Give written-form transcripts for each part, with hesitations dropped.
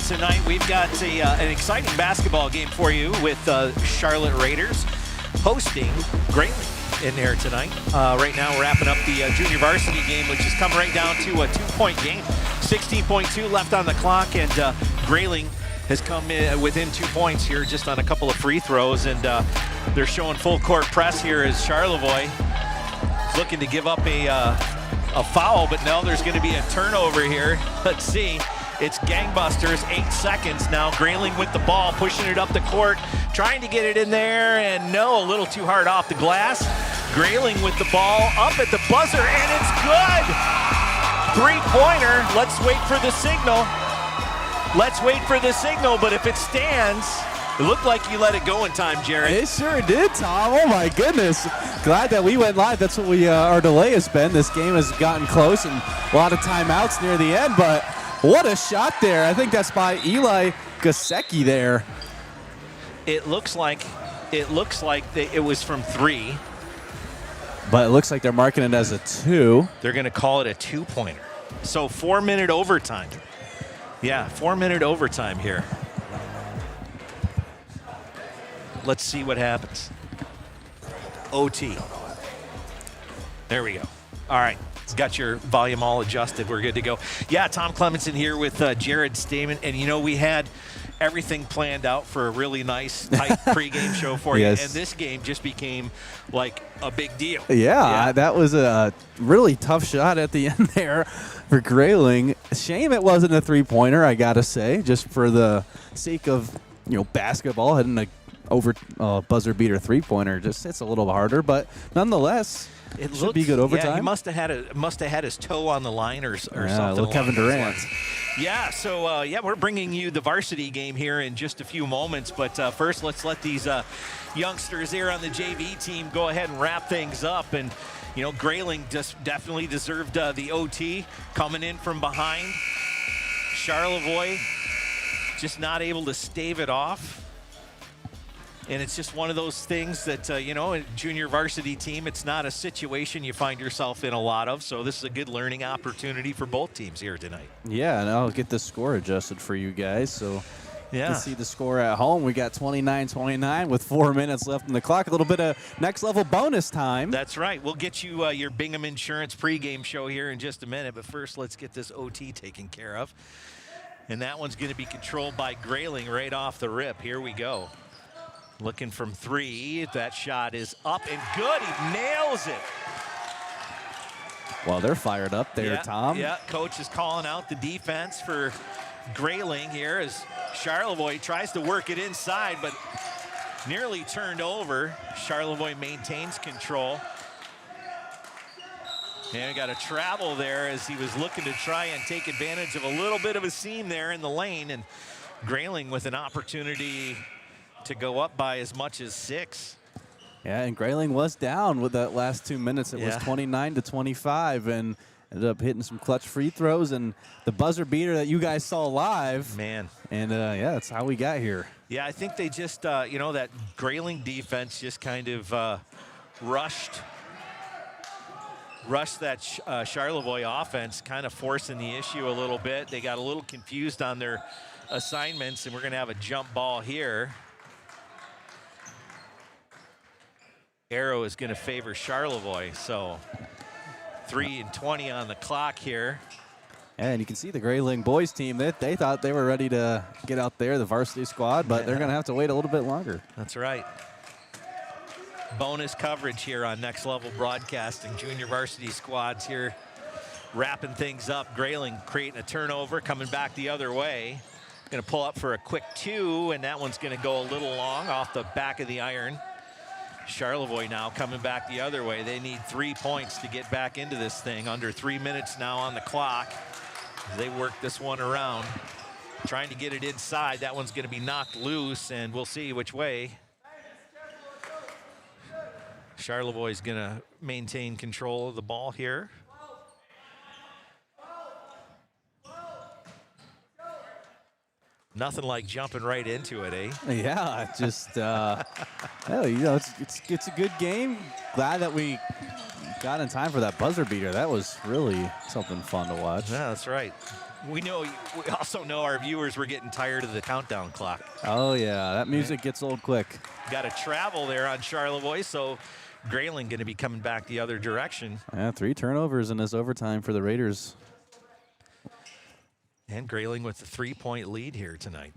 tonight. We've got an exciting basketball game for you with Charlotte Rayders hosting Grayling in there tonight. Right now we're wrapping up the junior varsity game, which has come right down to a 2-point game. 16.2 left on the clock, and Grayling has come in within 2 points here just on a couple of free throws, and they're showing full court press here as Charlevoix is looking to give up a foul, but no, there's going to be a turnover here. Let's see. It's gangbusters, 8 seconds now. Grayling with the ball, pushing it up the court, trying to get it in there, and no, a little too hard off the glass. Grayling with the ball up at the buzzer, and it's good! Three-pointer. Let's wait for the signal. Let's wait for the signal, but if it stands, it looked like you let it go in time, Jared. It sure did, Tom. Oh, my goodness. Glad that we went live. That's what our delay has been. This game has gotten close and a lot of timeouts near the end, but what a shot there. I think that's by Eli Gasecki there. It looks like it was from 3. But it looks like they're marking it as a 2. They're going to call it a 2-pointer. So 4-minute overtime. Yeah, 4-minute overtime here. Let's see what happens. OT. There we go. All right. Got your volume all adjusted. We're good to go. Yeah, Tom Clemenson here with Jared Stamen. And, we had everything planned out for a really nice, tight pregame show for yes. you. And this game just became like a big deal. Yeah, that was a really tough shot at the end there for Grayling. Shame it wasn't a three-pointer, I got to say, just for the sake of, basketball, hitting a buzzer beater three-pointer just hits a little harder, but nonetheless, it should be good overtime. Yeah, he must have had his toe on the line or something. Little Kevin Durant. Yeah, so we're bringing you the varsity game here in just a few moments, but first let's let these youngsters here on the JV team go ahead and wrap things up. And Grayling just definitely deserved the OT coming in from behind. Charlevoix just not able to stave it off. And it's just one of those things that, a junior varsity team, it's not a situation you find yourself in a lot of. So this is a good learning opportunity for both teams here tonight. Yeah, and I'll get the score adjusted for you guys. So you yeah, can see the score at home. We got 29-29 with 4 minutes left on the clock. A little bit of next-level bonus time. That's right. We'll get you your Bingham Insurance pregame show here in just a minute. But first, let's get this OT taken care of. And that one's going to be controlled by Grayling right off the rip. Here we go. Looking from 3. That shot is up and good. He nails it. Well, they're fired up there, Tom. Yeah, coach is calling out the defense for Grayling here as Charlevoix tries to work it inside, but nearly turned over. Charlevoix maintains control. And got a travel there as he was looking to try and take advantage of a little bit of a seam there in the lane, and Grayling with an opportunity to go up by as much as 6. Yeah, and Grayling was down with that last 2 minutes. It was 29-25, and ended up hitting some clutch free throws and the buzzer beater that you guys saw live. Man. And, that's how we got here. Yeah, I think they just, that Grayling defense just kind of rushed that Charlevoix offense, kind of forcing the issue a little bit. They got a little confused on their assignments, and we're going to have a jump ball here. Arrow is going to favor Charlevoix, so 3:20 on the clock here. And you can see the Grayling boys team, they thought they were ready to get out there, the varsity squad, but they're going to have to wait a little bit longer. That's right. Bonus coverage here on Next Level Broadcasting. Junior varsity squads here wrapping things up. Grayling creating a turnover, coming back the other way. Going to pull up for a quick 2, and that one's going to go a little long off the back of the iron. Charlevoix now coming back the other way. They need 3 points to get back into this thing. Under 3 minutes now on the clock. They work this one around. Trying to get it inside. That one's going to be knocked loose, and we'll see which way. Charlevoix is going to maintain control of the ball here. Nothing like jumping right into it, eh? Yeah, just, it's a good game. Glad that we got in time for that buzzer beater. That was really something fun to watch. Yeah, that's right. We also know our viewers were getting tired of the countdown clock. Oh, yeah. That music gets old quick. Got a travel there on Charlevoix, so Grayling going to be coming back the other direction. Yeah, 3 turnovers in this overtime for the Raiders. And Grayling with the 3-point lead here tonight.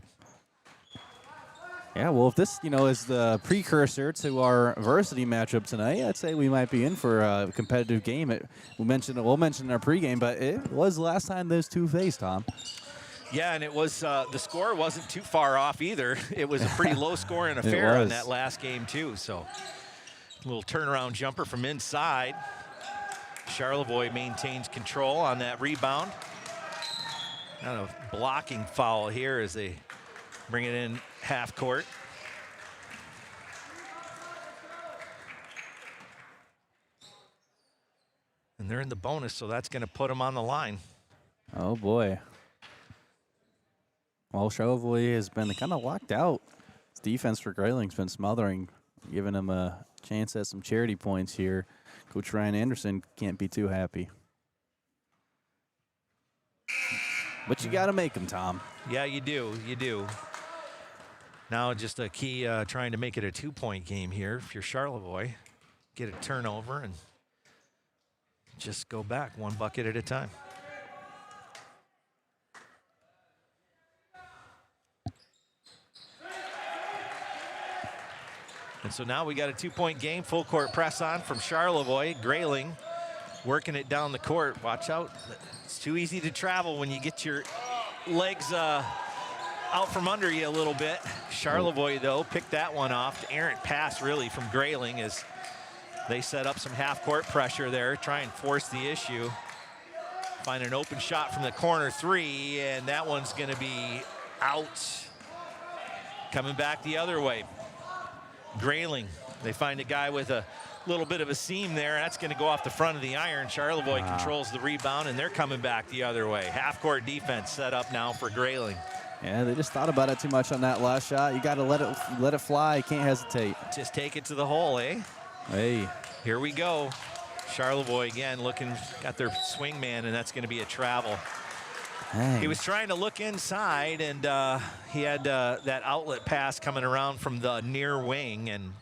Yeah, well, if this, is the precursor to our Varsity matchup tonight, I'd say we might be in for a competitive game. We'll mention in our pregame, but it was the last time those two faced, Tom. Yeah, and it was the score wasn't too far off either. It was a pretty low-scoring affair on that last game too. So a little turnaround jumper from inside. Charlevoix maintains control on that rebound. Not a blocking foul here as they bring it in half court. And they're in the bonus, so that's going to put them on the line. Oh, boy. Well, Charlevoix has been kind of locked out. His defense for Grayling's been smothering, giving him a chance at some charity points here. Coach Ryan Anderson can't be too happy. But you got to make them, Tom. Yeah, you do. You do. Now just a key trying to make it a 2-point game here if you're Charlevoix. Get a turnover and just go back 1 bucket at a time. And so now we got a 2-point game. Full court press on from Charlevoix. Grayling working it down the court. Watch out. It's too easy to travel when you get your legs out from under you a little bit. Charlevoix, though, picked that one off. Errant pass, really, from Grayling as they set up some half-court pressure there, try and force the issue. Find an open shot from the corner 3, and that one's going to be out. Coming back the other way. Grayling, they find a guy with a little bit of a seam there. That's going to go off the front of the iron. Charlevoix controls the rebound, and they're coming back the other way. Half-court defense set up now for Grayling. Yeah, they just thought about it too much on that last shot. You got to let it fly. You can't hesitate. Just take it to the hole, eh? Hey. Here we go. Charlevoix again looking at their swing man, and that's going to be a travel. Dang. He was trying to look inside, and he had that outlet pass coming around from the near wing, and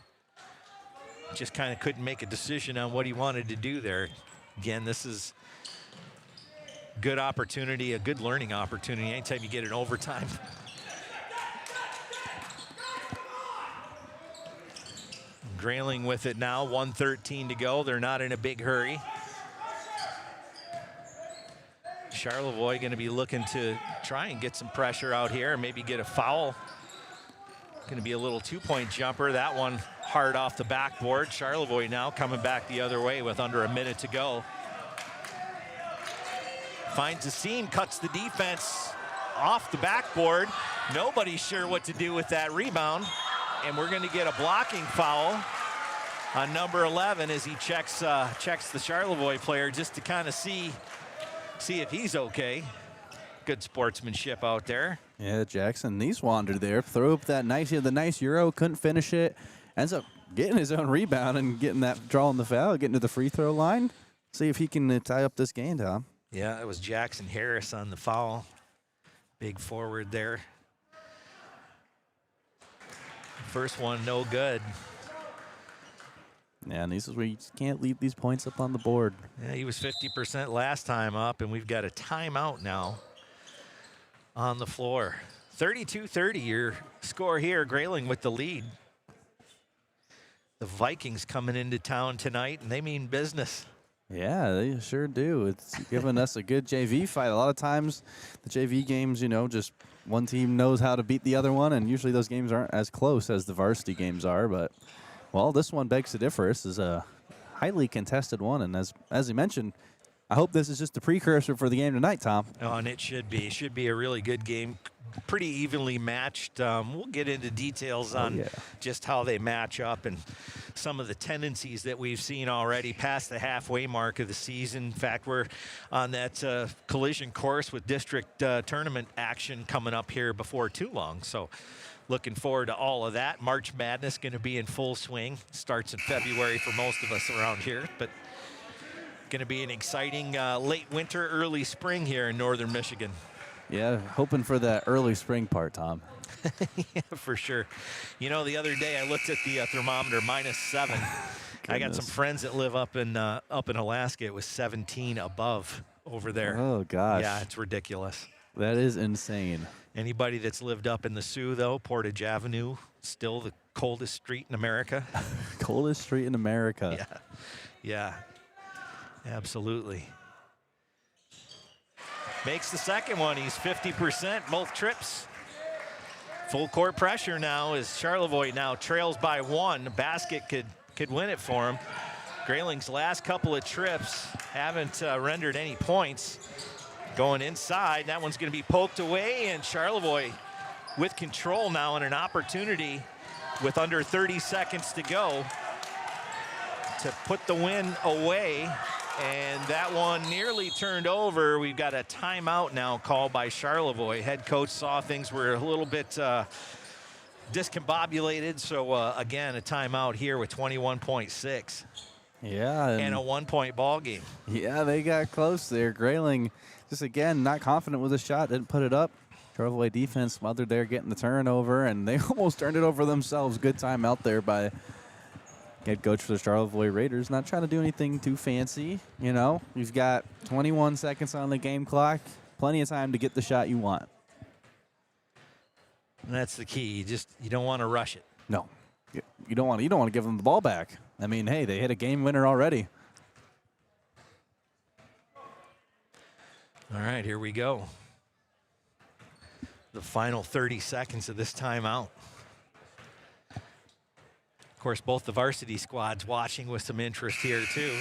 just kind of couldn't make a decision on what he wanted to do there. Again, this is good opportunity, a good learning opportunity anytime you get an overtime. Grayling with it now, 1:13 to go. They're not in a big hurry. Charlevoix going to be looking to try and get some pressure out here and maybe get a foul. Going to be a little 2-point jumper. That one hard off the backboard. Charlevoix now coming back the other way with under a minute to go. Finds a seam, cuts the defense off the backboard. Nobody's sure what to do with that rebound. And we're going to get a blocking foul on number 11 as he checks the Charlevoix player just to kind of see if he's okay. Good sportsmanship out there. Yeah, Jackson, he's wandered there. Throw up the nice Euro, couldn't finish it. Ends up getting his own rebound and drawing the foul, getting to the free throw line. See if he can tie up this game, Tom. Yeah, it was Jackson Harris on the foul. Big forward there. First one, no good. Yeah, and this is where you just can't leave these points up on the board. Yeah, he was 50% last time up, and we've got a timeout now on the floor. 32-30, your score here. Grayling with the lead. The Vikings coming into town tonight, and they mean business. Yeah, they sure do. It's giving us a good JV fight. A lot of times, the JV games, just one team knows how to beat the other one, and usually those games aren't as close as the varsity games are. But, well, this one begs to differ. This is a highly contested one, and as you mentioned, I hope this is just the precursor for the game tonight, Tom. Oh, and it should be. It should be a really good game. Pretty evenly matched. We'll get into details on just how they match up and some of the tendencies that we've seen already past the halfway mark of the season. In fact, we're on that collision course with district tournament action coming up here before too long. So looking forward to all of that. March Madness going to be in full swing. Starts in February for most of us around here. But Going to be an exciting late winter, early spring here in northern Michigan. Yeah, hoping for that early spring part, Tom. Yeah, for sure. You know, the other day I looked at the thermometer, -7. I got some friends that live up in Alaska. It was 17 above over there. Oh, gosh. Yeah, it's ridiculous. That is insane. Anybody that's lived up in the Sioux, though, Portage Avenue, still the coldest street in America. Coldest street in America. Yeah, yeah, absolutely. Makes the second one. He's 50% both trips. Full court pressure now as Charlevoix now trails by 1. Basket could win it for him. Grayling's last couple of trips haven't rendered any points. Going inside, that one's going to be poked away, and Charlevoix with control now and an opportunity with under 30 seconds to go to put the win away. And that one nearly turned over. We've got a timeout now called by Charlevoix. Head coach saw things were a little bit discombobulated. So, again, a timeout here with 21.6. Yeah. And a 1-point ball game. Yeah, they got close there. Grayling, just again, not confident with the shot, didn't put it up. Charlevoix defense smothered there, getting the turnover, and they almost turned it over themselves. Good time out there by head coach for the Charlevoix Raiders. Not trying to do anything too fancy, you know. You've got 21 seconds on the game clock. Plenty of time to get the shot you want. And that's the key. You don't want to rush it. No. You don't want to give them the ball back. I mean, hey, they hit a game winner already. All right, here we go. The final 30 seconds of this timeout. Of course, both the varsity squads watching with some interest here, too.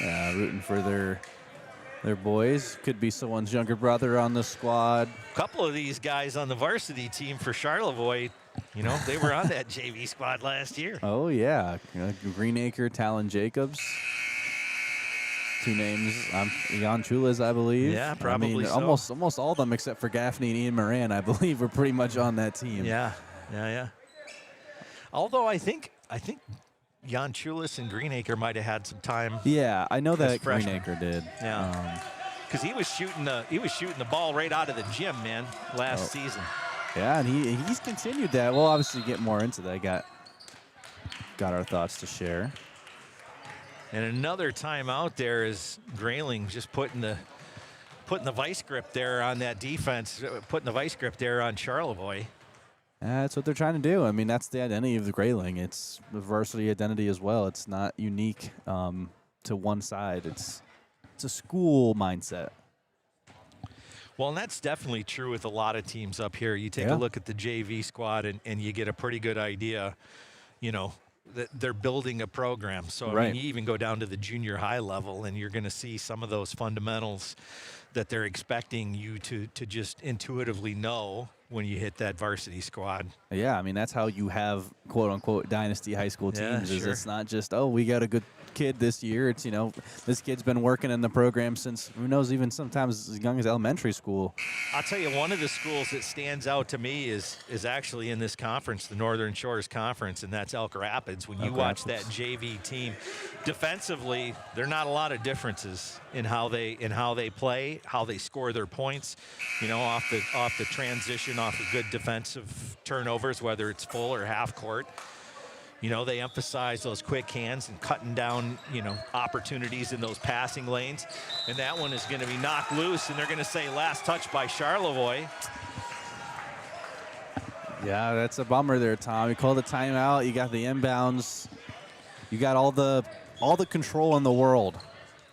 Yeah, rooting for their boys. Could be someone's younger brother on the squad. A couple of these guys on the varsity team for Charlevoix, you know, they were on that JV squad last year. Oh, yeah. Greenacre, Talon Jacobs. Two names. Jan Chulas, I believe. Yeah, probably so. Almost all of them except for Gaffney and Ian Moran, I believe, were pretty much on that team. Yeah. Although I think Jan Chulis and Greenacre might have had some time. Yeah, I know that Greenacre did. Yeah, because he was shooting the ball right out of the gym, man, last season. Yeah, and he's continued that. We'll obviously get more into that. Got our thoughts to share. And another timeout there is Grayling just putting the vice grip there on that defense, putting the vice grip there on Charlevoix. That's what they're trying to do. I mean, that's the identity of the Grayling. It's the varsity identity as well. It's not unique to one side. It's a school mindset. Well, and that's definitely true with a lot of teams up here. You take a look at the JV squad and you get a pretty good idea, you know, that they're building a program. So, I mean, you even go down to the junior high level and you're going to see some of those fundamentals that they're expecting you to just intuitively know when you hit that varsity squad. Yeah, I mean, that's how you have quote-unquote dynasty high school teams. Is it's not just, we got a good kid this year. It's, you know, this kid's been working in the program since, who knows, even sometimes as young as elementary school. I'll tell you, one of the schools that stands out to me is actually in this conference, the Northern Shores Conference, and that's Elk Rapids. When you watch that JV team, defensively, there are not a lot of differences in how they play, how they score their points, you know, off the transition, off of good defensive turnovers, whether it's full or half court. You know, they emphasize those quick hands and cutting down, you know, opportunities in those passing lanes. And that one is going to be knocked loose, and they're going to say last touch by Charlevoix. Yeah, that's a bummer there, Tom. You called a timeout. You got the inbounds. You got all the control in the world,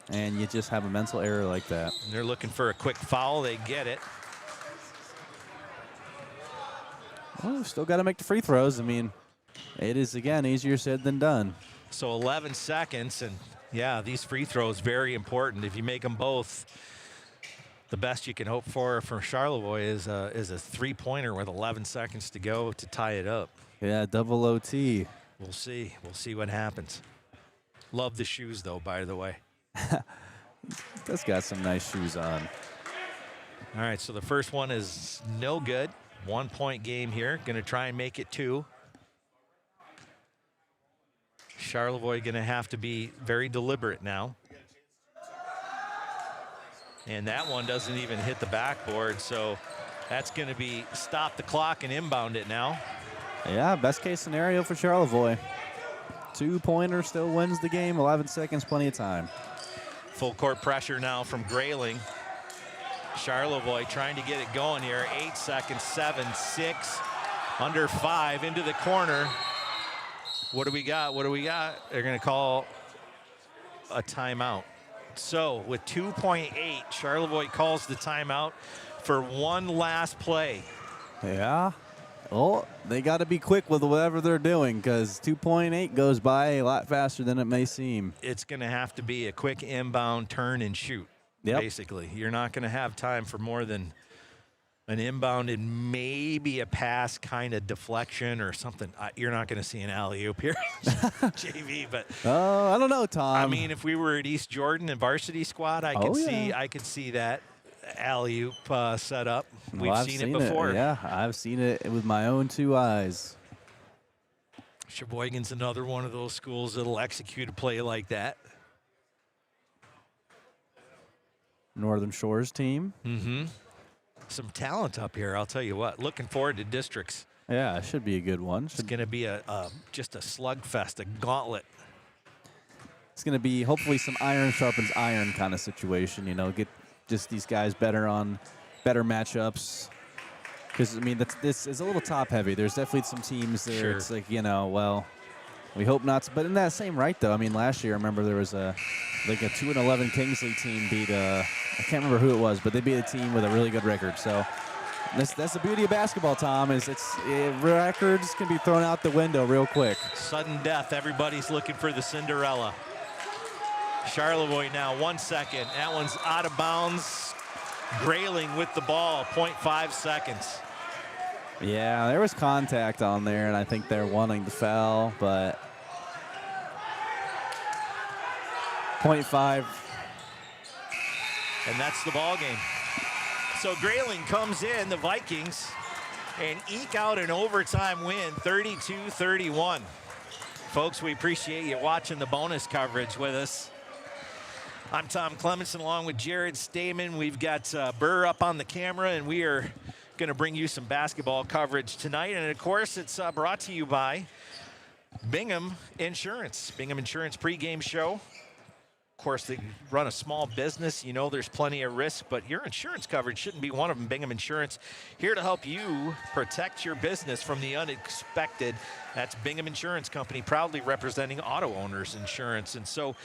and you just have a mental error like that. And they're looking for a quick foul. They get it. Well, still got to make the free throws. I mean, it is, again, easier said than done. So 11 seconds, and, yeah, these free throws, very important. If you make them both, the best you can hope for Charlevoix is a three-pointer with 11 seconds to go to tie it up. Yeah, double OT. We'll see. We'll see what happens. Love the shoes, though, by the way. That's got some nice shoes on. All right, so the first one is no good. 1 point game here. Going to try and make it 2. Charlevoix going to have to be very deliberate now. And that one doesn't even hit the backboard, so that's going to be stop the clock and inbound it now. Yeah, best case scenario for Charlevoix. 2-pointer still wins the game. 11 seconds, plenty of time. Full court pressure now from Grayling. Charlevoix trying to get it going here. 8 seconds, 7, 6, under 5, into the corner. What do we got? What do we got? They're going to call a timeout. So with 2.8, Charlevoix calls the timeout for one last play. Yeah. Well, they got to be quick with whatever they're doing because 2.8 goes by a lot faster than it may seem. It's going to have to be a quick inbound, turn, and shoot, basically. You're not going to have time for more than an inbound and maybe a pass kind of deflection or something. You're not going to see an alley-oop here, JV. But I don't know, Tom. I mean, if we were at East Jordan and varsity squad, I could see that alley-oop set up. We've seen it before. Yeah, I've seen it with my own 2 eyes. Sheboygan's another one of those schools that'll execute a play like that. Northern Shores team. Mm-hmm. Some talent up here, I'll tell you what. Looking forward to districts. Yeah, it should be a good one. It's going to be just a slugfest, a gauntlet. It's going to be hopefully some iron sharpens iron kind of situation, get just these guys better on better matchups. Because, I mean, this is a little top-heavy. There's definitely some teams there. Sure. It's like, well, we hope not to. But in that same right, though, I mean, last year, I remember there was a 2-11 Kingsley team beat I can't remember who it was, but they beat a team with a really good record. So that's the beauty of basketball, Tom, is records can be thrown out the window real quick. Sudden death. Everybody's looking for the Cinderella. Charlevoix now, 1 second. That one's out of bounds. Grayling with the ball, 0.5 seconds. Yeah, there was contact on there, and I think they're wanting to foul, but 0.5. And that's the ball game. So Grayling comes in, the Vikings, and eke out an overtime win, 32-31. Folks, we appreciate you watching the bonus coverage with us. I'm Tom Clemenson along with Jared Stamen. We've got Burr up on the camera, and we are going to bring you some basketball coverage tonight. And, of course, it's brought to you by Bingham Insurance. Bingham Insurance pregame show. Of course, they run a small business. There's plenty of risk, but your insurance coverage shouldn't be one of them. Bingham Insurance, here to help you protect your business from the unexpected. That's Bingham Insurance Company, proudly representing auto owners insurance. And so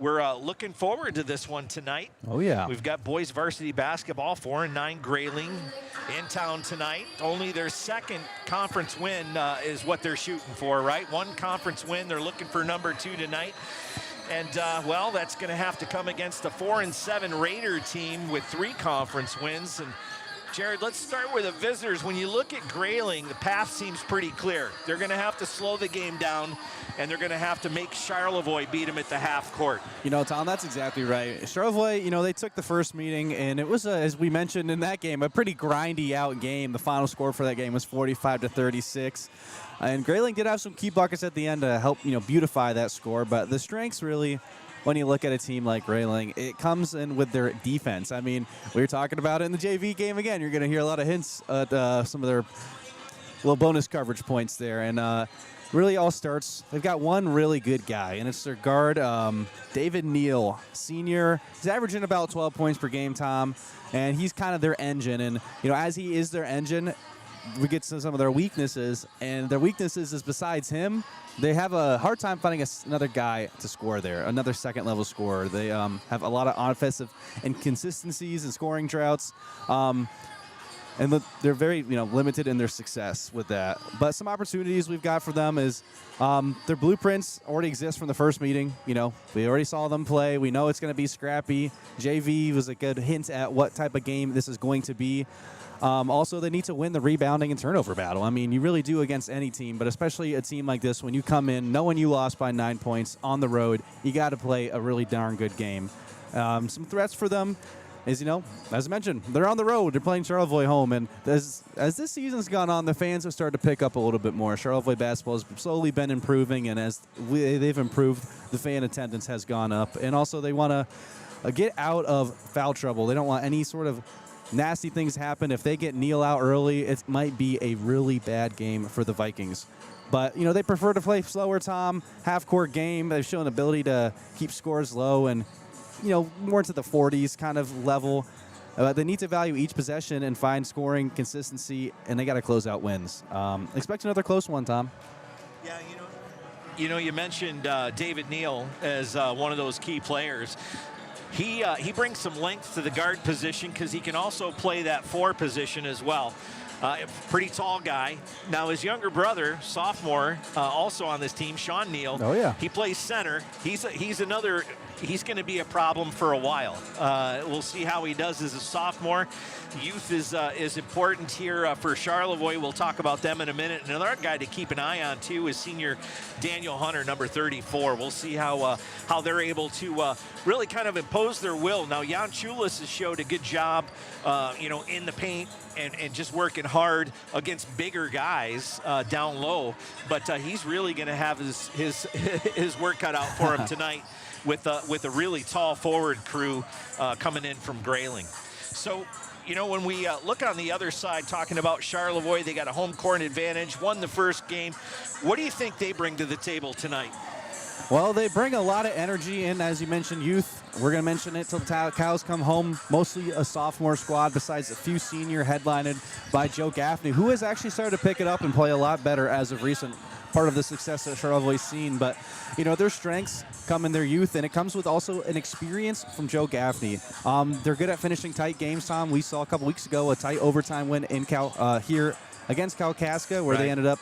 we're looking forward to this one tonight. Oh, yeah. We've got boys varsity basketball, 4-9 Grayling in town tonight. Only their second conference win is what they're shooting for, right? One conference win. They're looking for number 2 tonight. And, well, that's going to have to come against a 4-7 Raider team with 3 conference wins. And, Jared, let's start with the visitors. When you look at Grayling, the path seems pretty clear. They're going to have to slow the game down, and they're going to have to make Charlevoix beat them at the half court. Tom, that's exactly right. Charlevoix, they took the first meeting, and it was, as we mentioned in that game, a pretty grindy out game. The final score for that game was 45-36. And Grayling did have some key buckets at the end to help, beautify that score. But the strengths really, when you look at a team like Grayling, it comes in with their defense. I mean, we were talking about it in the JV game again. You're going to hear a lot of hints at some of their little bonus coverage points there. And really all starts, they've got one really good guy, and it's their guard, David Neal, senior. He's averaging about 12 points per game, Tom, and he's kind of their engine. And, as he is their engine, we get to some of their weaknesses, and their weaknesses is besides him, they have a hard time finding another guy to score there, another second-level scorer. They have a lot of offensive inconsistencies and scoring droughts, and they're very limited in their success with that. But some opportunities we've got for them is their blueprints already exist from the first meeting. We already saw them play. We know it's going to be scrappy. JV was a good hint at what type of game this is going to be. Also, they need to win the rebounding and turnover battle. I mean, you really do against any team, but especially a team like this, when you come in knowing you lost by 9 points on the road, you got to play a really darn good game. Some threats for them is, as I mentioned, they're on the road. They're playing Charlevoix home, and as this season's gone on, the fans have started to pick up a little bit more. Charlevoix basketball has slowly been improving, and as they've improved, the fan attendance has gone up. And also, they want to get out of foul trouble. They don't want any sort of nasty things happen. If they get Neal out early, it might be a really bad game for the Vikings. But, they prefer to play slower, Tom, half-court game. They've shown ability to keep scores low and, more into the 40s kind of level. They need to value each possession and find scoring consistency, and they got to close out wins. Expect another close one, Tom. Yeah, you mentioned David Neal as one of those key players. He brings some length to the guard position because he can also play that 4 position as well. Pretty tall guy. Now his younger brother, sophomore, also on this team, Sean Neal. Oh yeah. He plays center. He's going to be a problem for a while. We'll see how he does as a sophomore. Youth is important here for Charlevoix. We'll talk about them in a minute. And another guy to keep an eye on too is senior Daniel Hunter, number 34. We'll see how they're able to really kind of impose their will. Now Jan Chulis has showed a good job, in the paint. And just working hard against bigger guys down low, but he's really going to have his work cut out for him tonight with a really tall forward crew coming in from Grayling. So, when we look on the other side, talking about Charlevoix, they got a home court advantage, won the first game. What do you think they bring to the table tonight? Well, they bring a lot of energy in, as you mentioned, youth. We're going to mention it till the cows come home. Mostly a sophomore squad, besides a few senior, headlined by Joe Gaffney, who has actually started to pick it up and play a lot better as of recent. Part of the success that Charlevoix seen, but their strengths come in their youth, and it comes with also an experience from Joe Gaffney. They're good at finishing tight games, Tom. We saw a couple weeks ago a tight overtime win in here against Kalkaska, where they ended up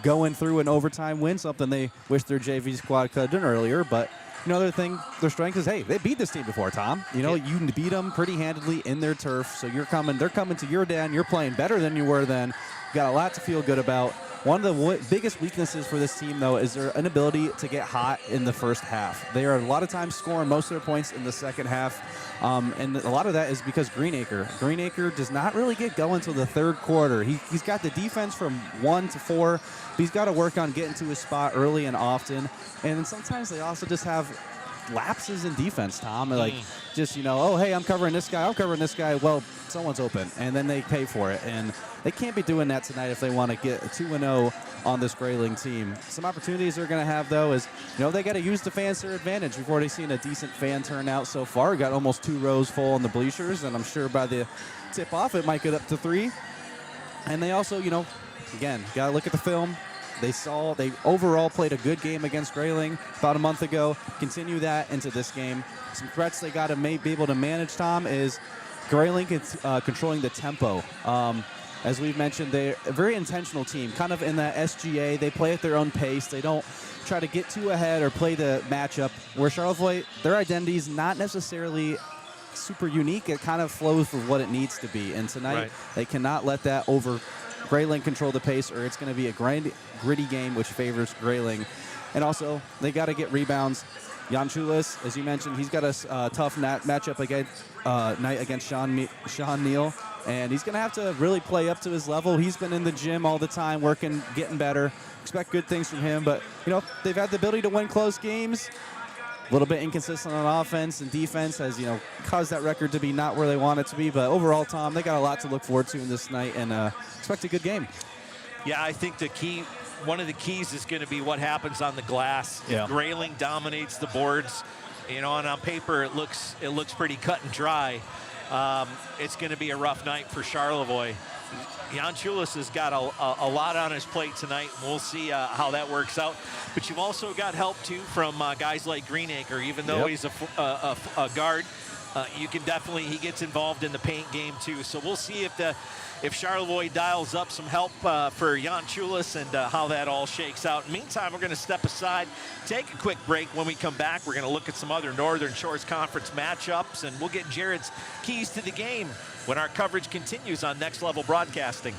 going through an overtime win, something they wish their JV squad could have done earlier. But another thing, their strength is, hey, they beat this team before, Tom. You beat them pretty handedly in their turf, so they're coming to your den. You're playing better than you were then. Got a lot to feel good about. One of the biggest weaknesses for this team, though, is their inability to get hot in the first half. They are a lot of times scoring most of their points in the second half, and a lot of that is because Greenacre does not really get going until the third quarter. He's got the defense from 1 to 4, but he's got to work on getting to his spot early and often. And sometimes they also just have lapses in defense, Tom. Oh, hey, I'm covering this guy. Well, someone's open, and then they pay for it. And they can't be doing that tonight if they want to get 2-0 on this Grayling team. Some opportunities they're going to have, though, is, they got to use the fans to their advantage. We've already seen a decent fan turnout so far. We got almost 2 rows full on the bleachers, and I'm sure by the tip-off it might get up to 3. And they also, again, got to look at the film. They overall played a good game against Grayling about a month ago. Continue that into this game. Some threats they got to be able to manage, Tom, is Grayling controlling the tempo. As we've mentioned, they're a very intentional team, kind of in that SGA. They play at their own pace. They don't try to get too ahead or play the matchup. Where Charlevoix, their identity is not necessarily super unique. It kind of flows with what it needs to be. And tonight, they cannot let that Grayling control the pace, or it's going to be a gritty game, which favors Grayling. And also, they got to get rebounds. Jan Chulis, as you mentioned, he's got a tough matchup against Sean Neal, and he's going to have to really play up to his level. He's been in the gym all the time, working, getting better. Expect good things from him, but they've had the ability to win close games. A little bit inconsistent on offense and defense has, caused that record to be not where they want it to be. But overall, Tom, they got a lot to look forward to in this night, and expect a good game. Yeah, I think one of the keys is going to be what happens on the glass. Yeah. Grayling dominates the boards, and on paper it looks pretty cut and dry. It's going to be a rough night for Charlevoix. Jan Chulis has got a lot on his plate tonight. We'll see how that works out. But you've also got help, too, from guys like Greenacre. Even though he's a guard, you can definitely, he gets involved in the paint game, too. So we'll see if Charlevoix dials up some help for Jan Chulis and how that all shakes out. Meantime, we're going to step aside, take a quick break. When we come back, we're going to look at some other Northern Shores Conference matchups, and we'll get Jared's keys to the game when our coverage continues on Next Level Broadcasting.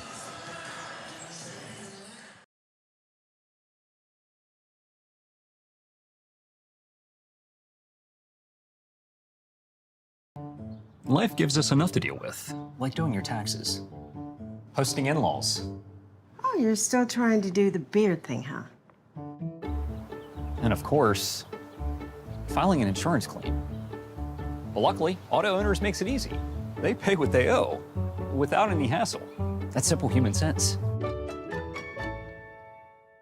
Life gives us enough to deal with, like doing your taxes, hosting in-laws, Oh, you're still trying to do the beard thing, huh? and of course, filing an insurance claim. But luckily, Auto Owners makes it easy. They pay what they owe without any hassle. That's simple human sense.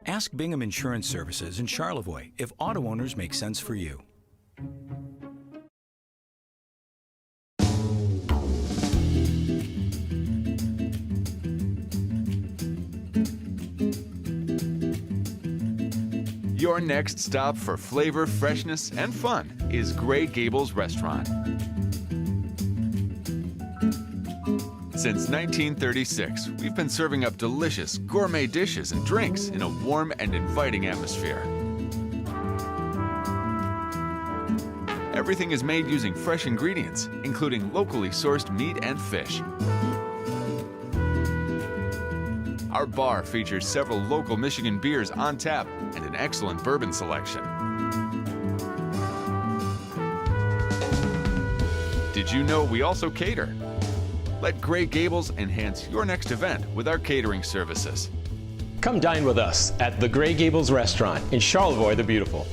Ask Bingham Insurance Services in Charlevoix if auto owners make sense for you. Your next stop for flavor, freshness, and fun is Gray Gables Restaurant. Since 1936, we've been serving up delicious gourmet dishes and drinks in a warm and inviting atmosphere. Everything is made using fresh ingredients, including locally sourced meat and fish. Our bar features several local Michigan beers on tap and an excellent bourbon selection. Did you know we also cater? Let Gray Gables enhance your next event with our catering services. Come dine with us at the Gray Gables Restaurant in Charlevoix the Beautiful.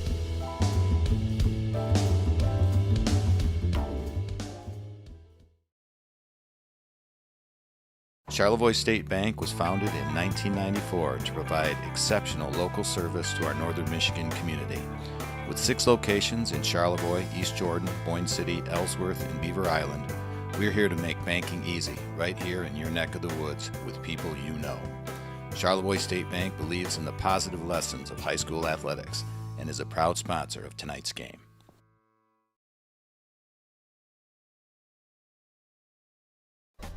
Charlevoix State Bank was founded in 1994 to provide exceptional local service to our northern Michigan community. With 6 locations in Charlevoix, East Jordan, Boyne City, Ellsworth, and Beaver Island, we're here to make banking easy, right here in your neck of the woods with people you know. Charlevoix State Bank believes in the positive lessons of high school athletics and is a proud sponsor of tonight's game.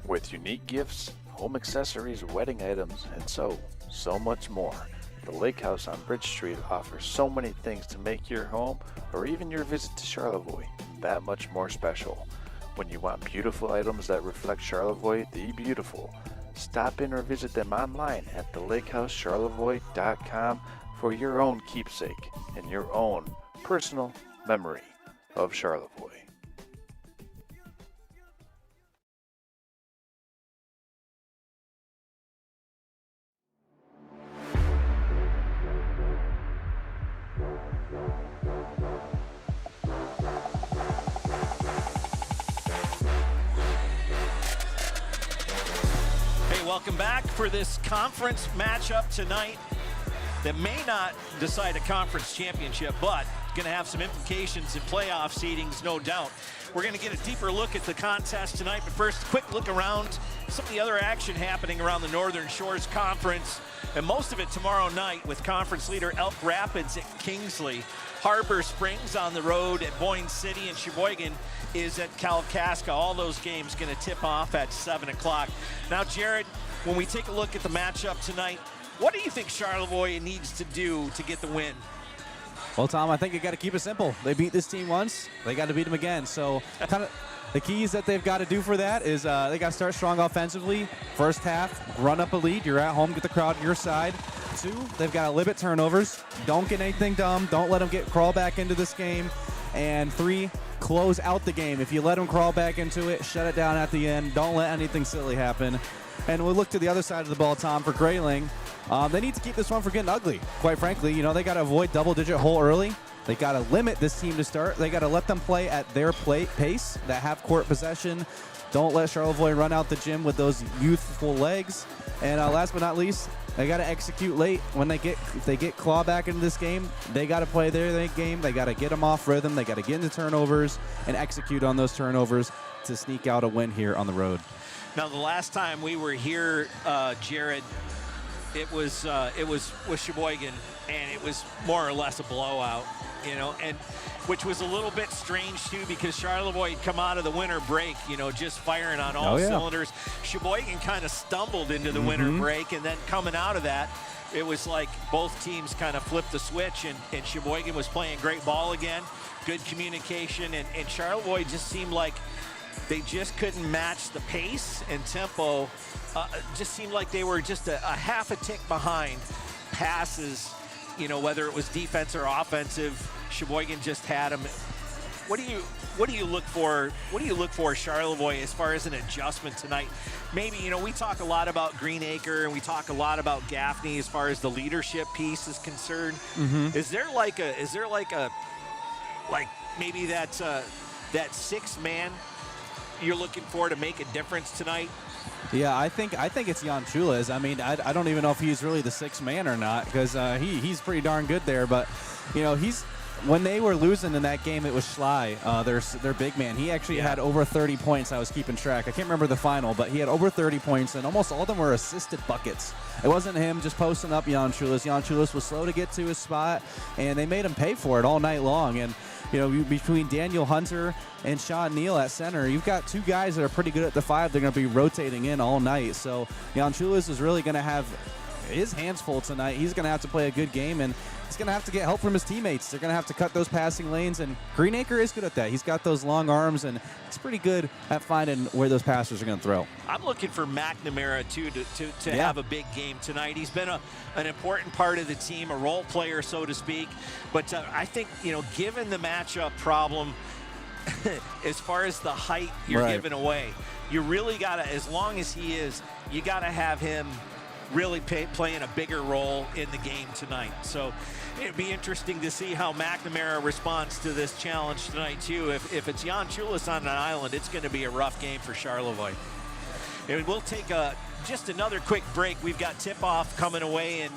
With unique gifts, home accessories, wedding items, and so much more, the Lake House on Bridge Street offers so many things to make your home or even your visit to Charlevoix that much more special. When you want beautiful items that reflect Charlevoix the beautiful, stop in or visit them online at thelakehousecharlevoix.com for your own keepsake and your own personal memory of Charlevoix. Welcome back for this conference matchup tonight that may not decide a conference championship, but going to have some implications in playoff seedings, no doubt. We're going to get a deeper look at the contest tonight, but first, a quick look around some of the other action happening around the Northern Shores Conference, and most of it tomorrow night with conference leader Elk Rapids at Kingsley. Harbor Springs on the road at Boyne City, and Sheboygan is at Kalkaska. All those games going to tip off at 7 o'clock. Now, Jared, when we take a look at the matchup tonight, what do you think Charlevoix needs to do to get the win? Well, Tom, I think you got to keep it simple. They beat this team once, they got to beat them again. So kind of the keys that they've got to do for that is they got to start strong offensively. First half, run up a lead. You're at home, get the crowd on your side. 2, they've got to limit turnovers. Don't get anything dumb. Don't let them crawl back into this game. And 3, close out the game. If you let them crawl back into it, shut it down at the end. Don't let anything silly happen. And we'll look to the other side of the ball, Tom, for Grayling. They need to keep this one from getting ugly. Quite frankly, you know, they got to avoid double-digit hole early. They got to limit this team to start. They got to let them play at their pace, that half-court possession. Don't let Charlevoix run out the gym with those youthful legs. And last but not least, they got to execute late. If they get claw back into this game, they got to play their game. They got to get them off rhythm. They got to get into turnovers and execute on those turnovers to sneak out a win here on the road. Now, the last time we were here, Jared, it was with Sheboygan, and it was more or less a blowout, you know, and which was a little bit strange too, because Charlevoix had come out of the winter break, you know, just firing on all cylinders. Sheboygan kind of stumbled into the winter break, and then coming out of that, it was like both teams kind of flipped the switch, and Sheboygan was playing great ball again, good communication, and Charlevoix just seemed like they just couldn't match the pace and tempo. Just seemed like they were just a half a tick behind passes, you know, whether it was defense or offensive. Sheboygan just had them. What do you look for? What do you look for Charlevoix as far as an adjustment tonight? Maybe, you know, we talk a lot about Greenacre and we talk a lot about Gaffney as far as the leadership piece is concerned. Is there like maybe that that sixth man you're looking for to make a difference tonight? Yeah, I think it's Jan Chulas. I mean, I don't even know if he's really the sixth man or not, because he's pretty darn good there. But when they were losing in that game, it was Schley, their big man. He actually had over 30 points. I was keeping track. I can't remember the final, but he had over 30 points, and almost all of them were assisted buckets. It wasn't him just posting up Jan Chulas. Jan Chulas was slow to get to his spot, and they made him pay for it all night long. And between Daniel Hunter and Sean Neal at center, you've got two guys that are pretty good at the 5. They're going to be rotating in all night. So Jan Chulas is really going to have his hands full tonight. He's going to have to play a good game, and he's going to have to get help from his teammates. They're going to have to cut those passing lanes, and Greenacre is good at that. He's got those long arms, and he's pretty good at finding where those passers are going to throw. I'm looking for McNamara, too, to have a big game tonight. He's been an important part of the team, a role player, so to speak. But I think, given the matchup problem, as far as the height you're giving away, you really got to, as long as he is, you got to have him really playing a bigger role in the game tonight. So it'd be interesting to see how McNamara responds to this challenge tonight, too. If it's Jan Chulas on an island, it's going to be a rough game for Charlevoix. And we'll take just another quick break. We've got tip-off coming away in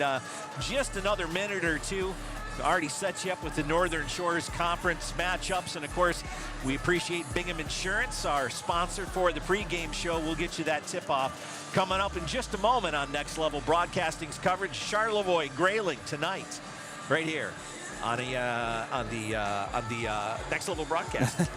just another minute or two. We've already set you up with the Northern Shores Conference matchups. And, of course, we appreciate Bingham Insurance, our sponsor for the pregame show. We'll get you that tip-off coming up in just a moment on Next Level Broadcasting's coverage. Charlevoix, Grayling tonight, right here on the Next Level Broadcast.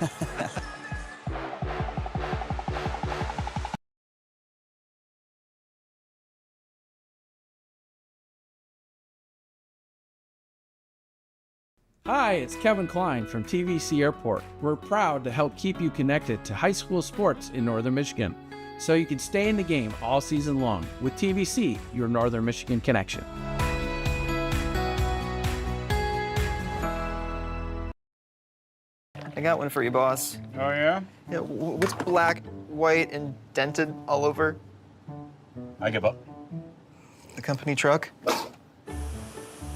Hi, it's Kevin Klein from TVC Airport. We're proud to help keep you connected to high school sports in Northern Michigan, so you can stay in the game all season long with TVC, your Northern Michigan connection. I got one for you, boss. Oh, yeah? Yeah, what's black, white, and dented all over? I give up. The company truck?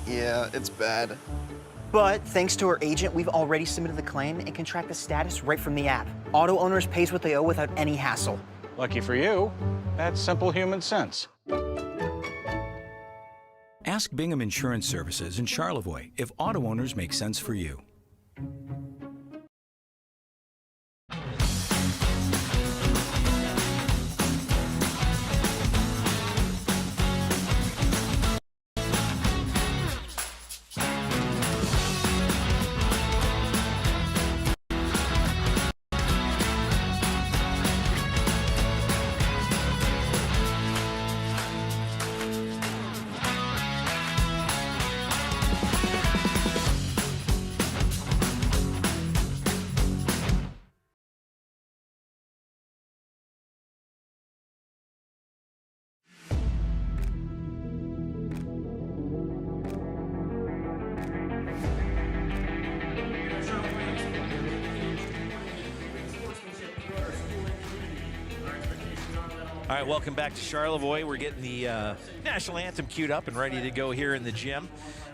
Yeah, it's bad. But thanks to our agent, we've already submitted the claim and can track the status right from the app. Auto owners pays what they owe without any hassle. Lucky for you, that's simple human sense. Ask Bingham Insurance Services in Charlevoix if auto owners make sense for you. All right, welcome back to Charlevoix. We're getting the national anthem queued up and ready to go here in the gym.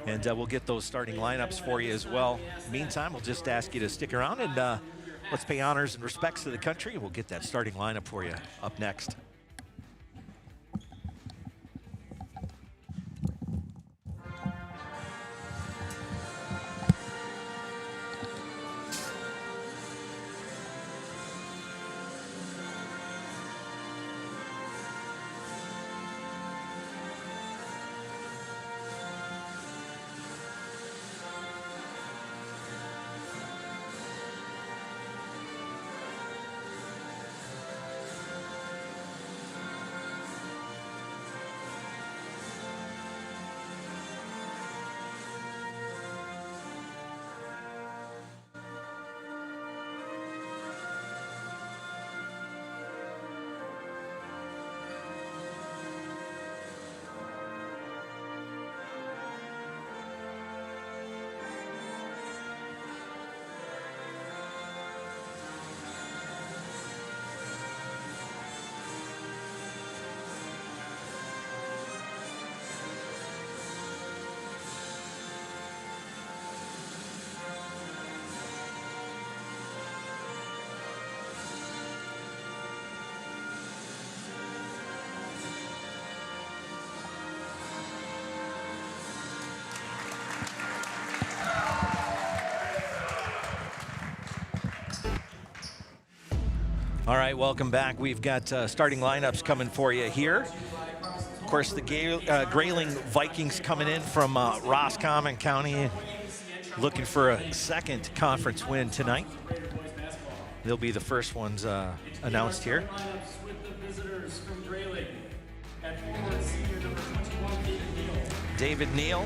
And we'll get those starting lineups for you as well. Meantime, we'll just ask you to stick around and let's pay honors and respects to the country. We'll get that starting lineup for you up next. All right, welcome back. We've got starting lineups coming for you here. Of course, the Grayling Vikings coming in from Roscommon County, looking for a second conference win tonight. They'll be the first ones announced here. David Neal,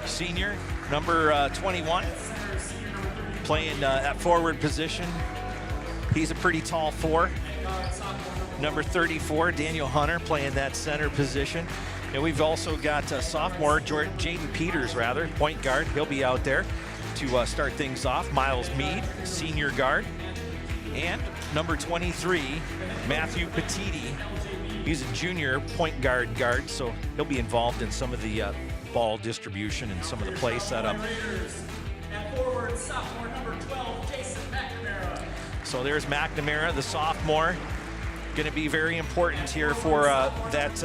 senior, number 21, playing at forward position. He's a pretty tall 4. Number 34, Daniel Hunter, playing that center position. And we've also got sophomore Jaden Peters, point guard. He'll be out there to start things off. Miles Mead, senior guard. And number 23, Matthew Petiti. He's a junior point guard, so he'll be involved in some of the ball distribution and some of the play setup. At forward, sophomore number 12, Jason McNamara. So there's McNamara, the sophomore. Going to be very important here for that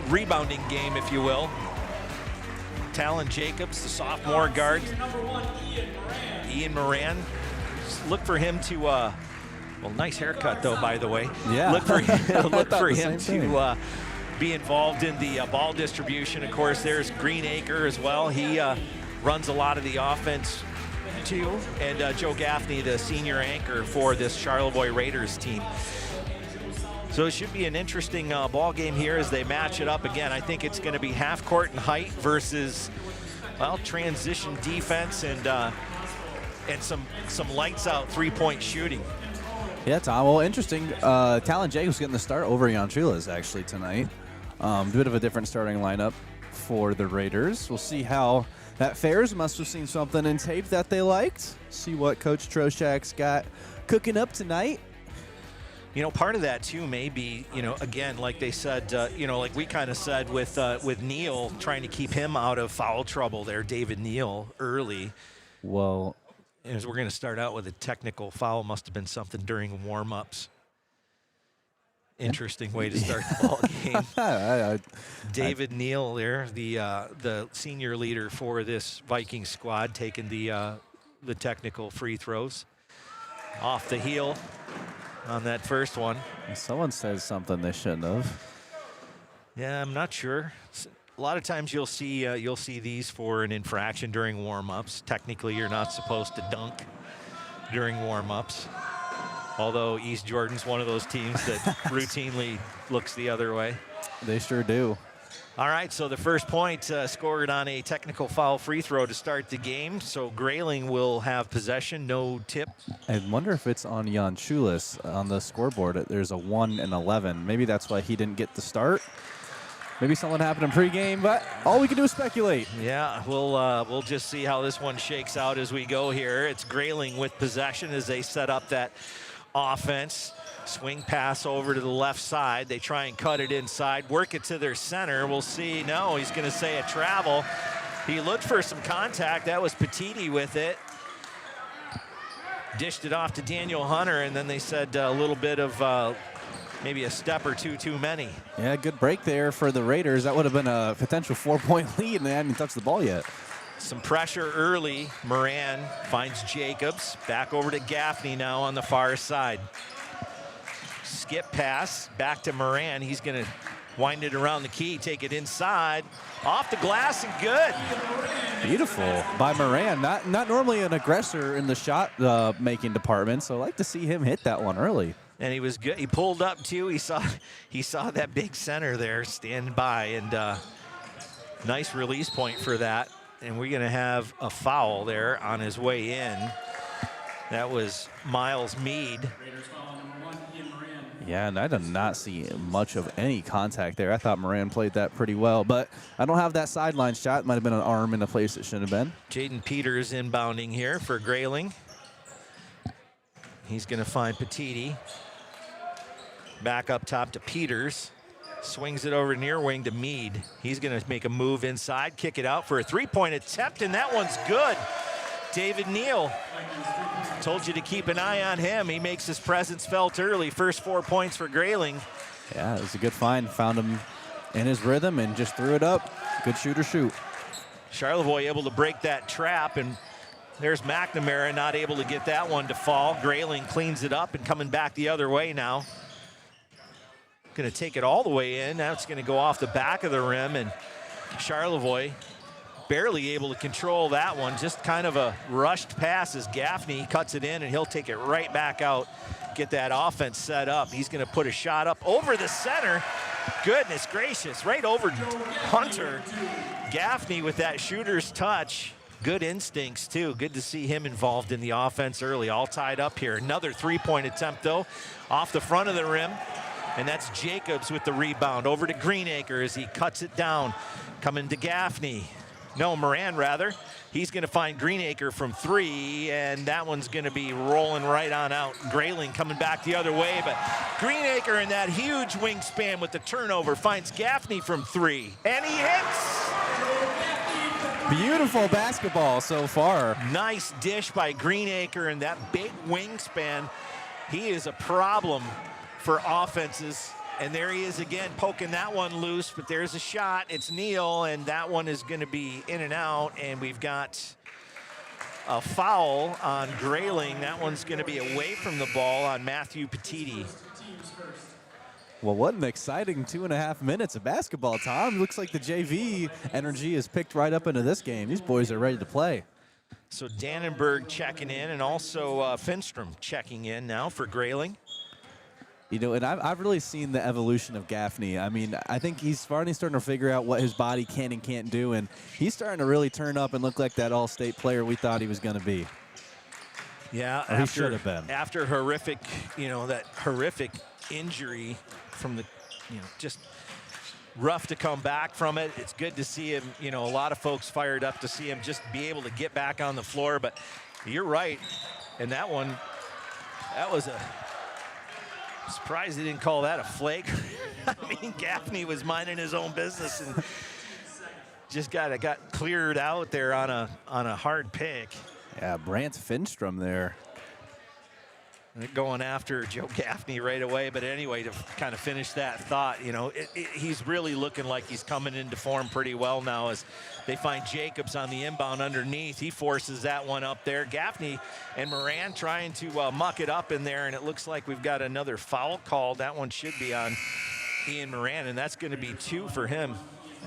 rebounding game, if you will. Talon Jacobs, the sophomore guard. Ian Moran. Look for him to, well, nice haircut though, by the way. Yeah. Look for him to be involved in the ball distribution. Of course, there's Greenacre as well. He runs a lot of the offense too. And Joe Gaffney, the senior anchor for this Charlevoix Raiders team. So it should be an interesting ball game here as they match it up again. I think it's going to be half court and height versus, well, transition defense and some lights out 3-point shooting. Yeah, Tom. Well, interesting. Talon Jacobs getting the start over Jan Chulas actually tonight. A bit of a different starting lineup for the Raiders. We'll see how that fares. Must have seen something in tape that they liked. See what Coach Troshak's got cooking up tonight. You know, part of that too may be, you know, again, like they said, like we kind of said with Neal, trying to keep him out of foul trouble there, David Neal, early. Well, as we're going to start out with a technical foul, must have been something during warm-ups. Interesting way to start the ball game. David Neal there, the senior leader for this Vikings squad, taking the technical free throws off the heel on that first one. Someone says something they shouldn't have. Yeah, I'm not sure. A lot of times you'll see these for an infraction during warm-ups. Technically, you're not supposed to dunk during warm-ups. Although East Jordan's one of those teams that routinely looks the other way. They sure do. All right, so the first point scored on a technical foul free throw to start the game. So Grayling will have possession, no tip. I wonder if it's on Jan Chulas on the scoreboard. There's a 1 and 11. Maybe that's why he didn't get the start. Maybe something happened in pregame, but all we can do is speculate. Yeah, we'll just see how this one shakes out as we go here. It's Grayling with possession as they set up that offense. Swing pass over to the left side. They try and cut it inside, work it to their center. We'll see. No, he's going to say a travel. He looked for some contact. That was Petiti with it. Dished it off to Daniel Hunter, and then they said a little bit of maybe a step or two too many. Yeah, good break there for the Raiders. That would have been a potential 4-point lead, and they hadn't touched the ball yet. Some pressure early. Moran finds Jacobs. Back over to Gaffney now on the far side. Skip pass back to Moran. He's going to wind it around the key, take it inside. Off the glass and good. Beautiful by Moran. Not normally an aggressor in the shot making department, so I like to see him hit that one early. And he was good. He pulled up too. He saw that big center there standing by, and nice release point for that. And we're going to have a foul there on his way in. That was Miles Mead. Yeah, and I did not see much of any contact there. I thought Moran played that pretty well, but I don't have that sideline shot. Might have been an arm in a place it shouldn't have been. Jaden Peters inbounding here for Grayling. He's going to find Petiti. Back up top to Peters. Swings it over near wing to Mead. He's going to make a move inside, kick it out for a three-point attempt, and that one's good. David Neal. Told you to keep an eye on him. He makes his presence felt early. First 4 points for Grayling. Yeah, it was a good find. Found him in his rhythm and just threw it up. Good shooter shoot. Charlevoix able to break that trap, and There's McNamara, not able to get that one to fall. Grayling cleans it up and coming back the other way now. Going to take it all the way in. Now it's going to go off the back of the rim, and Charlevoix barely able to control that one. Just kind of a rushed pass as Gaffney cuts it in, and he'll take it right back out, get that offense set up. He's going to put a shot up over the center. Goodness gracious, right over Hunter. Gaffney with that shooter's touch. Good instincts, too. Good to see him involved in the offense early. All tied up here. Another three-point attempt, though, off the front of the rim. And that's Jacobs with the rebound. Over to Greenacre as he cuts it down. Coming to Gaffney. No, Moran, rather. He's going to find Greenacre from three, and that one's going to be rolling right on out. Grayling coming back the other way, but Greenacre in that huge wingspan with the turnover finds Gaffney from three, and he hits! Beautiful basketball so far. Nice dish by Greenacre and that big wingspan. He is a problem for offenses. And there he is again, poking that one loose, but there's a shot. It's Neal, and that one is going to be in and out, and we've got a foul on Grayling. That one's going to be away from the ball on Matthew Petiti. Well, what an exciting 2.5 minutes of basketball, Tom. Looks like the JV energy is picked right up into this game. These boys are ready to play. So Dannenberg checking in, and also Finstrom checking in now for Grayling. You know, and I've really seen the evolution of Gaffney. I mean, I think he's finally starting to figure out what his body can and can't do, and he's starting to really turn up and look like that all-state player we thought he was going to be. Yeah, he should have been. After horrific, that horrific injury from the, just rough to come back from it. It's good to see him, a lot of folks fired up to see him just be able to get back on the floor, but you're right. And that was I'm surprised they didn't call that a flagrant. I mean, Gaffney was minding his own business and just got cleared out there on a hard pick. Yeah, Brant Finstrom there. They're going after Joe Gaffney right away, but anyway, to kind of finish that thought, he's really looking like he's coming into form pretty well now as they find Jacobs on the inbound underneath. He forces that one up there. Gaffney and Moran trying to muck it up in there, and it looks like we've got another foul called. That one should be on Ian Moran, and that's going to be 2 for him.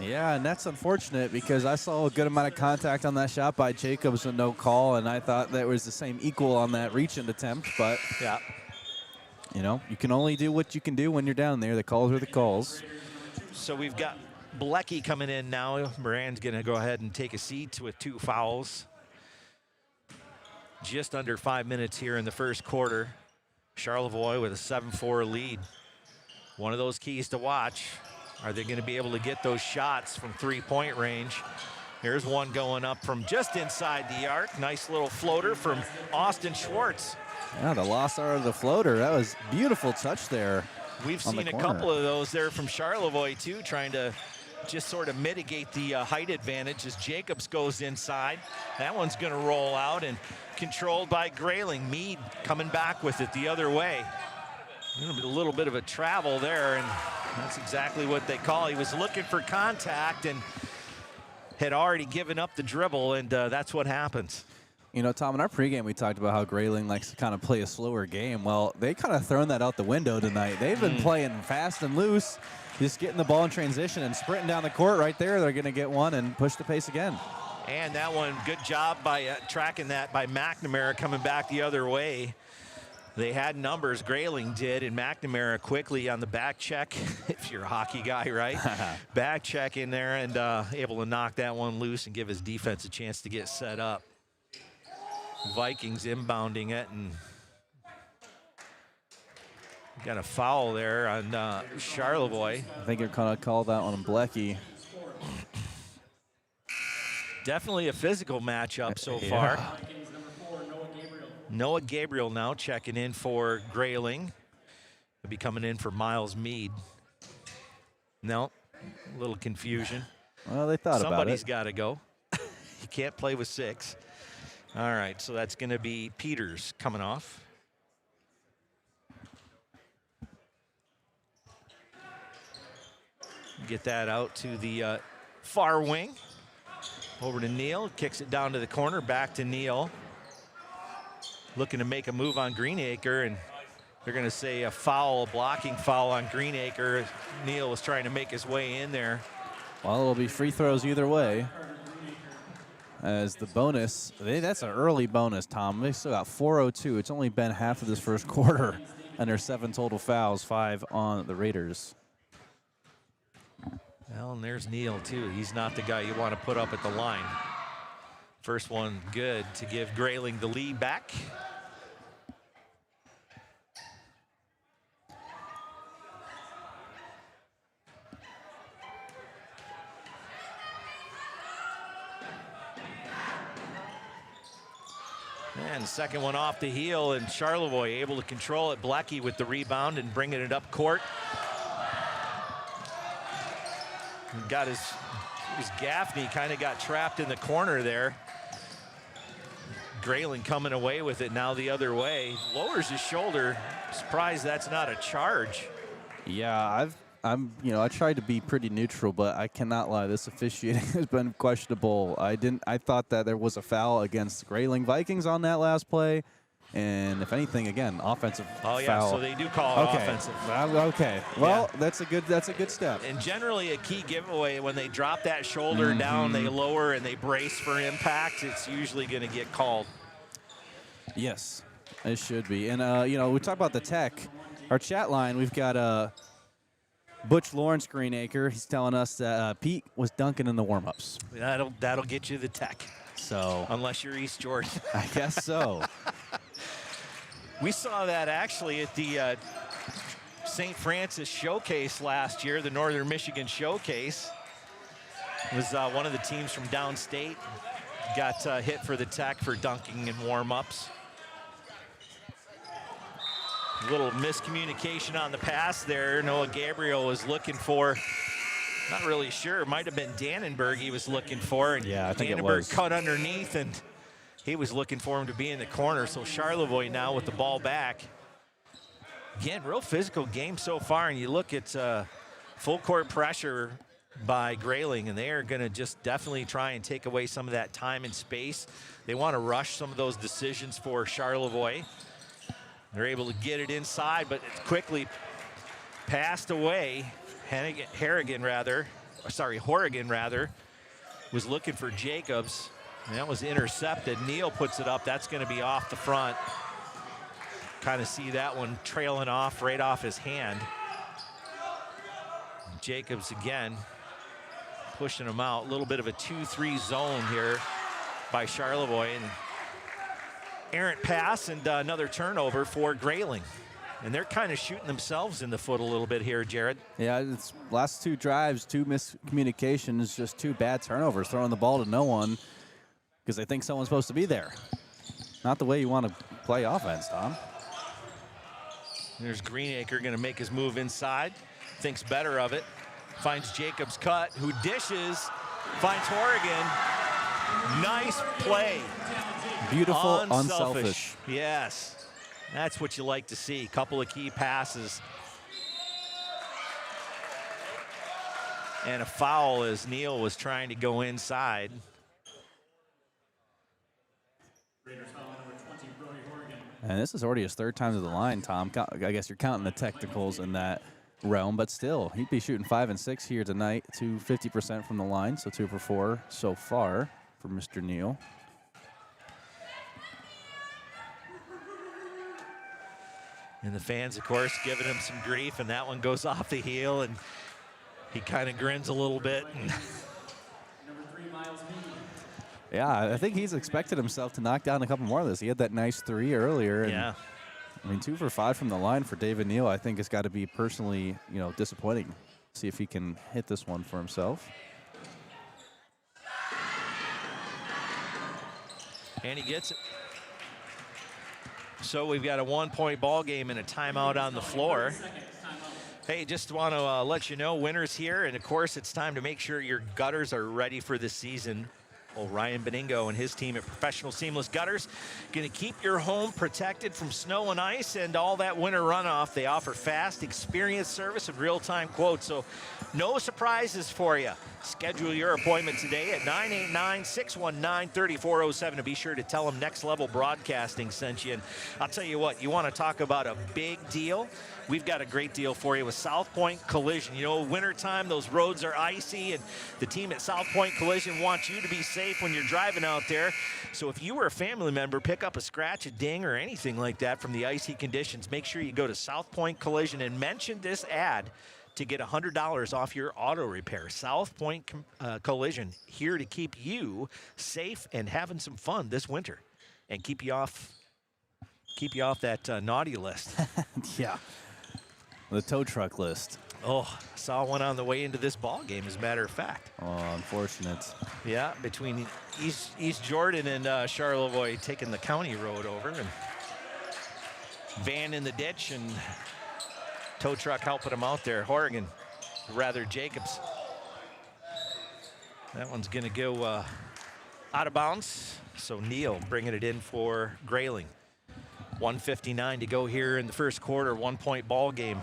Yeah, and that's unfortunate because I saw a good amount of contact on that shot by Jacobs with no call, and I thought that was the same equal on that reach-in attempt, but yeah, you can only do what you can do when you're down there. The calls are the calls. So we've got Blecky coming in now. Moran's going to go ahead and take a seat with 2 fouls. Just under 5 minutes here in the first quarter. Charlevoix with a 7-4 lead. One of those keys to watch. Are they going to be able to get those shots from three-point range? Here's one going up from just inside the arc. Nice little floater from Austin Schwartz. Yeah, the lost art of the floater. That was beautiful touch there. We've seen a couple of those there from Charlevoix, too, trying to just sort of mitigate the height advantage as Jacobs goes inside. That one's going to roll out and controlled by Grayling. Mead coming back with it the other way. A little bit of a travel there, and that's exactly what they call. He was looking for contact and had already given up the dribble, and that's what happens. Tom, in our pregame, we talked about how Grayling likes to kind of play a slower game. Well, they kind of thrown that out the window tonight. They've been playing fast and loose, just getting the ball in transition and sprinting down the court right there. They're going to get one and push the pace again. And that one, good job by tracking that by McNamara coming back the other way. They had numbers, Grayling did, and McNamara quickly on the back check, if you're a hockey guy, right? Back check in there and able to knock that one loose and give his defense a chance to get set up. Vikings inbounding it, and got a foul there on Charlevoix. I think you're going to call that one on Blecky. Definitely a physical matchup so far. Noah Gabriel now checking in for Grayling. He'll be coming in for Miles Mead. No, a little confusion. Well, they thought about it. Somebody's got to go. You can't play with 6. All right, so that's going to be Peters coming off. Get that out to the far wing. Over to Neal, kicks it down to the corner, back to Neal. looking to make a move on Greenacre, and they're going to say a foul, a blocking foul on Greenacre. Neal was trying to make his way in there. Well, it'll be free throws either way. As the bonus, that's an early bonus, Tom. They still got 4:02. It's only been half of this first quarter, and there's 7 total fouls, 5 on the Raiders. Well, and there's Neal, too. He's not the guy you want to put up at the line. First one good to give Grayling the lead back. And second one off the heel, and Charlevoix able to control it. Blecky with the rebound and bringing it up court. Got his Gaffney kind of got trapped in the corner there. Grayling coming away with it now the other way. Lowers his shoulder. Surprised that's not a charge. Yeah, I tried to be pretty neutral, but I cannot lie. This officiating has been questionable. I thought that there was a foul against Grayling Vikings on that last play. And if anything, again, offensive foul. Oh, yeah, so they do call it offensive. Okay. Well, Yeah. that's a good step. And generally a key giveaway, when they drop that shoulder down, they lower and they brace for impact, it's usually going to get called. Yes, it should be. And, we talk about the tech. Our chat line, we've got Butch Lawrence Greenacre. He's telling us that Pete was dunking in the warm-ups. That'll get you the tech. So unless you're East Jordan. I guess so. We saw that actually at the St. Francis Showcase last year, the Northern Michigan Showcase. It was one of the teams from downstate. Got hit for the tech for dunking in warm-ups. A little miscommunication on the pass there. Noah Gabriel was looking for, not really sure, it might have been Dannenberg he was looking for. And yeah, I think Dannenberg it was. cut underneath, and he was looking for him to be in the corner. So Charlevoix now with the ball back. Again, real physical game so far, and you look at full court pressure by Grayling, and they are going to just definitely try and take away some of that time and space. They want to rush some of those decisions for Charlevoix. They're able to get it inside, but it's quickly passed away. Horrigan was looking for Jacobs, and that was intercepted. Neal puts it up. That's going to be off the front. Kind of see that one trailing off right off his hand. Jacobs again pushing him out. A little bit of a 2-3 zone here by Charlevoix. And errant pass and another turnover for Grayling. And they're kind of shooting themselves in the foot a little bit here, Jared. Yeah, it's last 2 drives, 2 miscommunications, just 2 bad turnovers, throwing the ball to no one because they think someone's supposed to be there. Not the way you want to play offense, Tom. There's Greenacre going to make his move inside. Thinks better of it. Finds Jacobs cut, who dishes. Finds Horrigan. Nice play. Beautiful, unselfish. Yes. That's what you like to see. Couple of key passes. And a foul as Neal was trying to go inside. And this is already his 3rd time to the line, Tom. I guess you're counting the technicals in that realm, but still, he'd be shooting 5 and 6 here tonight to 50% from the line, so 2 for 4 so far for Mr. Neal. And the fans, of course, giving him some grief, and that one goes off the heel, and he kind of grins a little bit. Yeah, I think he's expected himself to knock down a couple more of this. He had that nice 3 earlier. And, yeah. I mean, 2 for 5 from the line for David Neal, I think, has got to be personally, disappointing. See if he can hit this one for himself. And he gets it. So we've got a 1-point ball game and a timeout on the floor. Hey, just want to let you know, winners here, and of course it's time to make sure your gutters are ready for the season. Well, Ryan Beningo and his team at Professional Seamless Gutters going to keep your home protected from snow and ice and all that winter runoff. They offer fast, experienced service and real-time quotes, so no surprises for you. Schedule your appointment today at 989-619-3407 and be sure to tell them Next Level Broadcasting sent you. And I'll tell you what, you want to talk about a big deal? We've got a great deal for you with South Point Collision. You know, wintertime, those roads are icy, and the team at South Point Collision wants you to be safe when you're driving out there. So if you or a family member pick up a scratch, a ding, or anything like that from the icy conditions, make sure you go to South Point Collision and mention this ad to get $100 off your auto repair. South Point Collision, here to keep you safe and having some fun this winter and keep you off that naughty list. Yeah. The tow truck list. Oh, saw one on the way into this ball game, as a matter of fact. Oh, unfortunate. Yeah, between East Jordan and Charlevoix taking the county road over, and van in the ditch, and tow truck helping them out there. Horrigan, rather Jacobs. That one's going to go out of bounds. So Neal bringing it in for Grayling. 1:59 to go here in the first quarter. 1-point ball game.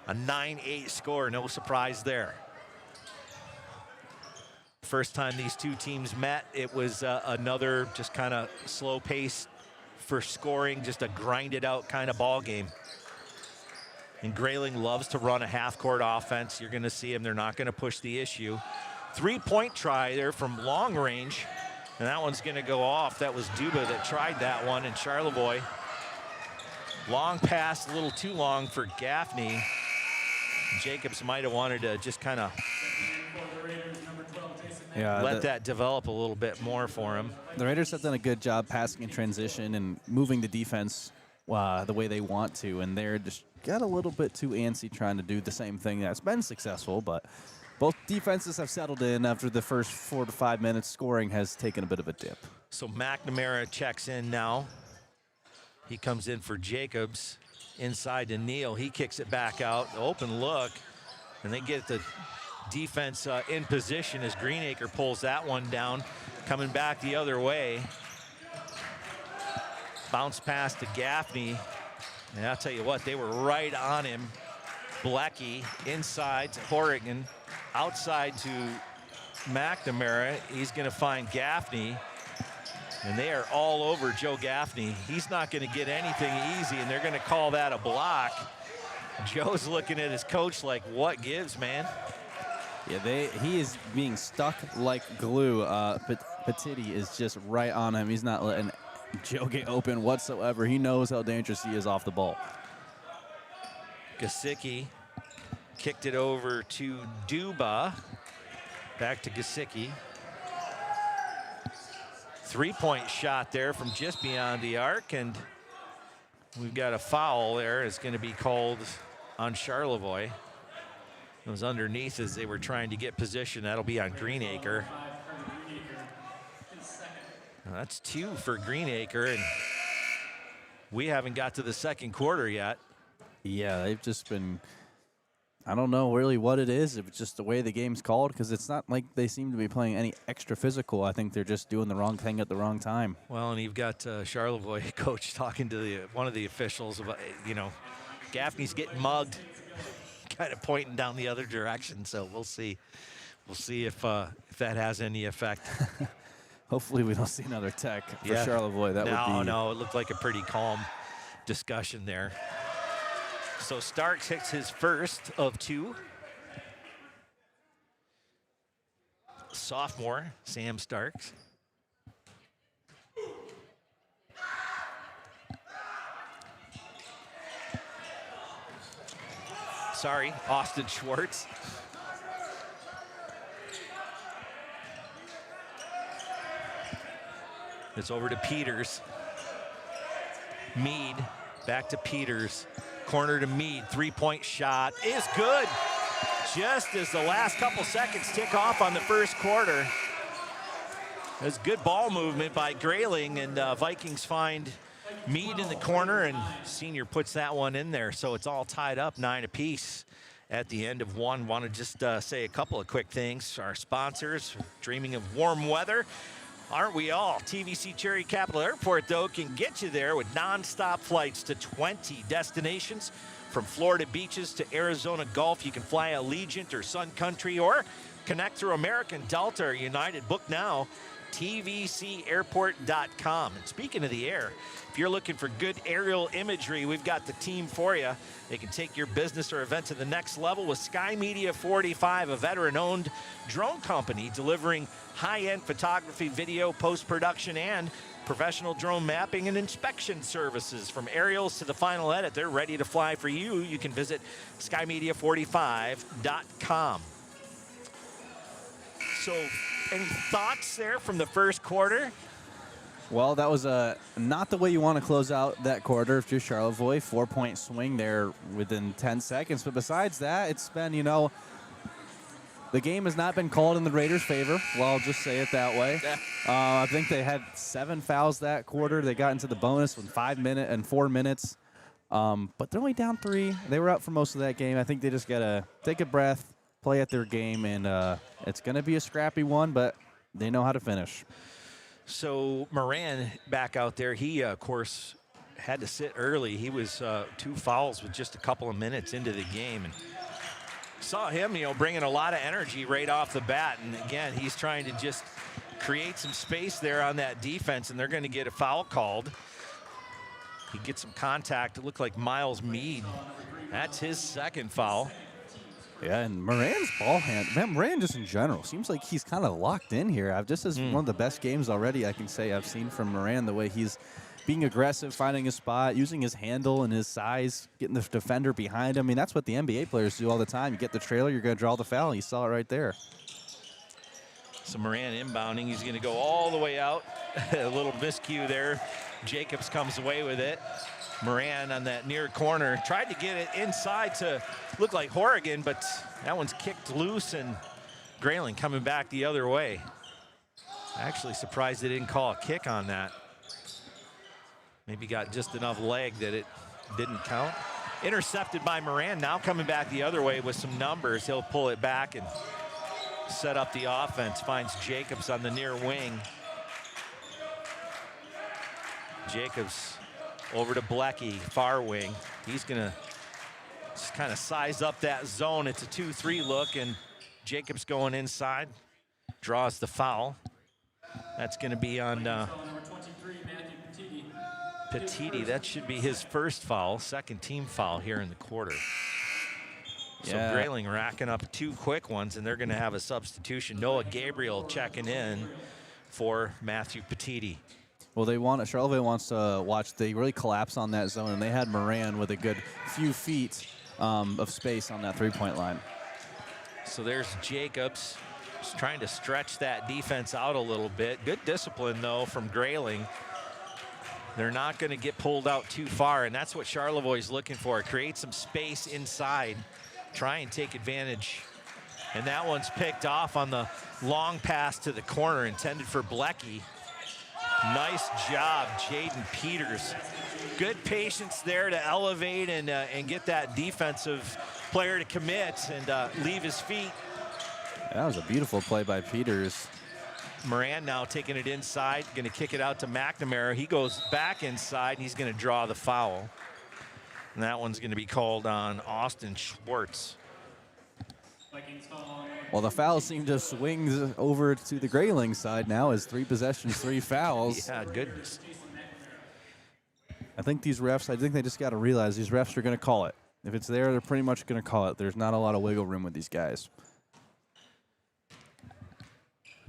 A 9-8 score. No surprise there. First time these two teams met, it was another just kind of slow pace for scoring, just a grinded out kind of ball game. And Grayling loves to run a half-court offense. You're going to see them. They're not going to push the issue. 3-point try there from long range, and that one's going to go off. That was Duba that tried that one, and Charlevoix. Long pass, a little too long for Gaffney. Jacobs might have wanted to just kind of let that develop a little bit more for him. The Raiders have done a good job passing in transition and moving the defense the way they want to, and they're just got a little bit too antsy trying to do the same thing that's been successful, but both defenses have settled in after the first 4 to 5 minutes. Scoring has taken a bit of a dip. So McNamara checks in now. He comes in for Jacobs. Inside to Neal. He kicks it back out. Open look. And they get the defense in position as Greenacre pulls that one down. Coming back the other way. Bounce pass to Gaffney. And I'll tell you what, they were right on him. Blecky inside to Horrigan. Outside to McNamara. He's going to find Gaffney. And they are all over Joe Gaffney. He's not going to get anything easy, and they're going to call that a block. Joe's looking at his coach like, what gives, man? Yeah, he is being stuck like glue. Petiti is just right on him. He's not letting Joe get open whatsoever. He knows how dangerous he is off the ball. Gesicki kicked it over to Duba. Back to Gesicki. 3-point shot there from just beyond the arc, and we've got a foul there. It's going to be called on Charlevoix. It was underneath as they were trying to get position. That'll be on Greenacre. Now that's 2 for Greenacre, and we haven't got to the second quarter yet. Yeah, they've just been, I don't know really what it is. If it's just the way the game's called, because it's not like they seem to be playing any extra physical. I think they're just doing the wrong thing at the wrong time. Well, and you've got Charlevoix coach talking to one of the officials about, Gaffney's getting mugged, kind of pointing down the other direction. So we'll see. We'll see if that has any effect. Hopefully we don't see another tech for Charlevoix. That would be. No, it looked like a pretty calm discussion there. So Starks hits his first of 2. Sophomore, Sam Starks. Sorry, Austin Schwartz. It's over to Peters. Mead, back to Peters. Corner to Mead, 3-point shot is good. Just as the last couple seconds tick off on the first quarter. There's good ball movement by Grayling, and Vikings find Mead in the corner, and Senior puts that one in there. So it's all tied up 9 apiece at the end of one. Want to just say a couple of quick things. Our sponsors, dreaming of warm weather, aren't we all? TVC Cherry Capital Airport, though, can get you there with nonstop flights to 20 destinations. From Florida beaches to Arizona Gulf, you can fly Allegiant or Sun Country or connect through American, Delta, or United. Book now, tvcairport.com. And speaking of the air, if you're looking for good aerial imagery, we've got the team for you. They can take your business or event to the next level with Sky Media 45, a veteran-owned drone company delivering high-end photography, video, post-production, and professional drone mapping and inspection services. From aerials to the final edit, they're ready to fly for you. You can visit skymedia45.com. So, any thoughts there from the first quarter? Well, that was not the way you want to close out that quarter if you're Charlevoix. 4-point swing there within 10 seconds. But besides that, it's been, the game has not been called in the Raiders' favor. Well, I'll just say it that way. I think they had 7 fouls that quarter. They got into the bonus with 4 minutes. But they're only down 3. They were up for most of that game. I think they just got to take a breath, play at their game, and it's going to be a scrappy one, but they know how to finish. So Moran back out there, he, of course, had to sit early. He was 2 fouls with just a couple of minutes into the game. And saw him, bringing a lot of energy right off the bat. And, again, he's trying to just create some space there on that defense, and they're going to get a foul called. He gets some contact. It looked like Miles Mead. That's his second foul. Yeah, and Moran's ball hand, man, Moran just in general seems like he's kind of locked in here. This is one of the best games already I can say I've seen from Moran, the way he's being aggressive, finding his spot, using his handle and his size, getting the defender behind him. I mean, that's what the NBA players do all the time. You get the trailer, you're going to draw the foul. You saw it right there. So Moran inbounding. He's going to go all the way out. A little miscue there. Jacobs comes away with it. Moran on that near corner tried to get it inside to look like Horrigan, but that one's kicked loose, and Grayling coming back the other way. Actually surprised they didn't call a kick on that. Maybe got just enough leg that it didn't count. Intercepted by Moran, now coming back the other way with some numbers. He'll pull it back and set up the offense. Finds Jacobs on the near wing. Jacobs over to Blecky, far wing. He's going to just kind of size up that zone. It's a 2-3 look, and Jacobs going inside, draws the foul. That's going to be on Petiti. That should be his first foul, second team foul here in the quarter. So Grayling racking up 2 quick ones, and they're going to have a substitution. Noah Gabriel checking in for Matthew Petiti. Well, Charlevoix wants to watch. They really collapse on that zone, and they had Moran with a good few feet of space on that 3-point line. So there's Jacobs just trying to stretch that defense out a little bit. Good discipline, though, from Grayling. They're not going to get pulled out too far, and that's what Charlevoix is looking for. Create some space inside, try and take advantage. And that one's picked off on the long pass to the corner intended for Blecky. Nice job, Jaden Peters. Good patience there to elevate and get that defensive player to commit and leave his feet. That was a beautiful play by Peters. Moran now taking it inside, going to kick it out to McNamara. He goes back inside, and he's going to draw the foul. And that one's going to be called on Austin Schwartz. Well, the foul seemed to swing over to the Grayling side now as 3 possessions, 3 fouls. Yeah, goodness. I think they just got to realize these refs are going to call it. If it's there, they're pretty much going to call it. There's not a lot of wiggle room with these guys.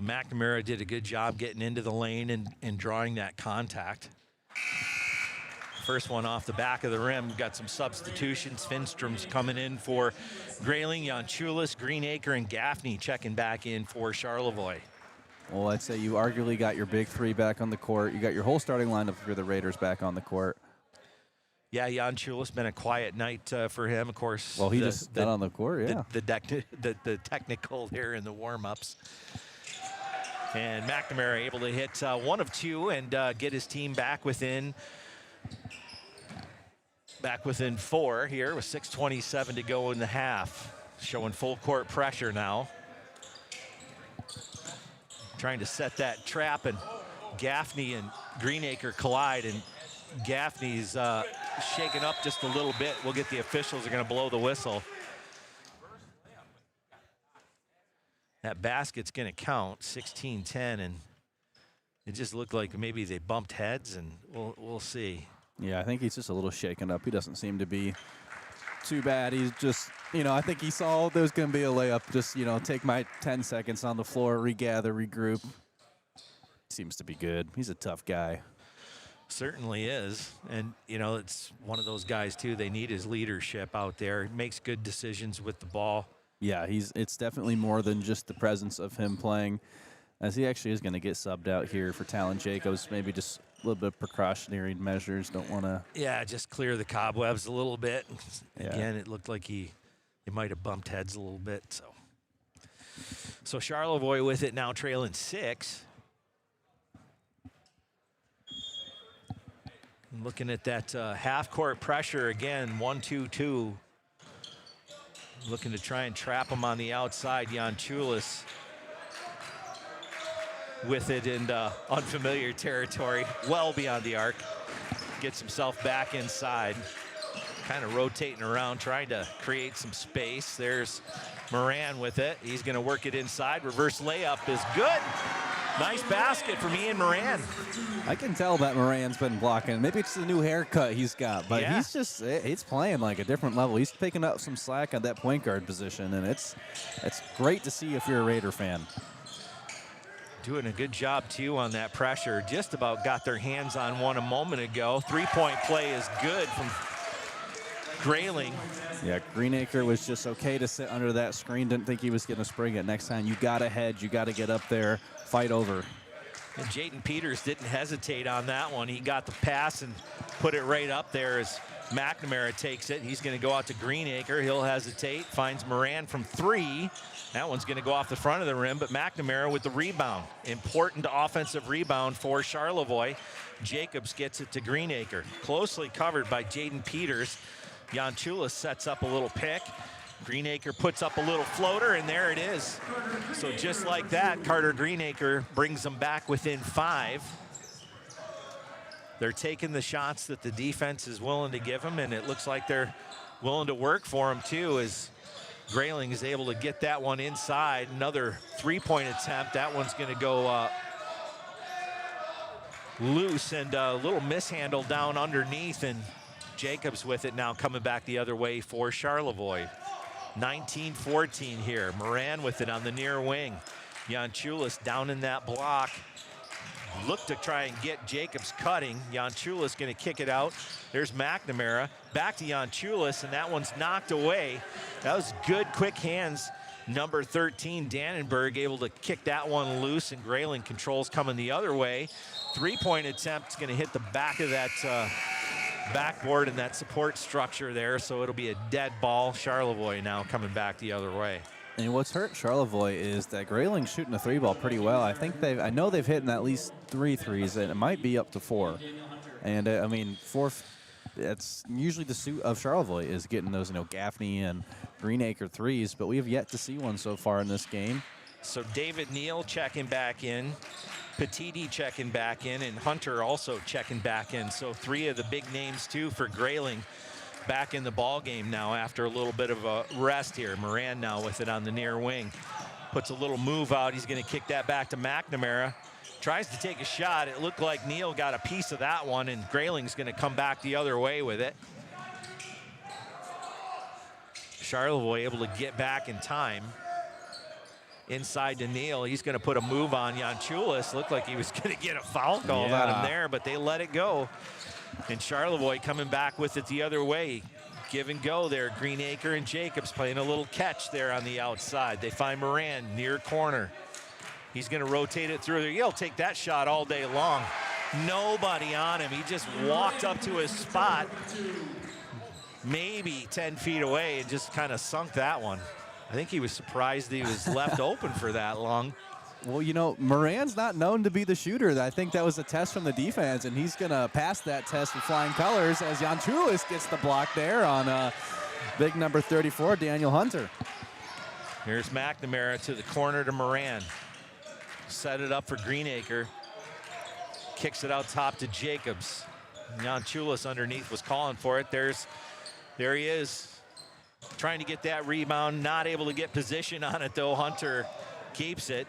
McNamara did a good job getting into the lane and drawing that contact. First one off the back of the rim. We've got some substitutions. Finstrom's coming in for Grayling, Yanchulis, Greenacre, and Gaffney checking back in for Charlevoix. Well, I'd say you arguably got your big 3 back on the court. You got your whole starting lineup for the Raiders back on the court. Yeah, Yanchulis been a quiet night for him, of course. Well, he just got on the court, yeah. The technical there in the warm-ups. And McNamara able to hit 1 of 2 and get his team back within back within 4 here with 6:27 to go in the half. Showing full court pressure now. Trying to set that trap, and Gaffney and Greenacre collide, and Gaffney's shaken up just a little bit. We'll get the officials are going to blow the whistle. That basket's going to count, 16-10, and it just looked like maybe they bumped heads, and we'll see. Yeah, I think he's just a little shaken up. He doesn't seem to be too bad. He's just, I think he saw there's going to be a layup. Just, take my 10 seconds on the floor, regather, regroup. Seems to be good. He's a tough guy. Certainly is. And, it's one of those guys, too. They need his leadership out there. He makes good decisions with the ball. Yeah, it's definitely more than just the presence of him playing, as he actually is going to get subbed out here for Talon Jacobs. Maybe just a little bit of precautionary measures. Don't want to. Yeah, just clear the cobwebs a little bit. Yeah. Again, it looked like he might have bumped heads a little bit. So Charlevoix with it now, trailing 6. Looking at that half-court pressure again, 1-2-2. Looking to try and trap him on the outside. Janchulis with it in unfamiliar territory, well beyond the arc. Gets himself back inside. Kind of rotating around, trying to create some space. There's Moran with it. He's going to work it inside. Reverse layup is good. Nice basket from Ian Moran. I can tell that Moran's been blocking. Maybe it's the new haircut he's got, but yeah. he's playing like a different level. He's picking up some slack on that point guard position, and it's great to see if you're a Raider fan. Doing a good job, too, on that pressure. Just about got their hands on one a moment ago. Three-point play is good from Grayling. Yeah, Greenacre was just okay to sit under that screen. Didn't think he was going to spring it. Next time, you got to hedge. You got to get up there, fight over. And Jaden Peters didn't hesitate on that one. He got the pass and put it right up there as McNamara takes it. He's going to go out to Greenacre. He'll hesitate, finds Moran from 3. That one's going to go off the front of the rim, but McNamara with the rebound. Important offensive rebound for Charlevoix. Jacobs gets it to Greenacre. Closely covered by Jaden Peters. Janchulis sets up a little pick. Greenacre puts up a little floater, and there it is. So just like that, Carter Greenacre brings them back within 5. They're taking the shots that the defense is willing to give them, and it looks like they're willing to work for them too, as Grayling is able to get that one inside. Another three-point attempt. That one's going to go loose, and a little mishandle down underneath, and Jacobs with it now coming back the other way for Charlevoix. 19-14 here. Moran with it on the near wing. Janchulis down in that block. Look to try and get Jacobs cutting. Janchulis going to kick it out. There's McNamara. Back to Janchulis, and that one's knocked away. That was good, quick hands. Number 13, Dannenberg, able to kick that one loose, and Grayling controls coming the other way. Three-point attempt is going to hit the back of that backboard and that support structure there, so it'll be a dead ball. Charlevoix now coming back the other way. And what's hurt Charlevoix is that Grayling's shooting a 3-ball pretty well. I know they've hit in at least 3 threes, and it might be up to 4. And 4. That's usually the suit of Charlevoix, is getting those, Gaffney and Greenacre threes, but we have yet to see one so far in this game. So David Neal checking back in, Petiti checking back in, and Hunter also checking back in. So 3 of the big names too for Grayling back in the ball game now after a little bit of a rest here. Moran now with it on the near wing. Puts a little move out. He's going to kick that back to McNamara. Tries to take a shot. It looked like Neal got a piece of that one, and Grayling's going to come back the other way with it. Charlevoix able to get back in time. Inside to Neal. He's going to put a move on Janchulis. Looked like he was going to get a foul called on him there, but they let it go. And Charlevoix coming back with it the other way. Give and go there. Greenacre and Jacobs playing a little catch there on the outside. They find Moran near corner. He's going to rotate it through there. He'll take that shot all day long. Nobody on him. He just walked up to his spot, maybe 10 feet away, and just kind of sunk that one. I think he was surprised he was left open for that long. Well, you know, Moran's not known to be the shooter. I think that was a test from the defense, and he's going to pass that test with flying colors as Jan Chulis gets the block there on big number 34, Daniel Hunter. Here's McNamara to the corner to Moran. Set it up for Greenacre. Kicks it out top to Jacobs. Jan Chulis underneath was calling for it. There he is, trying to get that rebound. Not able to get position on it, though. Hunter keeps it.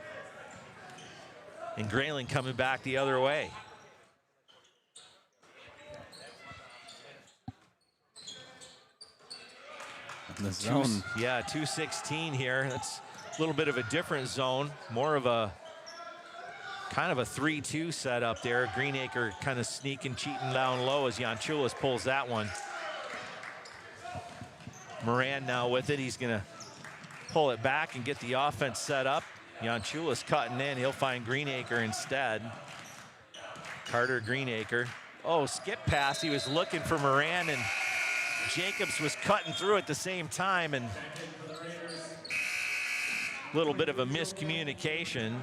And Grayling coming back the other way. In the zone. Yeah, 216 here. That's a little bit of a different zone. More of a kind of a 3-2 setup there. Greenacre kind of sneaking, cheating down low as Jan Chulis pulls that one. Moran now with it. He's going to pull it back and get the offense set up. Jan Chulis cutting in. He'll find Greenacre instead. Carter Greenacre. Oh, skip pass. He was looking for Moran, and Jacobs was cutting through at the same time, and a little bit of a miscommunication.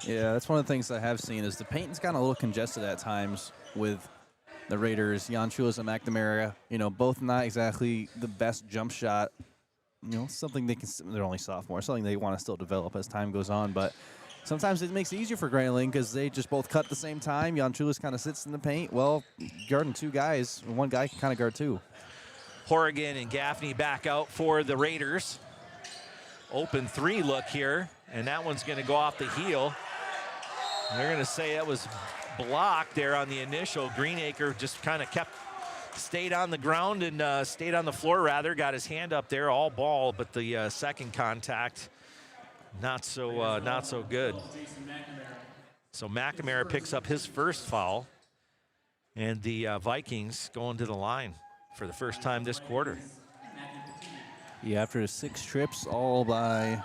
Yeah, that's one of the things I have seen is the paint's gotten a little congested at times with the Raiders. Jan Chulis and McNamara, you know, both not exactly the best jump shot. You know, something they're only sophomores, something they want to still develop as time goes on. But sometimes it makes it easier for Grayling because they just both cut at the same time. Jan Chulis kind of sits in the paint. Well, guarding two guys, one guy can kind of guard two. Horrigan and Gaffney back out for the Raiders. Open three look here, and that one's going to go off the heel. They're going to say that was blocked there on the initial. Greenacre just kind of stayed on the ground and stayed on the floor rather, got his hand up there, all ball, but the second contact not so good. So McNamara picks up his first foul, and the Vikings going to the line for the first time this quarter. Yeah, after 6 trips, all by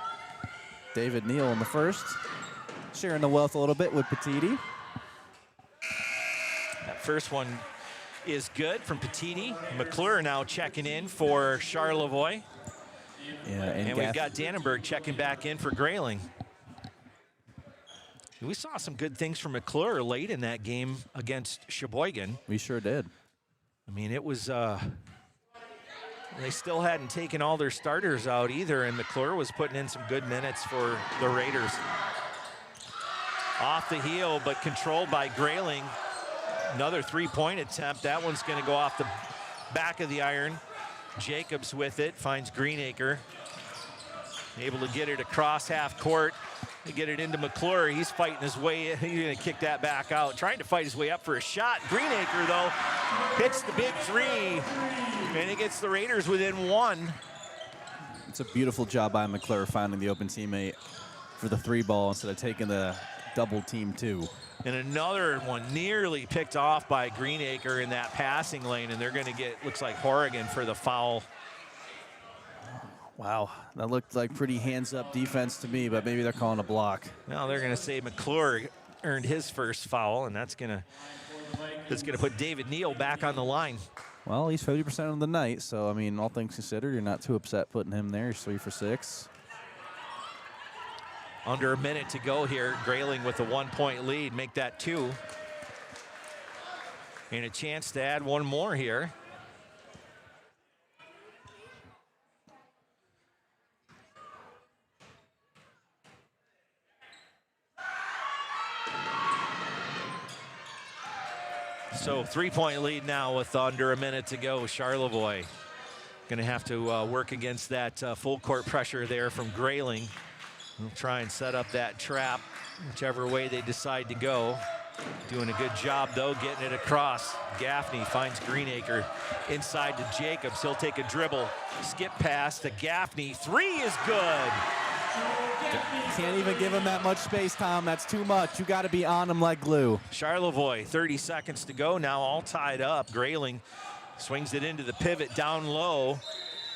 David Neal in the first. Sharing the wealth a little bit with Petiti. That first one is good from Petiti. McClure now checking in for Charlevoix. Yeah, and we've got Dannenberg checking back in for Grayling. We saw some good things from McClure late in that game against Sheboygan. We sure did. I mean, it was, they still hadn't taken all their starters out either, and McClure was putting in some good minutes for the Raiders. Off the heel, but controlled by Grayling. Another three-point attempt. That one's going to go off the back of the iron. Jacobs with it, finds Greenacre. Able to get it across half court. To get it into McClure. He's fighting his way in. He's going to kick that back out. Trying to fight his way up for a shot. Greenacre, though, hits the big three. And it gets the Raiders within one. It's a beautiful job by McClure finding the open teammate for the 3-ball instead of taking the double team 2. And another one nearly picked off by Greenacre in that passing lane, and they're going to get, looks like, Horrigan for the foul. Wow, that looked like pretty hands-up defense to me, but maybe they're calling a block. Well, they're going to say McClure earned his first foul, and that's going to put David Neal back on the line. Well, he's 50% of the night, so, I mean, all things considered, you're not too upset putting him there. He's 3 for 6. Under a minute to go here. Grayling with a 1-point lead. Make that 2. And a chance to add one more here. So 3-point lead now with under a minute to go. Charlevoix going to have to work against that full court pressure there from Grayling. We'll try and set up that trap whichever way they decide to go. Doing a good job, though, getting it across. Gaffney finds Greenacre inside to Jacobs. He'll take a dribble, skip pass to Gaffney. 3 is good. Can't even give him that much space, Tom. That's too much. You got to be on him like glue. Charlevoix, 30 seconds to go now, all tied up. Grayling swings it into the pivot down low,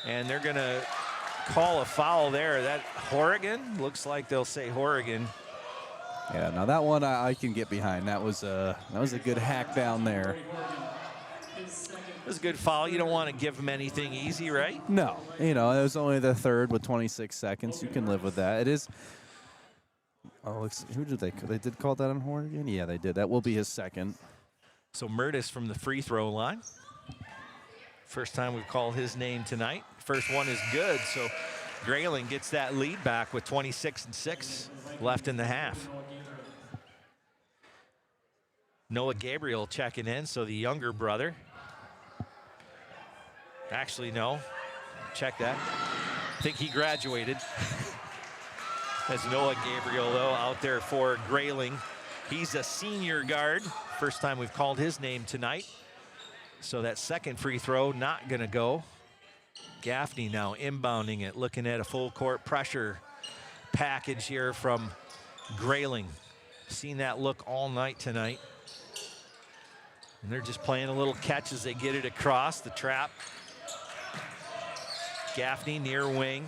and they're going to call a foul there. That Horrigan? Looks like they'll say Horrigan. Yeah, now that one I can get behind. That was a good hack down there. It was a good foul. You don't want to give him anything easy, right? No. You know, it was only the third with 26 seconds. You can live with that. It is, Oh, who did they did call that on horn again? Yeah, they did. That will be his second. So Murtis from the free throw line. First time we've called his name tonight. First one is good, so Grayling gets that lead back with 26-6 left in the half. Noah Gabriel checking in, so the younger brother. Actually, no. Check that. I think he graduated. As Noah Gabriel, though, out there for Grayling. He's a senior guard. First time we've called his name tonight. So that second free throw not going to go. Gaffney now inbounding it, looking at a full court pressure package here from Grayling. Seen that look all night tonight. And they're just playing a little catch as they get it across the trap. Gaffney near wing.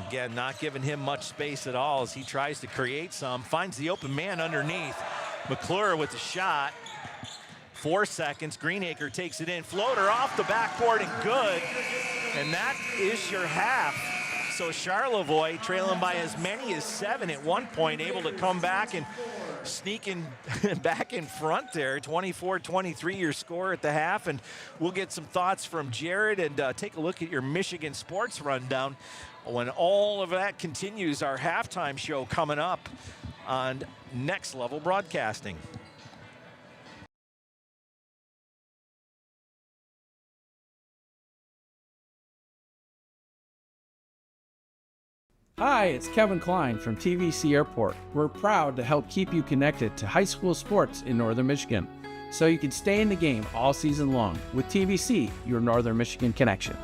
Again, not giving him much space at all as he tries to create some. Finds the open man underneath. McClure with the shot. 4 seconds. Greenacre takes it in. Floater off the backboard and good. And that is your half. So Charlevoix trailing by as many as 7 at one point, able to come back and sneaking back in front there. 24-23 your score at the half, and we'll get some thoughts from Jared and take a look at your Michigan sports rundown when all of that continues. Our halftime show coming up on Next Level Broadcasting. Hi, it's Kevin Klein from TVC Airport. We're proud to help keep you connected to high school sports in Northern Michigan, so you can stay in the game all season long with TVC, your Northern Michigan connection.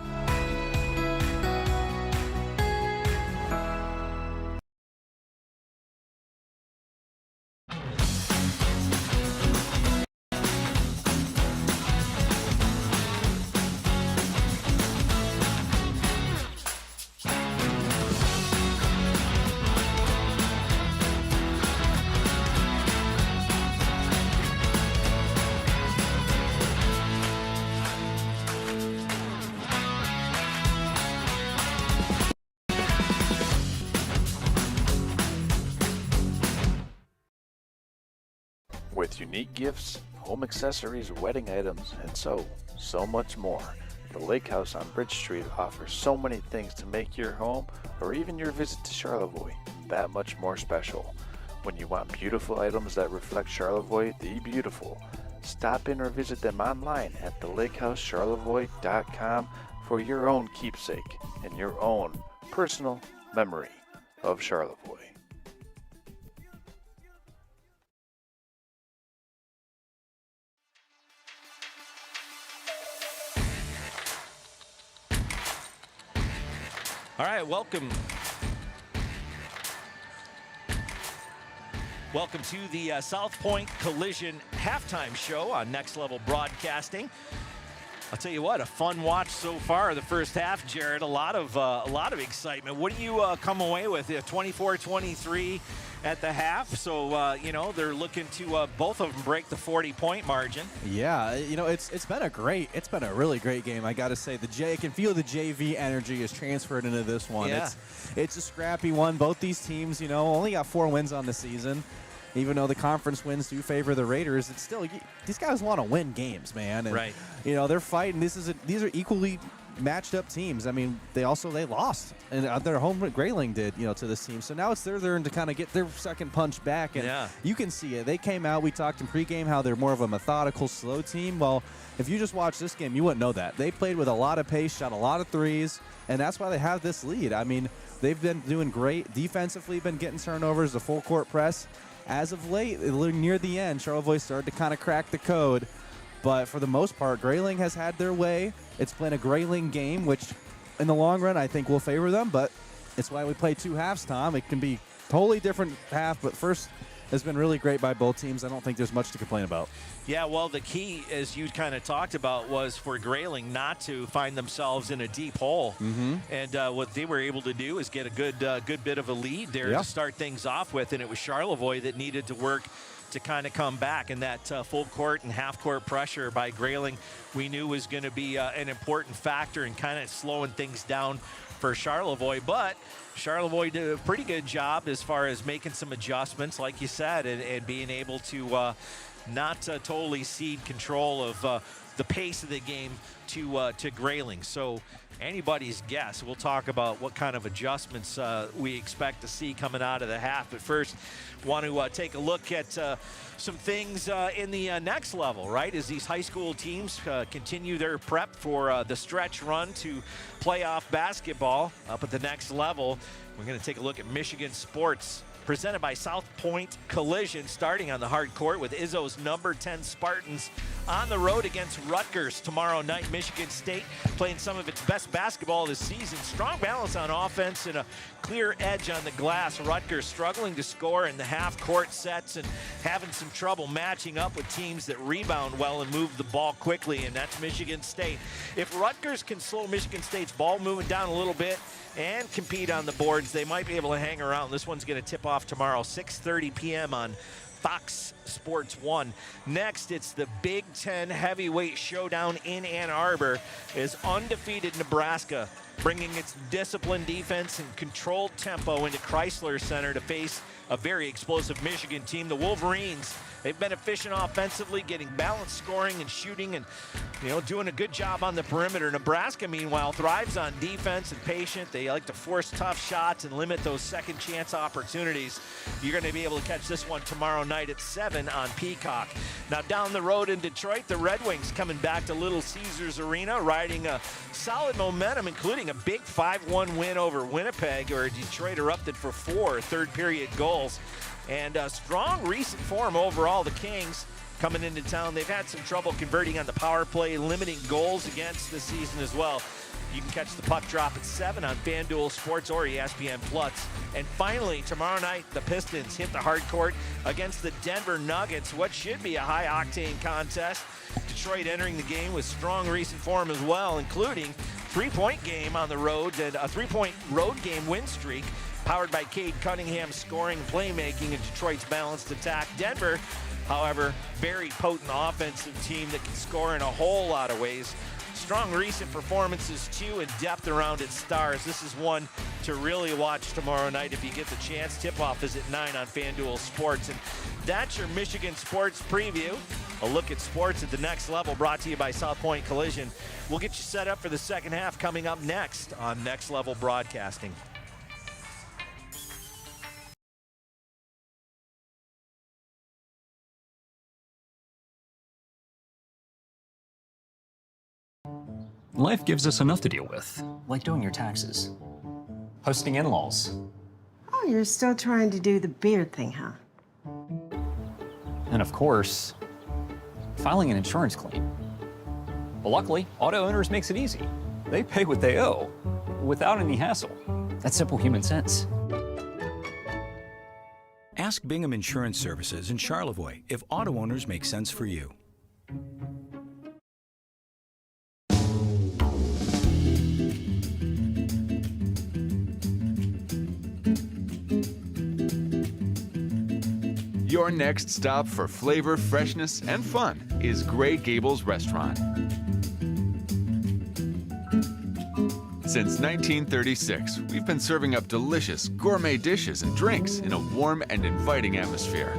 With unique gifts, home accessories, wedding items, and so much more. The Lake House on Bridge Street offers so many things to make your home or even your visit to Charlevoix that much more special. When you want beautiful items that reflect Charlevoix the beautiful, stop in or visit them online at thelakehouseCharlevoix.com for your own keepsake and your own personal memory of Charlevoix. All right, welcome. Welcome to the South Point Collision halftime show on Next Level Broadcasting. I'll tell you what, a fun watch so far. The first half, Jared, a lot of excitement. What do you come away with? 24-23 at the half. So you know, they're looking to both of them break the 40-point margin. Yeah, you know, it's been a really great game. I got to say, I can feel the JV energy is transferred into this one. Yeah. It's a scrappy one. Both these teams, you know, only got 4 wins on the season. Even though the conference wins do favor the Raiders, it's still, these guys want to win games, man. And, right. You know, they're fighting. These are equally matched up teams. I mean, they lost, and their home Grayling did, you know, to this team. So now it's their turn to kind of get their second punch back, and you can see it. They came out. We talked in pregame how they're more of a methodical, slow team. Well, if you just watch this game, you wouldn't know that. They played with a lot of pace, shot a lot of threes, and that's why they have this lead. I mean, they've been doing great defensively, been getting turnovers, the full court press. As of late, near the end, Charlevoix started to kind of crack the code. But for the most part, Grayling has had their way. It's been a Grayling game, which in the long run I think will favor them. But it's why we play 2 halves, Tom. It can be totally different half, but first has been really great by both teams. I don't think there's much to complain about. Yeah, well, the key, as you kind of talked about, was for Grayling not to find themselves in a deep hole. And what they were able to do is get a good bit of a lead there to start things off with, and it was Charlevoix that needed to work to kind of come back, and that full court and half court pressure by Grayling we knew was going to be an important factor in kind of slowing things down for Charlevoix, but Charlevoix did a pretty good job as far as making some adjustments, like you said, and being able to not totally cede control of the pace of the game to Grayling. So anybody's guess. We'll talk about what kind of adjustments we expect to see coming out of the half. But first, want to take a look at some things in the next level, right? As these high school teams continue their prep for the stretch run to playoff basketball up at the next level. We're going to take a look at Michigan sports, presented by South Point Collision, starting on the hard court with Izzo's number 10 Spartans on the road against Rutgers tomorrow night. Michigan State playing some of its best basketball this season. Strong balance on offense and a clear edge on the glass. Rutgers struggling to score in the half-court sets and having some trouble matching up with teams that rebound well and move the ball quickly, and that's Michigan State. If Rutgers can slow Michigan State's ball moving down a little bit and compete on the boards, they might be able to hang around. This one's going to tip off tomorrow, 6:30 p.m. on Fox Sports 1. Next, it's the Big Ten heavyweight showdown in Ann Arbor as undefeated Nebraska bringing its disciplined defense and controlled tempo into Chrysler Center to face a very explosive Michigan team. The Wolverines, they've been efficient offensively, getting balanced scoring and shooting and, doing a good job on the perimeter. Nebraska, meanwhile, thrives on defense and patient. They like to force tough shots and limit those second chance opportunities. You're going to be able to catch this one tomorrow night at 7 on Peacock. Now down the road in Detroit, the Red Wings coming back to Little Caesars Arena, riding a solid momentum, including a big 5-1 win over Winnipeg, where Detroit erupted for 4 third-period goals. And strong recent form overall. The Kings coming into town, they've had some trouble converting on the power play, limiting goals against this season as well. You can catch the puck drop at 7 on FanDuel Sports or ESPN Plus. And finally, tomorrow night, the Pistons hit the hard court against the Denver Nuggets, what should be a high-octane contest. Detroit entering the game with strong recent form as well, including three-point game on the road and a three-point road game win streak, powered by Cade Cunningham's scoring and playmaking and Detroit's balanced attack. Denver, however, very potent offensive team that can score in a whole lot of ways. Strong recent performances, too, and depth around its stars. This is one to really watch tomorrow night if you get the chance. Tip-off is at 9 on FanDuel Sports. And that's your Michigan sports preview. A look at sports at the next level, brought to you by South Point Collision. We'll get you set up for the second half coming up next on Next Level Broadcasting. Life gives us enough to deal with, like doing your taxes, hosting in-laws. Oh, you're still trying to do the beard thing, huh? And of course, filing an insurance claim. But luckily, Auto Owners makes it easy. They pay what they owe without any hassle. That's simple human sense. Ask Bingham Insurance Services in Charlevoix if auto owners make sense for you. Your next stop for flavor, freshness, and fun is Gray Gables Restaurant. Since 1936, we've been serving up delicious gourmet dishes and drinks in a warm and inviting atmosphere.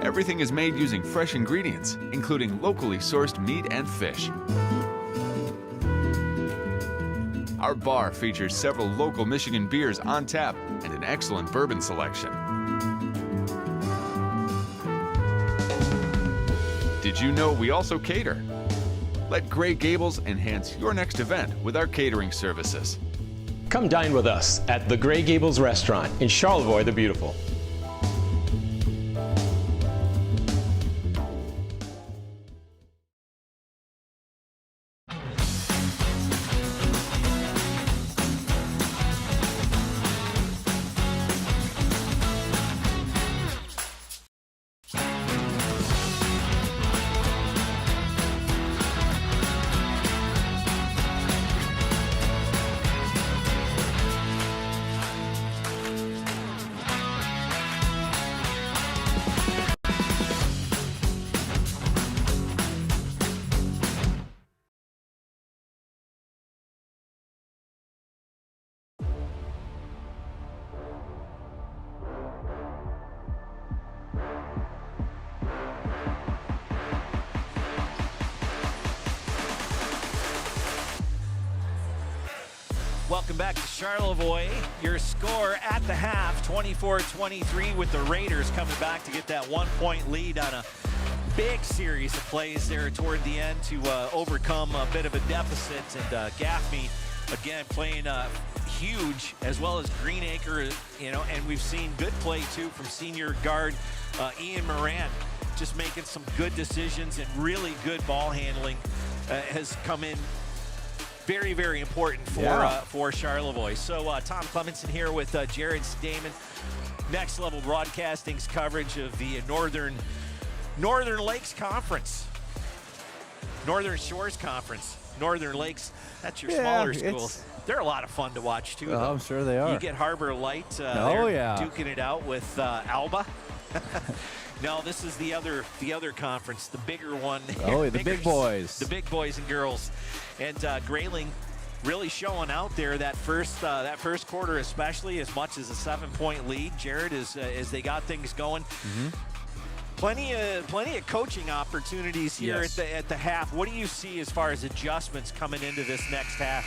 Everything is made using fresh ingredients, including locally sourced meat and fish. Our bar features several local Michigan beers on tap and an excellent bourbon selection. Did you know we also cater? Let Gray Gables enhance your next event with our catering services. Come dine with us at the Gray Gables Restaurant in Charlevoix the Beautiful. Welcome back to Charlevoix. Your score at the half, 24-23, with the Raiders coming back to get that 1-point lead on a big series of plays there toward the end to overcome a bit of a deficit. And Gaffney, again, playing huge, as well as Greenacre, and we've seen good play, too, from senior guard Ian Moran, just making some good decisions and really good ball handling has come in very, very important for Charlevoix. So Tom Clemenson here with Jared Stamen. Next Level Broadcasting's coverage of the Northern Lakes Conference. Northern Shores Conference. Northern Lakes, that's your smaller schools. They're a lot of fun to watch, too. I'm sure they are. You get Harbor Light duking it out with Alba. No, this is the other conference, the bigger one. Oh, the big boys. The big boys and girls. And Grayling really showing out there that first quarter, especially, as much as a 7-point lead. Jared, as they got things going. Plenty of coaching opportunities here at the half. What do you see as far as adjustments coming into this next half?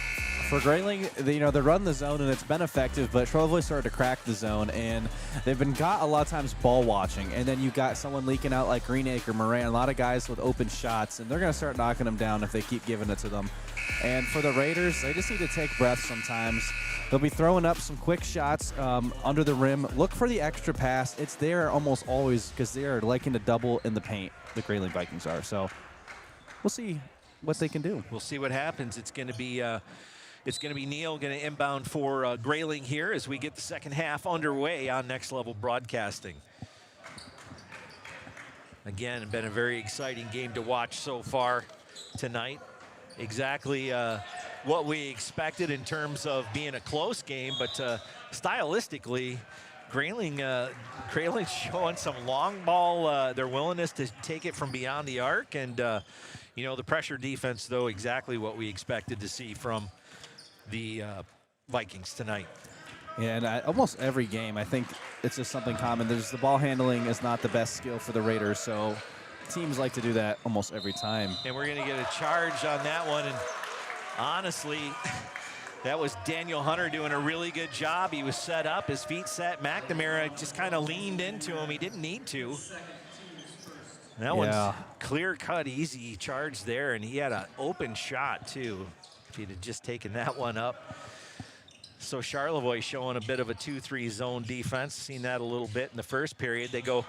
For Grayling, they run the zone, and it's been effective, but Charlevoix started to crack the zone, and they've been got a lot of times ball watching, and then you got someone leaking out like Greenacre, Moran, a lot of guys with open shots, and they're going to start knocking them down if they keep giving it to them. And for the Raiders, they just need to take breaths sometimes. They'll be throwing up some quick shots under the rim. Look for the extra pass. It's there almost always because they are liking to double in the paint, the Grayling Vikings are. So we'll see what they can do. We'll see what happens. It's going to be Neil going to inbound for Grayling here as we get the second half underway on Next Level Broadcasting. Again, been a very exciting game to watch so far tonight. Exactly what we expected in terms of being a close game, but stylistically, Grayling showing some long ball, their willingness to take it from beyond the arc, and the pressure defense, though, exactly what we expected to see from the Vikings tonight. Yeah, and almost every game, I think it's just something common. There's the ball handling is not the best skill for the Raiders, so teams like to do that almost every time. And we're going to get a charge on that one, and honestly, that was Daniel Hunter doing a really good job. He was set up, his feet set. McNamara just kind of leaned into him. He didn't need to. That one's clear-cut, easy charge there, and he had an open shot, too, if he'd have just taken that one up. So Charlevoix showing a bit of a 2-3 zone defense. Seen that a little bit in the first period. They go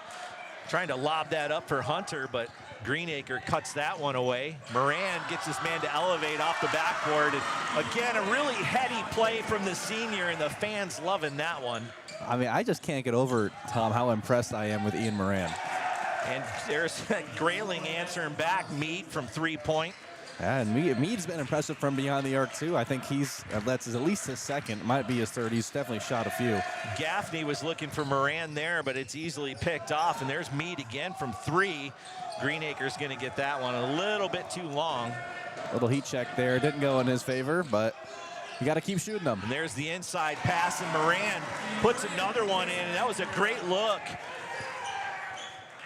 trying to lob that up for Hunter, but Greenacre cuts that one away. Moran gets his man to elevate off the backboard. And again, a really heady play from the senior, and the fans loving that one. I mean, I just can't get over, Tom, how impressed I am with Ian Moran. And there's Grayling answering back. Mead from 3-point. Yeah, and Mead's been impressive from beyond the arc, too. I think that's at least his second. Might be his third. He's definitely shot a few. Gaffney was looking for Moran there, but it's easily picked off. And there's Mead again from 3. Greenacre's going to get that one a little bit too long. Little heat check there. Didn't go in his favor, but you got to keep shooting them. And there's the inside pass, and Moran puts another one in. And that was a great look.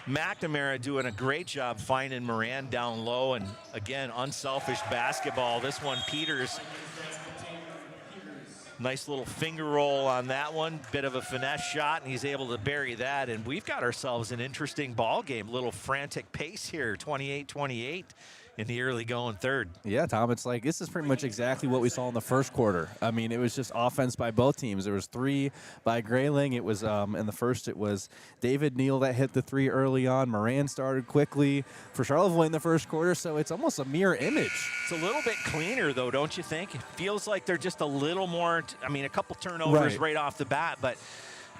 McNamara doing a great job finding Moran down low, and again, unselfish basketball. This one, Peters, nice little finger roll on that one. Bit of a finesse shot, and he's able to bury that. And we've got ourselves an interesting ball game. Little frantic pace here, 28-28 in the early going third. Yeah, Tom, it's like this is pretty much exactly what we saw in the first quarter. I mean, it was just offense by both teams. There was 3 by Grayling. It was in the first, it was David Neal that hit the 3 early on. Moran started quickly for Charlevoix in the first quarter, so it's almost a mirror image. It's a little bit cleaner, though, don't you think? It feels like they're just a little more, a couple turnovers right off the bat, but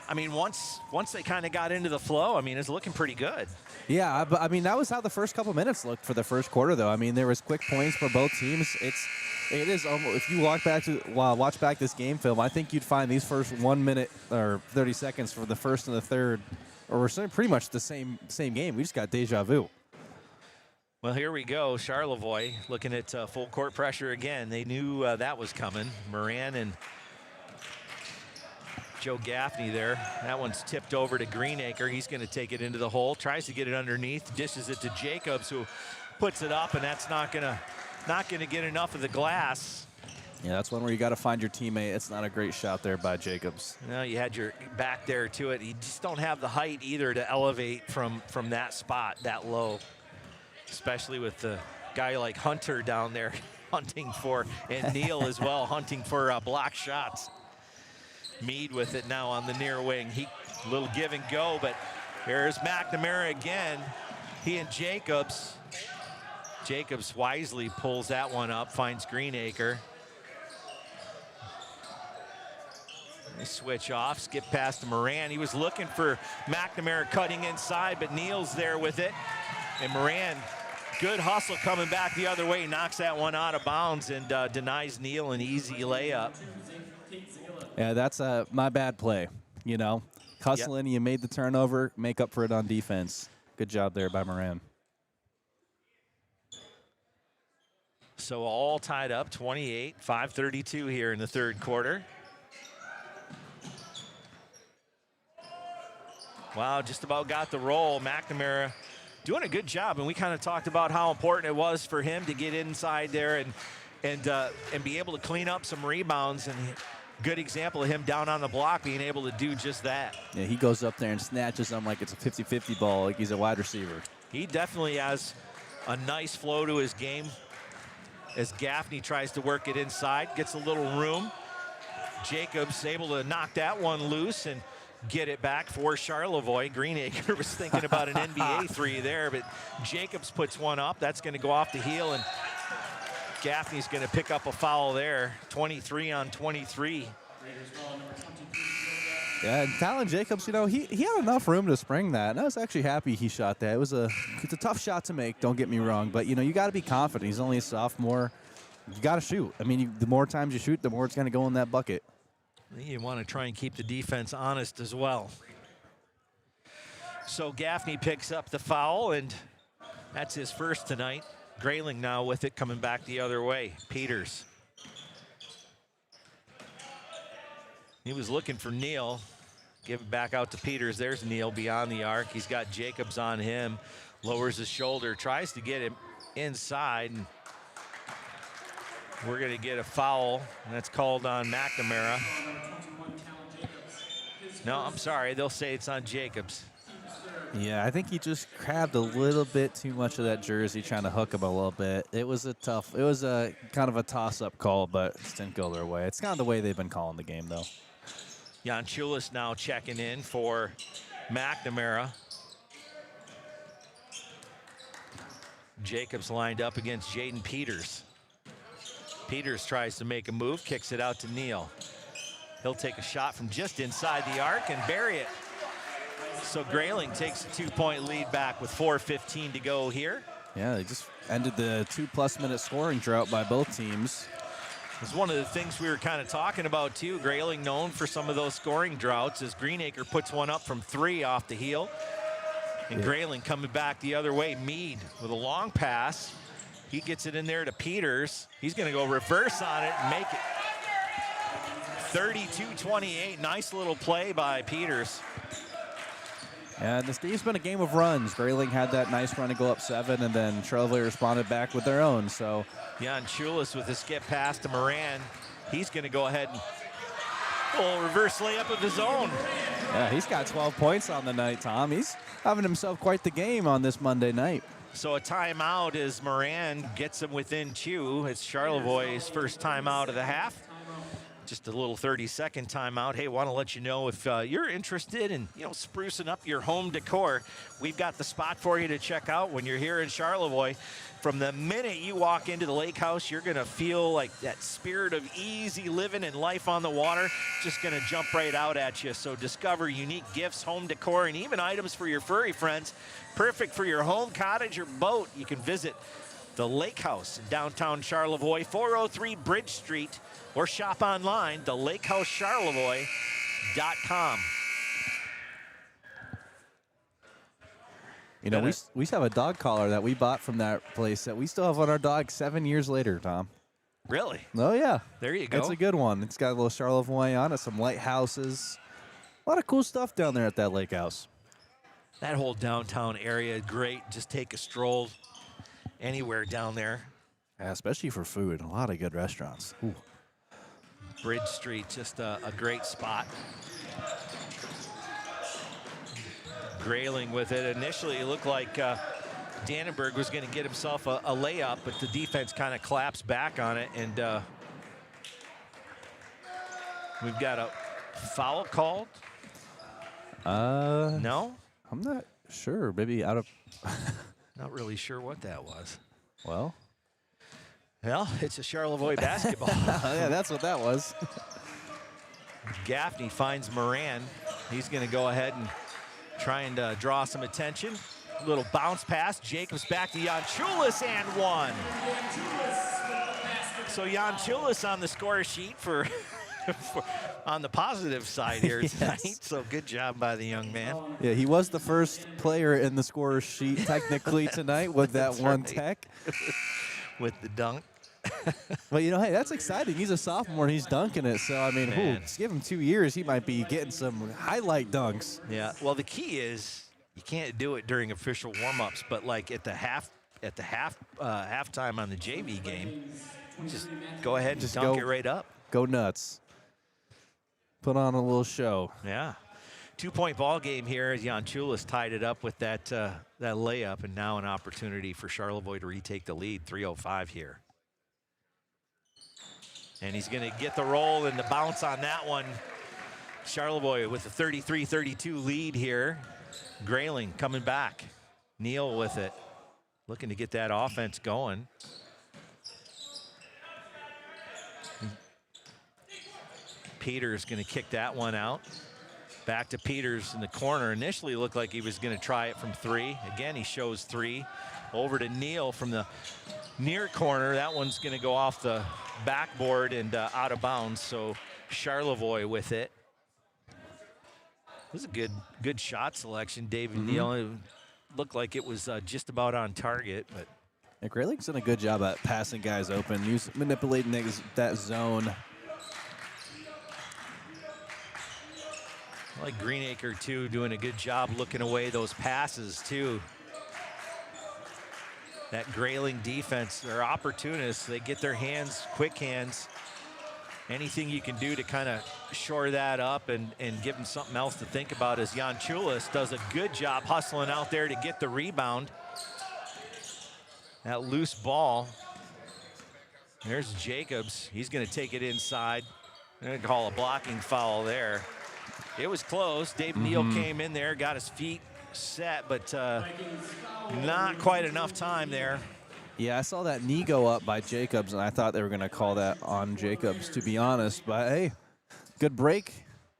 I mean, once they kind of got into the flow, it's looking pretty good. Yeah, but that was how the first couple minutes looked for the first quarter, though. There was quick points for both teams. It is almost, if you watch back this game film, I think you'd find these first 1 minute or 30 seconds for the first and the third, or we're pretty much the same game. We just got deja vu. Well, here we go. Charlevoix looking at full court pressure again. They knew that was coming. Moran and Joe Gaffney there. That one's tipped over to Greenacre. He's going to take it into the hole. Tries to get it underneath. Dishes it to Jacobs, who puts it up, and that's not going to get enough of the glass. Yeah, that's one where you got to find your teammate. It's not a great shot there by Jacobs. No, you had your back there to it. You just don't have the height either to elevate from that spot that low, especially with the guy like Hunter down there hunting for, and Neal as well, hunting for block shots. Mead with it now on the near wing. A little give and go, but here's McNamara again. He and Jacobs. Jacobs wisely pulls that one up, finds Greenacre. They switch off, skip past to Moran. He was looking for McNamara cutting inside, but Neal's there with it. And Moran, good hustle coming back the other way, knocks that one out of bounds and denies Neal an easy layup. Yeah, that's my bad play. You know, hustling, you made the turnover, make up for it on defense. Good job there by Moran. So all tied up, 28, 5:32 here in the third quarter. Wow, just about got the roll. McNamara doing a good job, and we kind of talked about how important it was for him to get inside there and be able to clean up some rebounds. And good example of him down on the block being able to do just that. Yeah, he goes up there and snatches them like it's a 50-50 ball, like he's a wide receiver. He definitely has a nice flow to his game as Gaffney tries to work it inside, gets a little room. Jacobs able to knock that one loose and get it back for Charlevoix. Greenacre was thinking about an NBA three there, but Jacobs puts one up. That's going to go off the heel, and Gaffney's going to pick up a foul there. 23 on 23. Yeah, and Talon Jacobs, you know, he had enough room to spring that, and I was actually happy he shot that. It's a tough shot to make, don't get me wrong, but, you know, you got to be confident. He's only a sophomore. You got to shoot. I mean, the more times you shoot, the more it's going to go in that bucket. You want to try and keep the defense honest as well. So Gaffney picks up the foul, and that's his first tonight. Grayling now with it, coming back the other way. Peters. He was looking for Neal. Give it back out to Peters. There's Neal beyond the arc. He's got Jacobs on him. Lowers his shoulder, tries to get him inside. And we're going to get a foul, and that's called on McNamara. No, I'm sorry. They'll say it's on Jacobs. Yeah, I think he just grabbed a little bit too much of that jersey, trying to hook him a little bit. It was a kind of a toss-up call, but it didn't go their way. It's kind of the way they've been calling the game, though. Jan Chulis now checking in for McNamara. Jacobs lined up against Jaden Peters. Peters tries to make a move, kicks it out to Neal. He'll take a shot from just inside the arc and bury it. So Grayling takes a 2-point lead back with 4:15 to go here. Yeah, they just ended the 2+ minute scoring drought by both teams. It's one of the things we were kind of talking about too. Grayling known for some of those scoring droughts as Greenacre puts one up from 3 off the heel. And Grayling coming back the other way. Mead with a long pass. He gets it in there to Peters. He's going to go reverse on it and make it 32-28. Nice little play by Peters. And this game's been a game of runs. Grayling had that nice run to go up 7, and then Charlevoix responded back with their own. So, Jan Chulis with a skip pass to Moran. He's going to go ahead and a reverse layup of his own. Yeah, he's got 12 points on the night, Tom. He's having himself quite the game on this Monday night. So a timeout as Moran gets him within 2. It's Charlevoix's first timeout of the half. Just a little 30-second timeout. Hey, want to let you know if you're interested in sprucing up your home decor, we've got the spot for you to check out when you're here in Charlevoix. From the minute you walk into the lake house, you're going to feel like that spirit of easy living and life on the water just going to jump right out at you. So discover unique gifts, home decor, and even items for your furry friends. Perfect for your home, cottage, or boat. You can visit the Lake House in downtown Charlevoix, 403 Bridge Street, or shop online, thelakehousecharlevoix.com. You know, we used to have a dog collar that we bought from that place that we still have on our dog 7 years later, Tom. Really? Oh, yeah. There you go. It's a good one. It's got a little Charlevoix on it, some lighthouses. A lot of cool stuff down there at that lake house. That whole downtown area, great. Just take a stroll anywhere down there. Yeah, especially for food. A lot of good restaurants. Ooh. Bridge Street, just a great spot. Grayling with it. Initially, it looked like Dannenberg was going to get himself a layup, but the defense kind of collapsed back on it, and we've got a foul called. No? I'm not sure. Maybe out of... Not really sure what that was. Well, it's a Charlevoix basketball. yeah, that's what that was. Gaffney finds Moran. He's going to go ahead and try and draw some attention. Little bounce pass. Jacobs back to Janchulis and one. So Janchulis on the score sheet for on the positive side here tonight. Yes. So good job by the young man. Yeah, he was the first player in the scorer's sheet technically tonight with that That's one right. tech. With the dunk. But, you know, hey, that's exciting. He's a sophomore and he's dunking it. So, I mean, Man. just give him 2 years, he might be getting some highlight dunks. Yeah, well, the key is you can't do it during official warm-ups, but like at the halftime on the JV game, just go ahead and Just dunk go- it right up. Go nuts. Put on a little show. Yeah. 2-point ball game here as Janchulis tied it up with that layup, and now an opportunity for Charlevoix to retake the lead. 3:05 here. And he's going to get the roll and the bounce on that one. Charlevoix with a 33-32 lead here. Grayling coming back. Neal with it. Looking to get that offense going. Peters going to kick that one out. Back to Peters in the corner. Initially looked like he was going to try it from three. Again, he shows three. Over to Neal from the near corner. That one's going to go off the backboard and out of bounds. So Charlevoix with it. This is a good shot selection. David Neal. It looked like it was just about on target, but Yeah, Grayling's done a good job at passing guys open, manipulating that zone. I like Greenacre too, doing a good job looking away those passes too. That Grayling defense, they're opportunists. They get their hands, quick hands. Anything you can do to kind of shore that up and give them something else to think about, as Janchulis does a good job hustling out there to get the rebound. That loose ball. There's Jacobs. He's going to take it inside. I'm going to call a blocking foul there. It was close. Dave Neal came in there, got his feet set, but not quite enough time there. Yeah, I saw that knee go up by Jacobs, and I thought they were going to call that on Jacobs, to be honest. But, hey, good break.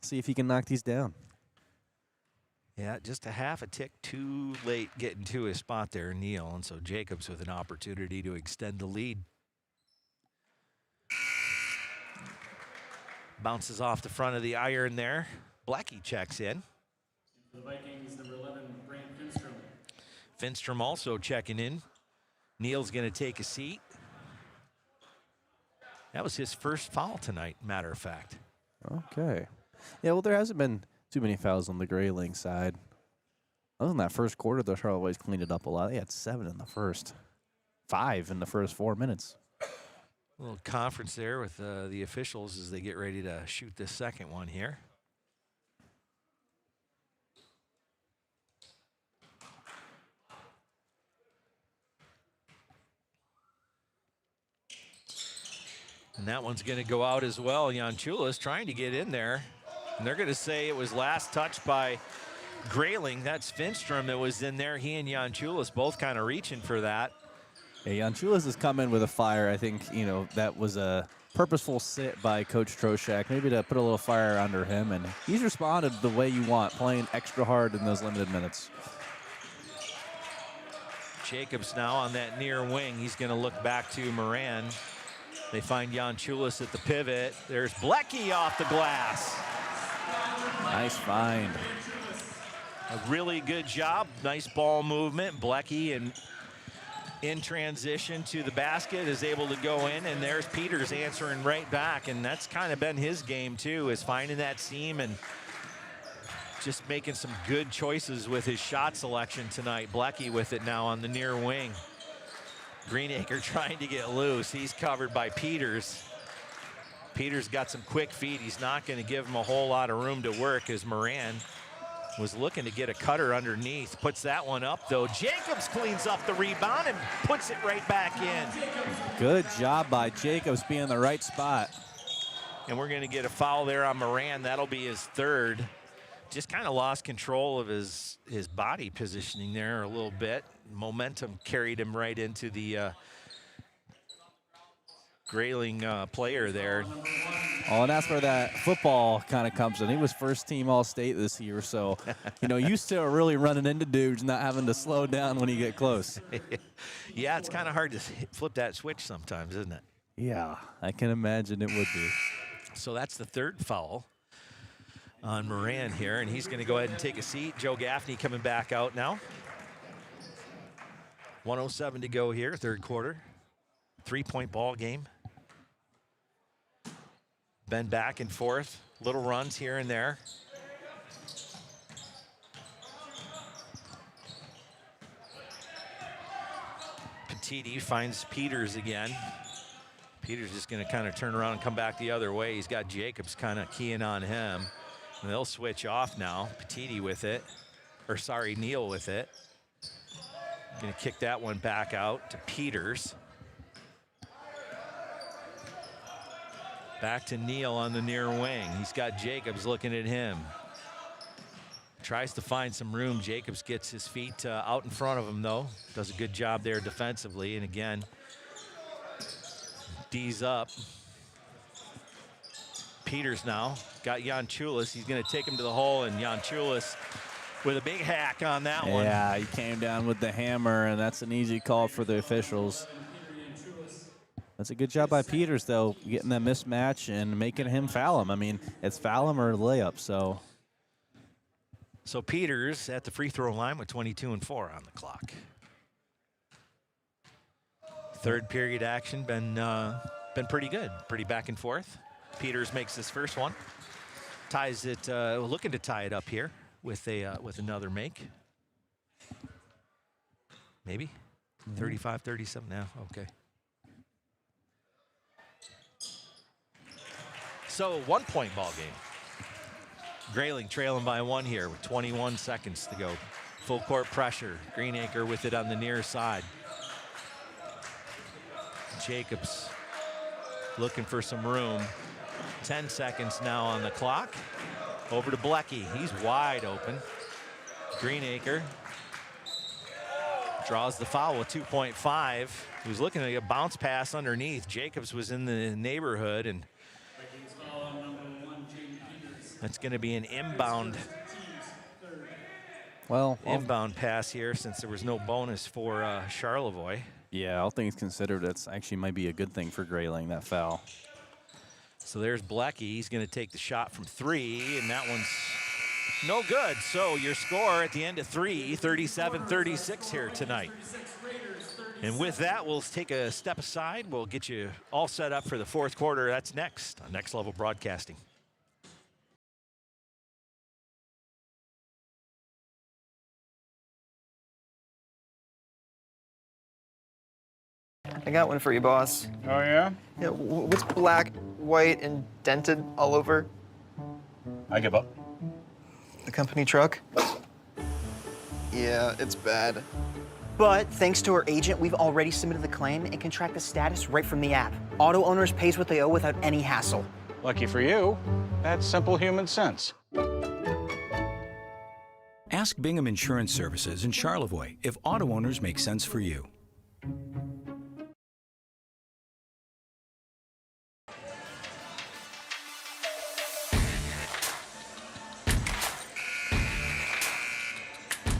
See if he can knock these down. Yeah, just a half a tick too late getting to his spot there, Neal. And so Jacobs with an opportunity to extend the lead. Bounces off the front of the iron there. Blackie checks in. For the Vikings, number 11, Brant Finstrom. Finstrom also checking in. Neal's going to take a seat. That was his first foul tonight, matter of fact. Okay. Yeah, well, there hasn't been too many fouls on the Grayling side. Other than that first quarter, the Charlevoix cleaned it up a lot. They had 7 in the first, 5 in the first 4 minutes. A little conference there with the officials as they get ready to shoot this second one here. And that one's going to go out as well. Janchulis trying to get in there. And they're going to say it was last touched by Grayling. That's Finstrom that was in there. He and Janchulis both kind of reaching for that. Hey, Janchulis has come in with a fire. I think, that was a purposeful sit by Coach Troshak, maybe to put a little fire under him. And he's responded the way you want, playing extra hard in those limited minutes. Jacobs now on that near wing. He's going to look back to Moran. They find Janchulis at the pivot. There's Blecky off the glass. Nice find. A really good job. Nice ball movement. Blecky in transition to the basket is able to go in, and there's Peters answering right back. And that's kind of been his game too, is finding that seam and just making some good choices with his shot selection tonight. Blecky with it now on the near wing. Greenacre trying to get loose. He's covered by Peters. Peters got some quick feet. He's not going to give him a whole lot of room to work as Moran was looking to get a cutter underneath. Puts that one up, though. Jacobs cleans up the rebound and puts it right back in. Good job by Jacobs being in the right spot. And we're going to get a foul there on Moran. That'll be his third. Just kind of lost control of his body positioning there a little bit. Momentum carried him right into the Grayling player there. Oh, and that's where that football kind of comes in. He was first team All-State this year, so, you still really running into dudes, not having to slow down when you get close. Yeah, it's kind of hard to flip that switch sometimes, isn't it? Yeah, I can imagine it would be. So that's the third foul on Moran here, and he's going to go ahead and take a seat. Joe Gaffney coming back out now. 1:07 to go here, third quarter. 3-point ball game. Been back and forth, little runs here and there. Petiti finds Peters again. Peters just going to kind of turn around and come back the other way. He's got Jacobs kind of keying on him. And they'll switch off now. Petiti with it. Neal with it. Going to kick that one back out to Peters. Back to Neal on the near wing. He's got Jacobs looking at him. Tries to find some room. Jacobs gets his feet out in front of him, though. Does a good job there defensively. And again, D's up. Peters now got Jan Chulis. He's going to take him to the hole, and Jan Chulis with a big hack on that one. Yeah, he came down with the hammer, and that's an easy call for the officials. That's a good job by Peters, though, getting that mismatch and making him foul him. I mean, it's foul him or layup, so. So Peters at the free throw line with 22 and 4 on the clock. Third period action been pretty good, pretty back and forth. Peters makes this first one, ties it, looking to tie it up here with another make. Maybe 35-37 now. Okay. So 1-point ball game. Grayling trailing by 1 here with 21 seconds to go. Full court pressure. Greenacre with it on the near side. Jacobs looking for some room. 10 seconds now on the clock. Over to Blecky. He's wide open. Greenacre draws the foul with 2.5. He was looking at a bounce pass underneath. Jacobs was in the neighborhood, and that's going to be an inbound. Inbound pass here since there was no bonus for Charlevoix. Yeah, all things considered, that's actually might be a good thing for Grayling, that foul. So there's Blecky. He's going to take the shot from 3, and that one's no good. So your score at the end of 3, 37-36 here tonight. And with that, we'll take a step aside. We'll get you all set up for the fourth quarter. That's next on Next Level Broadcasting. I got one for you, boss. Oh, yeah? Yeah, what's black, white, and dented all over? I give up. The company truck? Yeah, it's bad. But thanks to our agent, we've already submitted the claim and can track the status right from the app. Auto owners pays what they owe without any hassle. Lucky for you, that's simple human sense. Ask Bingham Insurance Services in Charlevoix if auto owners make sense for you.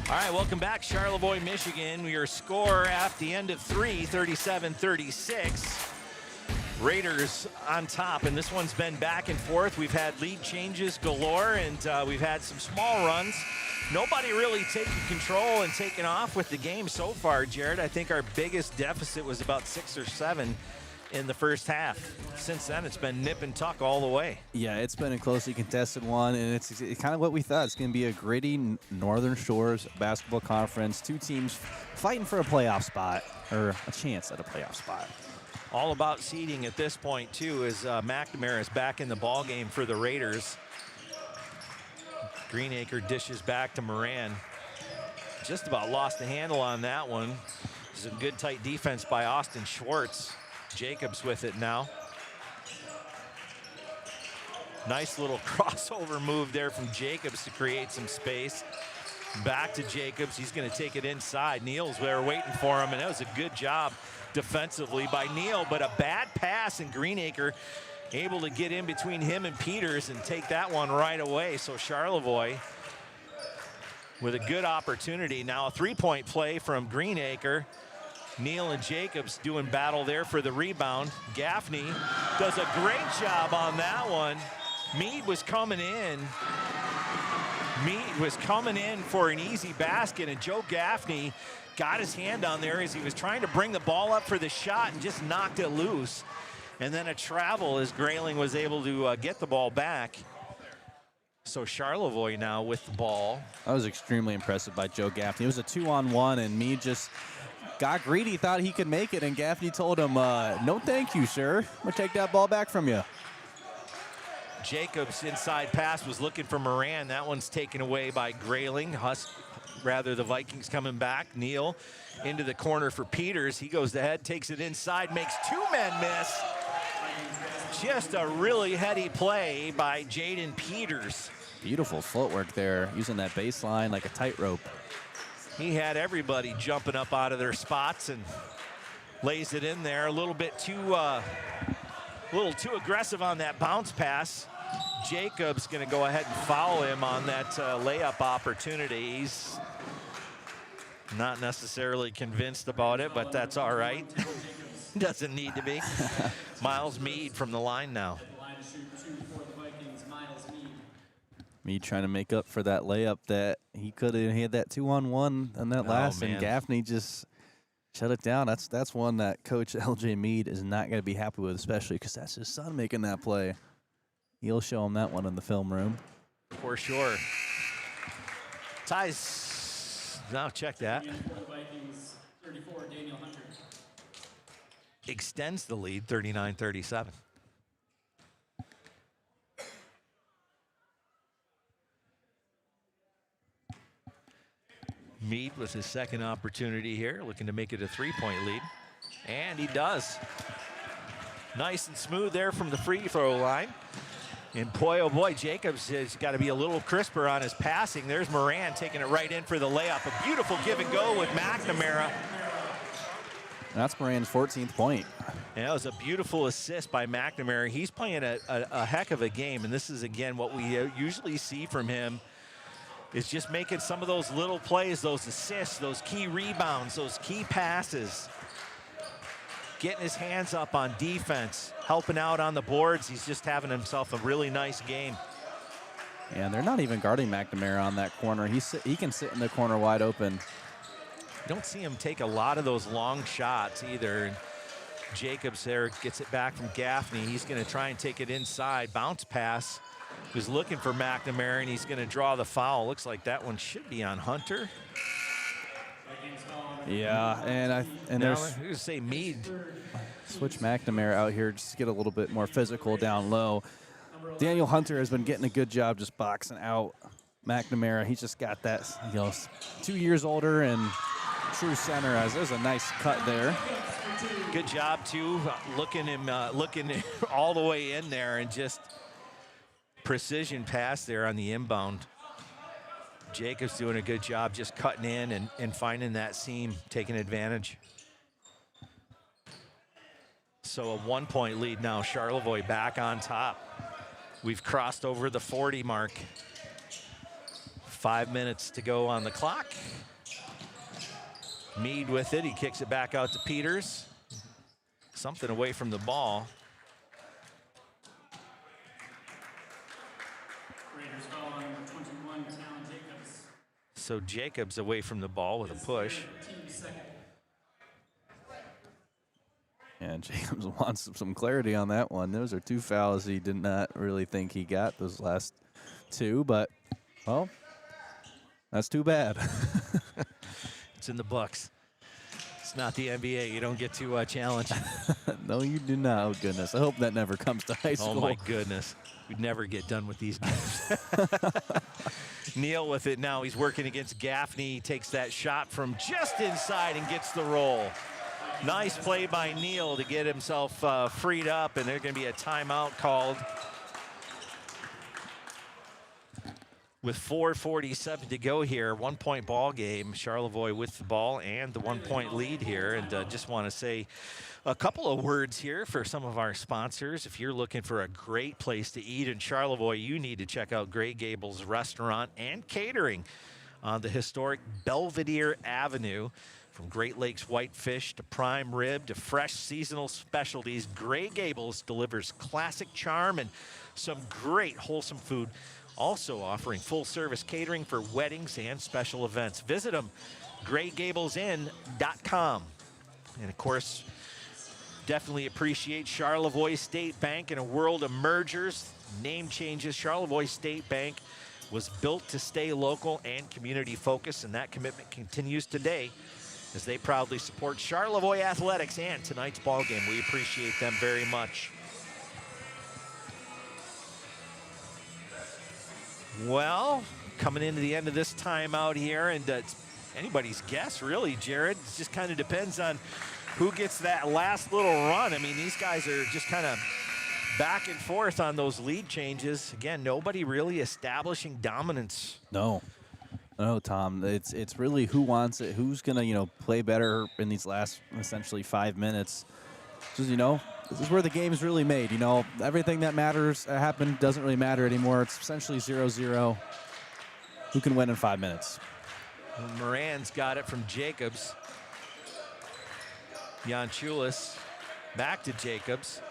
All right, welcome back, Charlevoix, Michigan. Your score at the end of 3, 37-36. Raiders on top, and this one's been back and forth. We've had lead changes galore, and we've had some small runs. Nobody really taking control and taking off with the game so far, Jared. I think our biggest deficit was about 6 or 7 in the first half. Since then, it's been nip and tuck all the way. Yeah, it's been a closely contested one, and it's kind of what we thought. It's going to be a gritty Northern Shores basketball conference. Two teams fighting for a playoff spot, or a chance at a playoff spot. All about seeding at this point, too, as McNamara is back in the ball game for the Raiders. Greenacre dishes back to Moran. Just about lost the handle on that one. This is a good tight defense by Austin Schwartz. Jacobs with it now. Nice little crossover move there from Jacobs to create some space. Back to Jacobs. He's going to take it inside. Neal's there waiting for him, and that was a good job defensively by Neal, but a bad pass, and Greenacre able to get in between him and Peters and take that one right away. So Charlevoix with a good opportunity. Now a three-point play from Greenacre. Neal and Jacobs doing battle there for the rebound. Gaffney does a great job on that one. Meade was coming in. Meade was coming in for an easy basket, and Joe Gaffney got his hand on there as he was trying to bring the ball up for the shot and just knocked it loose. And then a travel as Grayling was able to get the ball back. So Charlevoix now with the ball. I was extremely impressive by Joe Gaffney. It was a 2-on-1, and Meade just got greedy, thought he could make it, and Gaffney told him, no thank you, sir. I'm going to take that ball back from you. Jacobs inside pass was looking for Moran. That one's taken away by Grayling. The Vikings coming back. Neal into the corner for Peters. He goes ahead, takes it inside, makes two men miss. Just a really heady play by Jaden Peters. Beautiful footwork there, using that baseline like a tightrope. He had everybody jumping up out of their spots and lays it in there. A little too aggressive on that bounce pass. Jacobs going to go ahead and foul him on that layup opportunity. He's not necessarily convinced about it, but that's all right. Doesn't need to be. Miles Meade from the line now. Meade trying to make up for that layup that he could have had that 2-on-1 on that last, and Gaffney just shut it down. That's one that Coach L.J. Meade is not going to be happy with, especially because that's his son making that play. He'll show him that one in the film room. For sure. Ties. Now check that. Vikings, 34, Daniel Hunter. Extends the lead, 39-37. Meade with his second opportunity here, looking to make it a three-point lead. And he does. Nice and smooth there from the free throw line. And boy, oh boy, Jacobs has got to be a little crisper on his passing. There's Moran taking it right in for the layup. A beautiful give and go with McNamara. That's Moran's 14th point. And that was a beautiful assist by McNamara. He's playing a heck of a game, and this is, again, what we usually see from him is just making some of those little plays, those assists, those key rebounds, those key passes. Getting his hands up on defense, helping out on the boards. He's just having himself a really nice game. And they're not even guarding McNamara on that corner. He can sit in the corner wide open. You don't see him take a lot of those long shots either. And Jacobs there gets it back from Gaffney. He's going to try and take it inside. Bounce pass. He's looking for McNamara, and he's going to draw the foul. Looks like that one should be on Hunter. Yeah, and now, there's I'm going to say Meade. Switch McNamara out here just to get a little bit more physical down low. Daniel Hunter has been getting a good job just boxing out McNamara. He's just got that, 2 years older and true center. There's a nice cut there. Good job too, looking all the way in there, and just precision pass there on the inbound. Jacobs doing a good job just cutting in and finding that seam, taking advantage. So a 1-point lead now. Charlevoix back on top. We've crossed over the 40 mark. 5 minutes to go on the clock. Meade with it. He kicks it back out to Peters. Something away from the ball. Raiders foul on number 21, Talon Jacobs. So Jacobs away from the ball with a push. Team second. And Jacobs wants some clarity on that one. Those are two fouls he did not really think he got, those last two, but, well, that's too bad. It's in the books. It's not the NBA. You don't get too challenged. No, you do not. Oh, goodness. I hope that never comes to high school. Oh, my goodness. We'd never get done with these games. Neal with it now. He's working against Gaffney. He takes that shot from just inside and gets the roll. Nice play by Neal to get himself freed up, and there's going to be a timeout called. With 4:47 to go here, 1-point ball game. Charlevoix with the ball and the 1-point lead here. And just want to say a couple of words here for some of our sponsors. If you're looking for a great place to eat in Charlevoix, you need to check out Gray Gables Restaurant and Catering on the historic Belvedere Avenue. From Great Lakes whitefish to prime rib to fresh seasonal specialties, Gray Gables delivers classic charm and some great wholesome food. Also offering full-service catering for weddings and special events. Visit them, graygablesinn.com. And, of course, definitely appreciate Charlevoix State Bank in a world of mergers, name changes. Charlevoix State Bank was built to stay local and community-focused, and that commitment continues today as they proudly support Charlevoix athletics and tonight's ball game. We appreciate them very much. Well, coming into the end of this timeout here, and it's anybody's guess, really, Jared. It just kind of depends on who gets that last little run. I mean, these guys are just kind of back and forth on those lead changes. Again, nobody really establishing dominance. No, Tom. It's really who wants it, who's gonna play better in these last essentially 5 minutes. Because this is where the game's really made. Everything that matters happened doesn't really matter anymore. It's essentially 0-0. Who can win in 5 minutes? Well, Moran's got it from Jacobs. Janchulis back to Jacobs.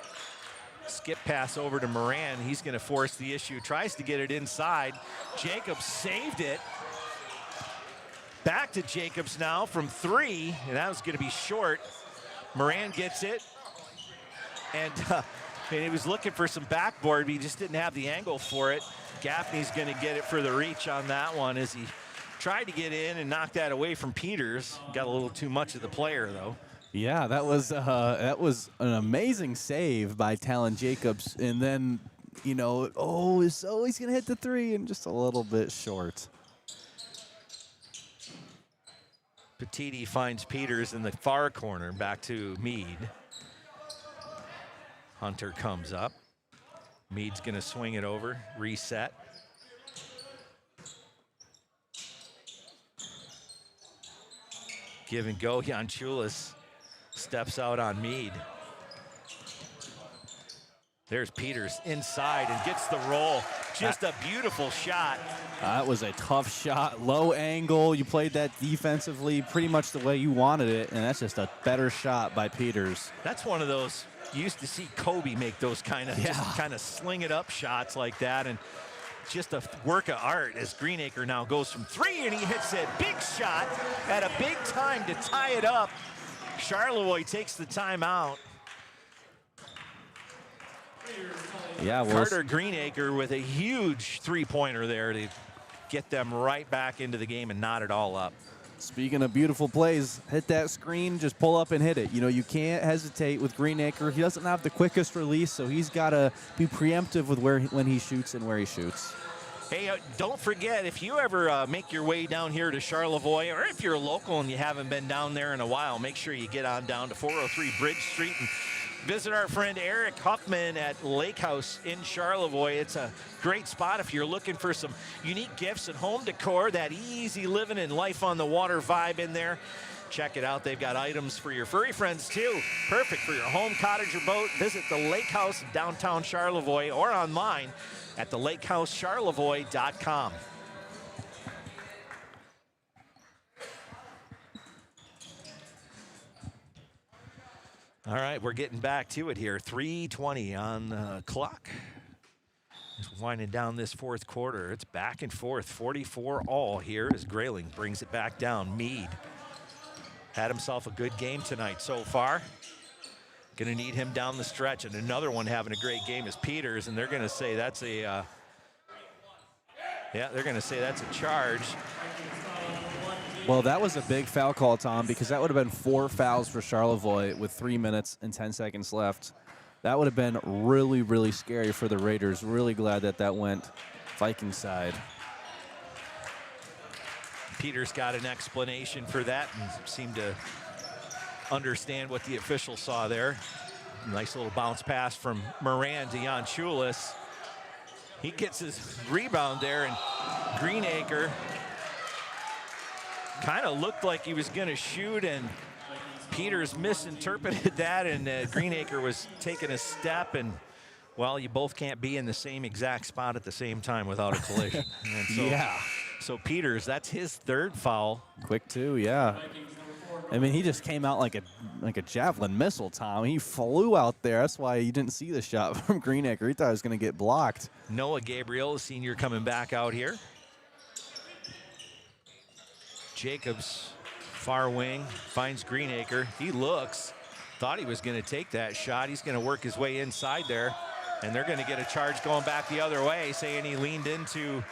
Skip pass over to Moran. He's going to force the issue. Tries to get it inside. Jacobs saved it. Back to Jacobs now from 3, and that was going to be short. Moran gets it. And he was looking for some backboard, but he just didn't have the angle for it. Gaffney's going to get it for the reach on that one as he tried to get in and knock that away from Peters. Got a little too much of the player, though. Yeah, that was an amazing save by Talon Jacobs. And then, he's going to hit the 3 and just a little bit short. Petiti finds Peters in the far corner, back to Meade. Hunter comes up. Meade's going to swing it over, reset. Give and go. Janchulis steps out on Meade. There's Peters inside and gets the roll. Just a beautiful shot. That was a tough shot, low angle. You played that defensively pretty much the way you wanted it, and that's just a better shot by Peters. That's one of those, you used to see Kobe make those just kind of sling it up shots like that, and just a work of art as Greenacre now goes from 3 and he hits it. Big shot at a big time to tie it up. Charlevoix takes the timeout. Yeah, Carter Greenacre with a huge three-pointer there to get them right back into the game and knot it all up. Speaking of beautiful plays, hit that screen, just pull up and hit it. You can't hesitate with Greenacre. He doesn't have the quickest release, so he's got to be preemptive with when he shoots and where he shoots. Hey, don't forget, if you ever make your way down here to Charlevoix, or if you're local and you haven't been down there in a while, make sure you get on down to 403 Bridge Street and visit our friend Eric Huffman at Lake House in Charlevoix. It's a great spot if you're looking for some unique gifts and home decor, that easy living and life on the water vibe in there. Check it out. They've got items for your furry friends, too. Perfect for your home, cottage, or boat. Visit the Lake House in downtown Charlevoix or online at thelakehousecharlevoix.com. All right, we're getting back to it here. 3:20 on the clock. Just winding down this fourth quarter. It's back and forth, 44-all here as Grayling brings it back down. Meade had himself a good game tonight so far. Going to need him down the stretch. And another one having a great game is Peters, and they're going to say that's a charge. Well, that was a big foul call, Tom, because that would have been 4 fouls for Charlevoix with 3 minutes and 10 seconds left. That would have been really, really scary for the Raiders. Really glad that that went Vikings side. Peters got an explanation for that and seemed to understand what the official saw there. Nice little bounce pass from Moran to Jan Chulis. He gets his rebound there, and Greenacre kind of looked like he was going to shoot, and Peters misinterpreted that, and Greenacre was taking a step, and well, you both can't be in the same exact spot at the same time without a collision. And so, yeah. So Peters, that's his 3rd foul. Quick too, yeah. I mean, he just came out like a javelin missile, Tom. He flew out there. That's why you didn't see the shot from Greenacre. He thought he was going to get blocked. Noah Gabriel, senior, coming back out here. Jacobs, far wing, finds Greenacre. He looks, thought he was going to take that shot. He's going to work his way inside there, and they're going to get a charge going back the other way, saying he leaned into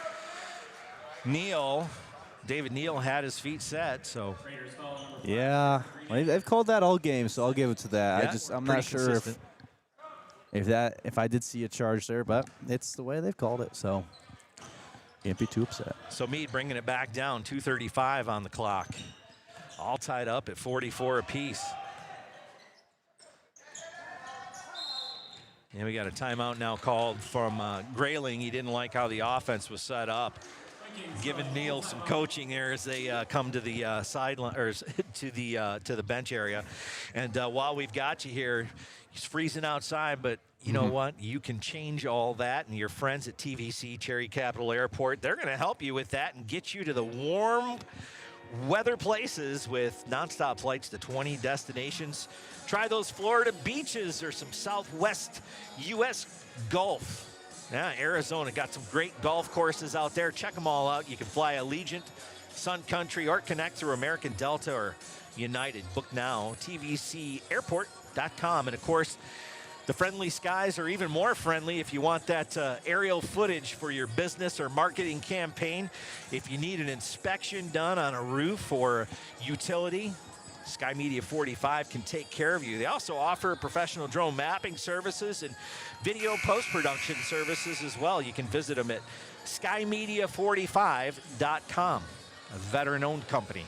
Neal. David Neal had his feet set, so. Yeah, well, they've called that all game, so I'll give it to that. Yeah, I'm not sure if I did see a charge there, but it's the way they've called it, so can't be too upset. So Meade bringing it back down, 2:35 on the clock. All tied up at 44 apiece. And we got a timeout now called from Grayling. He didn't like how the offense was set up. Giving Neal some coaching there as they come to the sideline or to the bench area. And while we've got you here, he's freezing outside, but you know what? You can change all that, and your friends at TVC Cherry Capital Airport, they're going to help you with that and get you to the warm weather places with nonstop flights to 20 destinations. Try those Florida beaches or some Southwest U.S. Gulf. Yeah, Arizona got some great golf courses out there. Check them all out. You can fly Allegiant, Sun Country, or connect through American Delta or United. Book now, tvcairport.com. And, of course, the friendly skies are even more friendly if you want that aerial footage for your business or marketing campaign. If you need an inspection done on a roof or utility, Sky Media 45 can take care of you. They also offer professional drone mapping services and video post-production services as well. You can visit them at skymedia45.com, a veteran-owned company.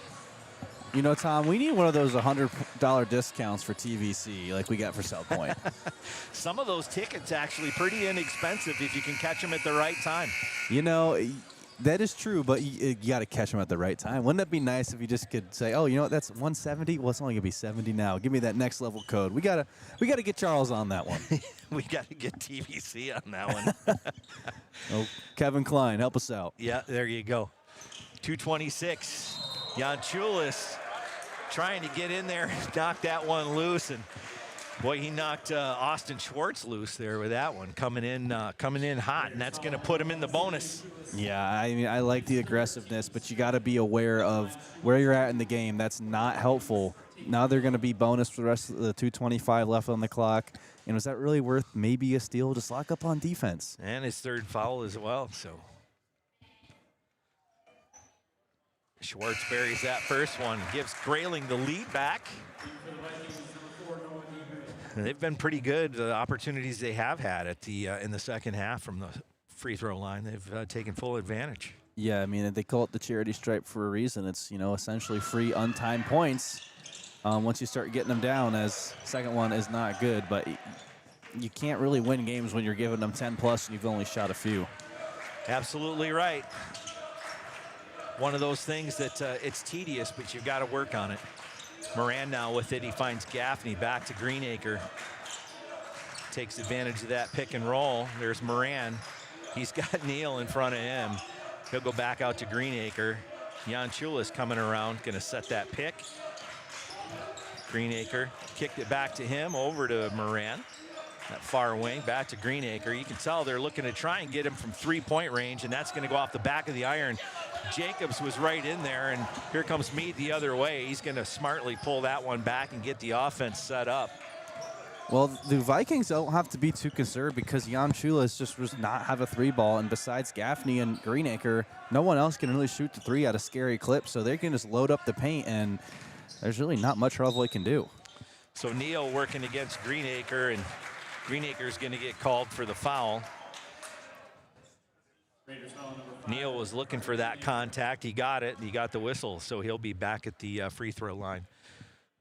You know, Tom, we need one of those $100 discounts for TVC like we got for South Point. Some of those tickets actually pretty inexpensive if you can catch them at the right time. You know, that is true, but you got to catch them at the right time. Wouldn't that be nice if you just could say, oh, you know what, that's 170? Well, it's only going to be 70 now. Give me that next level code. We gotta get Charles on that one. We got to get TVC on that one. Oh, Kevin Klein, help us out. Yeah, there you go. 226. Jan Chulis trying to get in there, knock that one loose, and boy, he knocked Austin Schwartz loose there with that one, coming in hot, and that's going to put him in the bonus. Yeah, I mean, I like the aggressiveness, but you got to be aware of where you're at in the game. That's not helpful. Now they're going to be bonus for the rest of the 2:25 left on the clock. And was that really worth maybe a steal? Just lock up on defense. And his 3rd foul as well, so. Schwartz buries that first one, gives Grayling the lead back. They've been pretty good. The opportunities they have had at the in the second half from the free throw line, they've taken full advantage. Yeah, I mean, they call it the charity stripe for a reason. It's, you know, essentially free untimed points. Once you start getting them down, as second one is not good, but you can't really win games when you're giving them 10 plus and you've only shot a few. Absolutely right. One of those things that it's tedious, but you've got to work on it. Moran now with it. He finds Gaffney back to Greenacre. Takes advantage of that pick and roll. There's Moran. He's got Neal in front of him. He'll go back out to Greenacre. Jan Chulis coming around, going to set that pick. Greenacre kicked it back to him, over to Moran. That far wing, back to Greenacre. You can tell they're looking to try and get him from three-point range, and that's going to go off the back of the iron. Jacobs was right in there, and here comes Meade the other way. He's going to smartly pull that one back and get the offense set up. Well, the Vikings don't have to be too concerned because Jan Chulis just does not have a 3-ball, and besides Gaffney and Greenacre, no one else can really shoot the 3 at a scary clip, so they can just load up the paint, and there's really not much Charlevoix can do. So Neal working against Greenacre, and Greenacre's going to get called for the foul. Neal was looking for that contact. He got it. He got the whistle, so he'll be back at the free throw line.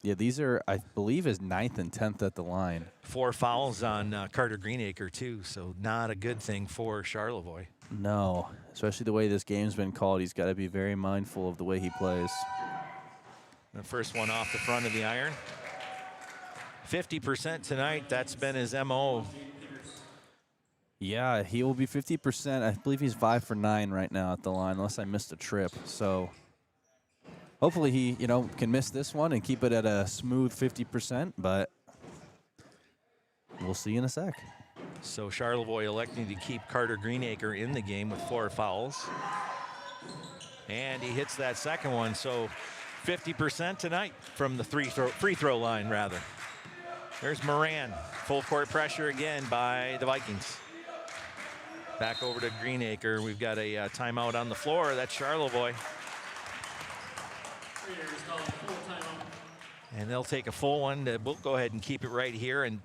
Yeah, these are, I believe, his 9th and 10th at the line. 4 fouls on Carter Greenacre, too, so not a good thing for Charlevoix. No, especially the way this game's been called. He's got to be very mindful of the way he plays. The first one off the front of the iron. 50% tonight. That's been his MO. Yeah, he will be 50%. I believe he's 5 for 9 right now at the line, unless I missed a trip. So hopefully he, can miss this one and keep it at a smooth 50%, but we'll see in a sec. So Charlevoix electing to keep Carter Greenacre in the game with 4 fouls. And he hits that second one, so 50% tonight from the free throw line, rather. There's Moran. Full court pressure again by the Vikings. Back over to Greenacre. We've got a timeout on the floor. That's Charlevoix. And they'll take a full one. We'll go ahead and keep it right here. And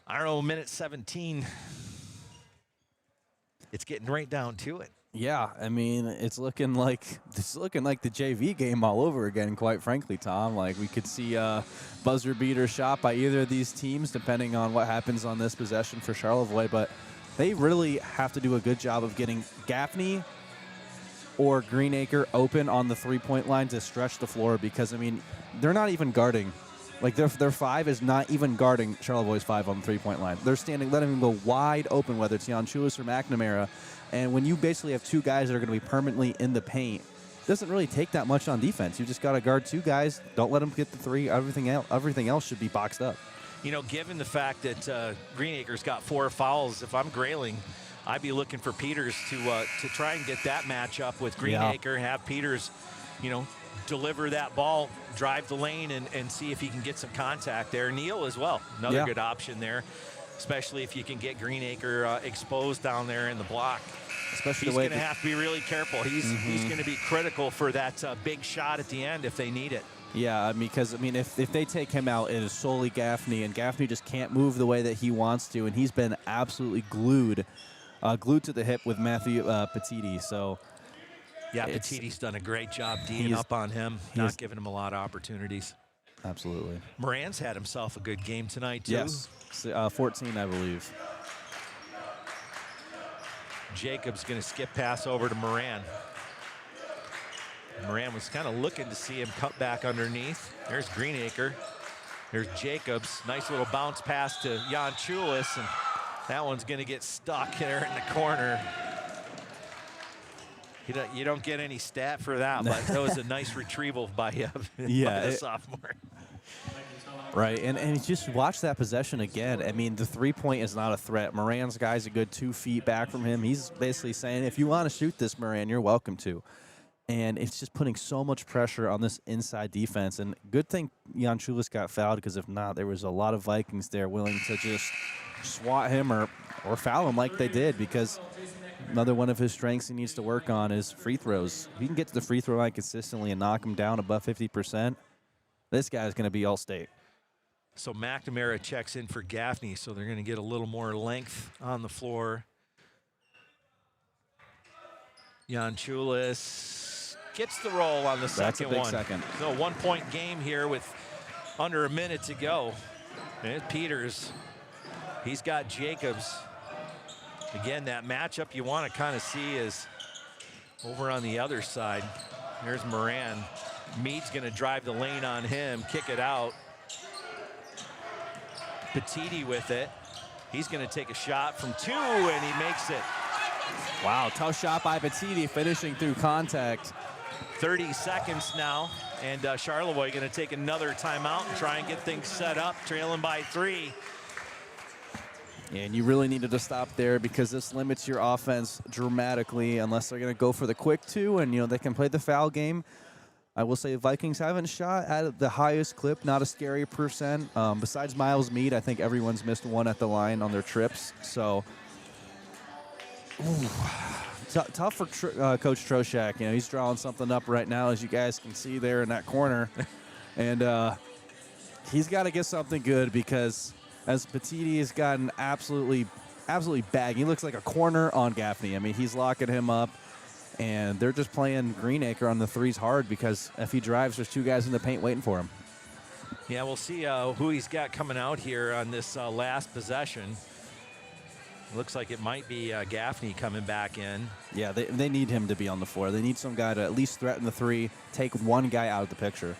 I don't know, minute 17. It's getting right down to it. Yeah, I mean, it's looking like the JV game all over again, quite frankly, Tom. Like, we could see a buzzer beater shot by either of these teams, depending on what happens on this possession for Charlevoix. But they really have to do a good job of getting Gaffney or Greenacre open on the three-point line to stretch the floor because, I mean, they're not even guarding. Like, their 5 is not even guarding Charlevoix's 5 on the three-point line. They're standing, letting them go wide open, whether it's Jan Chulis or McNamara. And when you basically have 2 guys that are going to be permanently in the paint, it doesn't really take that much on defense. You just got to guard 2 guys. Don't let them get the 3. Everything else should be boxed up. Given the fact that Greenacre's got 4 fouls, if I'm Grayling, I'd be looking for Peters to try and get that matchup with Greenacre, have Peters, deliver that ball, drive the lane, and see if he can get some contact there. Neal as well, another good option there, especially if you can get Greenacre exposed down there in the block. Especially he's going to have to be really careful. He's going to be critical for that big shot at the end if they need it. Yeah, because if they take him out, it is solely Gaffney, and Gaffney just can't move the way that he wants to, and he's been absolutely glued to the hip with Matthew Petiti. So, yeah, Petiti's done a great job D'ing up on him, not giving him a lot of opportunities. Absolutely. Moran's had himself a good game tonight, too. Yes, 14, I believe. Jacobs going to skip pass over to Moran. Moran was kind of looking to see him cut back underneath. There's Greenacre. There's Jacobs. Nice little bounce pass to Jan Chulis, and that one's going to get stuck there in the corner. You don't get any stat for that, but that was a nice retrieval by the sophomore. Right, and just watch that possession again. I mean, the 3-point is not a threat. Moran's guy's a good 2 feet back from him. He's basically saying, if you want to shoot this, Moran, you're welcome to. And it's just putting so much pressure on this inside defense. And good thing Jan Chulis got fouled, because if not, there was a lot of Vikings there willing to just swat him or foul him like they did, because another one of his strengths he needs to work on is free throws. If he can get to the free throw line consistently and knock him down above 50%, this guy's going to be all-state. So McNamara checks in for Gaffney, so they're going to get a little more length on the floor. Jan Chulis gets the roll on the second one. That's a big second. So 1-point game here with under a minute to go. And Peters, he's got Jacobs. Again, that matchup you want to kind of see is over on the other side. There's Moran. Mead's going to drive the lane on him, kick it out. Petiti with it. He's going to take a shot from 2, and he makes it. Wow, tough shot by Petiti, finishing through contact. 30 seconds now, and Charlevoix going to take another timeout and try and get things set up, trailing by 3. And you really needed to stop there, because this limits your offense dramatically, unless they're going to go for the quick 2, and they can play the foul game. I will say Vikings haven't shot at the highest clip, not a scary percent. Besides Miles Mead, I think everyone's missed one at the line on their trips. So, tough for Coach Troshak. You know, he's drawing something up right now, as you guys can see there in that corner. And he's got to get something good because as Petiti has gotten absolutely bagged. He looks like a corner on Gaffney. I mean, he's locking him up. And they're just playing Greenacre on the threes hard because if he drives, there's two guys in the paint waiting for him. Yeah, we'll see who he's got coming out here on this last possession. Looks like it might be Gaffney coming back in. Yeah, they need him to be on the floor. They need some guy to at least threaten the three, take one guy out of the picture.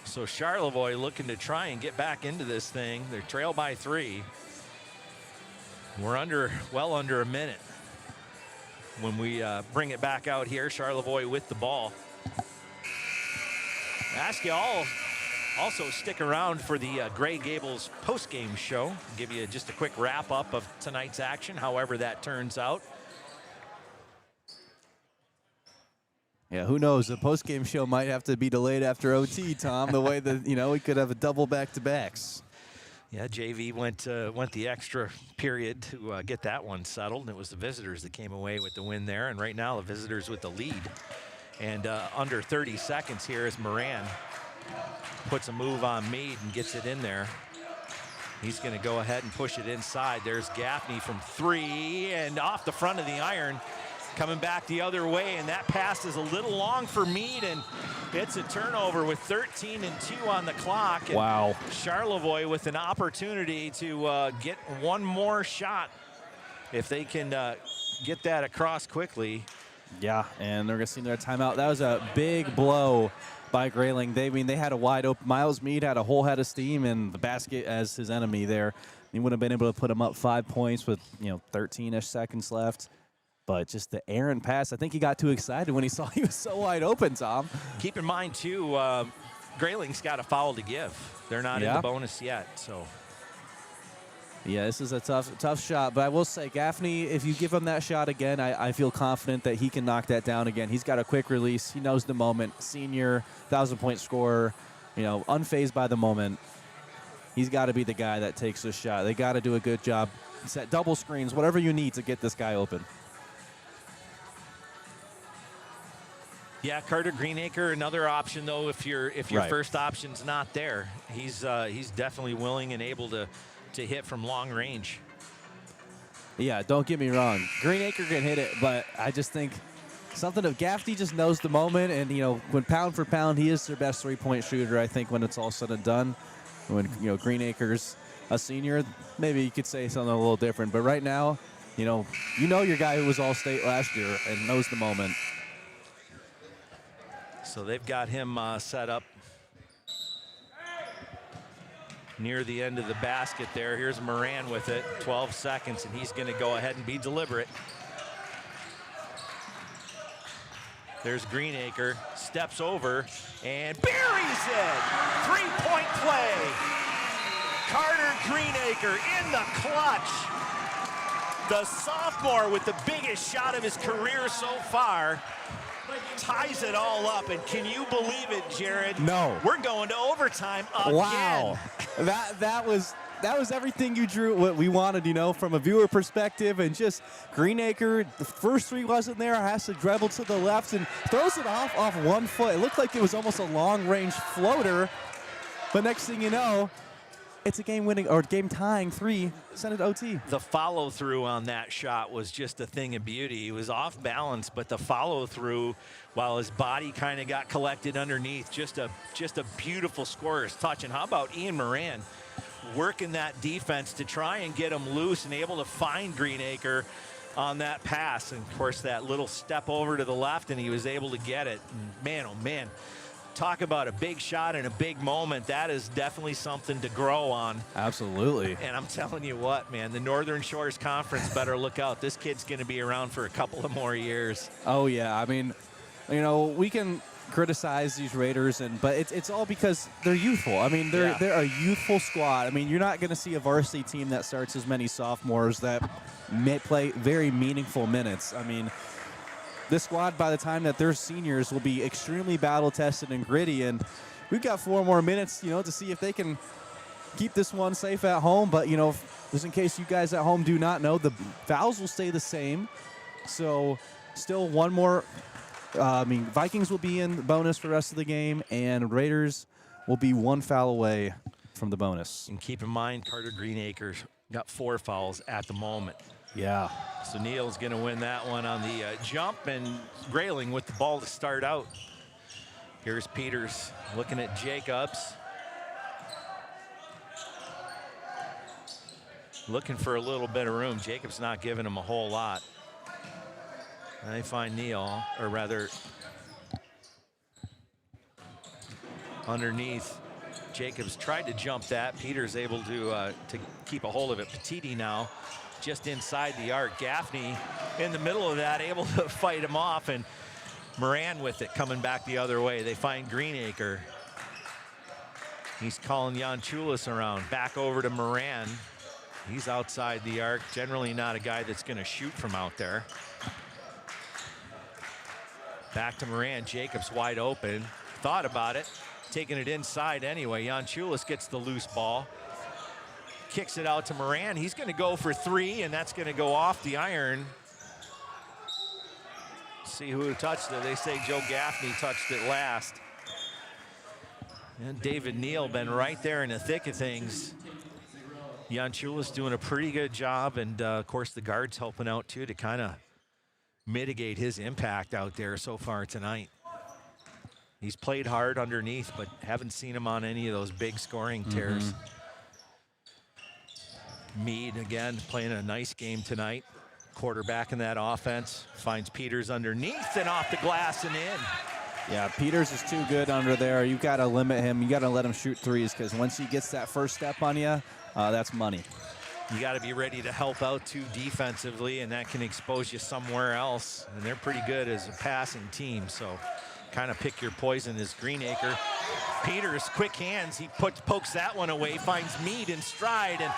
So Charlevoix looking to try and get back into this thing. They're trailed by 3. We're well under a minute. When we bring it back out here, Charlevoix with the ball. Ask you all also stick around for the Gray Gables post-game show. Give you just a quick wrap-up of tonight's action, however that turns out. Yeah, who knows? The post-game show might have to be delayed after OT, Tom, the way that, we could have a double back-to-backs. Yeah, JV went the extra period to get that one settled. And it was the visitors that came away with the win there. And right now, the visitors with the lead. And under 30 seconds here as Moran puts a move on Meade and gets it in there. He's going to go ahead and push it inside. There's Gaffney from 3 and off the front of the iron. Coming back the other way, and that pass is a little long for Meade, and it's a turnover with 13 and 2 on the clock. And wow. Charlevoix with an opportunity to get one more shot if they can get that across quickly. Yeah, and they're going to see their timeout. That was a big blow by Grayling. They had a wide open. Miles Meade had a whole head of steam and the basket as his enemy there. He would have been able to put him up 5 points with 13-ish seconds left. But just the errant pass, I think he got too excited when he saw he was so wide open, Tom. Keep in mind, too, Grayling's got a foul to give. They're not in the bonus yet, so. Yeah, this is a tough shot. But I will say, Gaffney, if you give him that shot again, I feel confident that he can knock that down again. He's got a quick release. He knows the moment. Senior, 1,000-point scorer, unfazed by the moment. He's got to be the guy that takes this shot. They got to do a good job. Set double screens, whatever you need to get this guy open. Yeah, Carter Greenacre, another option though. If your right. first option's not there, he's definitely willing and able to hit from long range. Yeah, don't get me wrong, Greenacre can hit it, but I just think something of Gaffney just knows the moment, and when pound for pound, he is their best 3-point shooter. I think when it's all said and done, when Greenacre's a senior, maybe you could say something a little different. But right now, your guy who was All-State last year and knows the moment. So they've got him set up near the end of the basket there. Here's Moran with it, 12 seconds, and he's going to go ahead and be deliberate. There's Greenacre, steps over, and buries it! 3-point play! Carter Greenacre in the clutch. The sophomore with the biggest shot of his career so far ties it all up, and can you believe it, Jared? No. We're going to overtime again. Wow. That was everything you drew, what we wanted, from a viewer perspective, and just Greenacre, the first 3 wasn't there, has to dribble to the left and throws it off 1 foot. It looked like it was almost a long-range floater, but next thing you know, it's a game-winning or game-tying 3, send it to OT. The follow-through on that shot was just a thing of beauty. He was off balance, but the follow-through, while his body kind of got collected underneath, just a beautiful scorer's touch. And how about Ian Moran working that defense to try and get him loose and able to find Greenacre on that pass. And, of course, that little step over to the left, and he was able to get it. And man, oh, man. Talk about a big shot and a big moment. That is definitely something to grow on. Absolutely. And I'm telling you what, man, the Northern Shores Conference better look out. This kid's going to be around for a couple of more years. Oh, yeah. I mean, we can criticize these Raiders, but it's all because they're youthful. I mean, they're a youthful squad. I mean, you're not going to see a varsity team that starts as many sophomores that may play very meaningful minutes. I mean, this squad, by the time that they're seniors, will be extremely battle-tested and gritty. And we've got 4 more minutes, to see if they can keep this one safe at home. But, just in case you guys at home do not know, the fouls will stay the same. So still one more. Vikings will be in the bonus for the rest of the game, and Raiders will be 1 foul away from the bonus. And keep in mind, Carter Greenacre got 4 fouls at the moment. Yeah. So Neal's going to win that one on the jump, and Grayling with the ball to start out. Here's Peters looking at Jacobs. Looking for a little bit of room. Jacobs not giving him a whole lot. And they find Neal, or rather, underneath. Jacobs tried to jump that. Peters able to keep a hold of it. Petiti now just inside the arc. Gaffney in the middle of that, able to fight him off, and Moran with it coming back the other way. They find Greenacre. He's calling Jan Chulis around. Back over to Moran. He's outside the arc. Generally not a guy that's going to shoot from out there. Back to Moran. Jacobs wide open. Thought about it. Taking it inside anyway. Jan Chulis gets the loose ball. Kicks it out to Moran. He's going to go for 3, and that's going to go off the iron. See who touched it. They say Joe Gaffney touched it last. And David Neal been right there in the thick of things. Jan Chulis doing a pretty good job, and of course the guards helping out too to kind of mitigate his impact out there so far tonight. He's played hard underneath, but haven't seen him on any of those big scoring tears. Meade again playing a nice game tonight. Quarterback in that offense finds Peters underneath and off the glass and in. Yeah, Peters is too good under there. You got to limit him. You got to let him shoot threes, because once he gets that first step on you, that's money. You got to be ready to help out too defensively, and that can expose you somewhere else. And they're pretty good as a passing team, so kind of pick your poison as Greenacre. Peters, quick hands. He pokes that one away, finds Meade in stride, and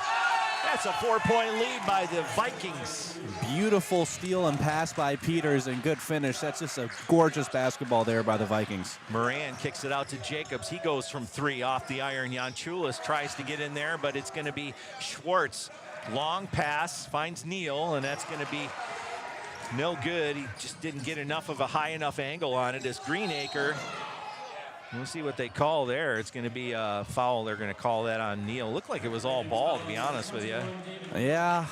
that's a 4-point lead by the Vikings. Beautiful steal and pass by Peters, and good finish. That's just a gorgeous basketball there by the Vikings. Moran kicks it out to Jacobs. He goes from 3 off the iron. Jan Chulis tries to get in there, but it's going to be Schwartz. Long pass, finds Neal, and that's going to be no good. He just didn't get enough of a high enough angle on it as Greenacre. We'll see what they call there. It's going to be a foul. They're going to call that on Neal. Looked like it was all ball, to be honest with you. Yeah,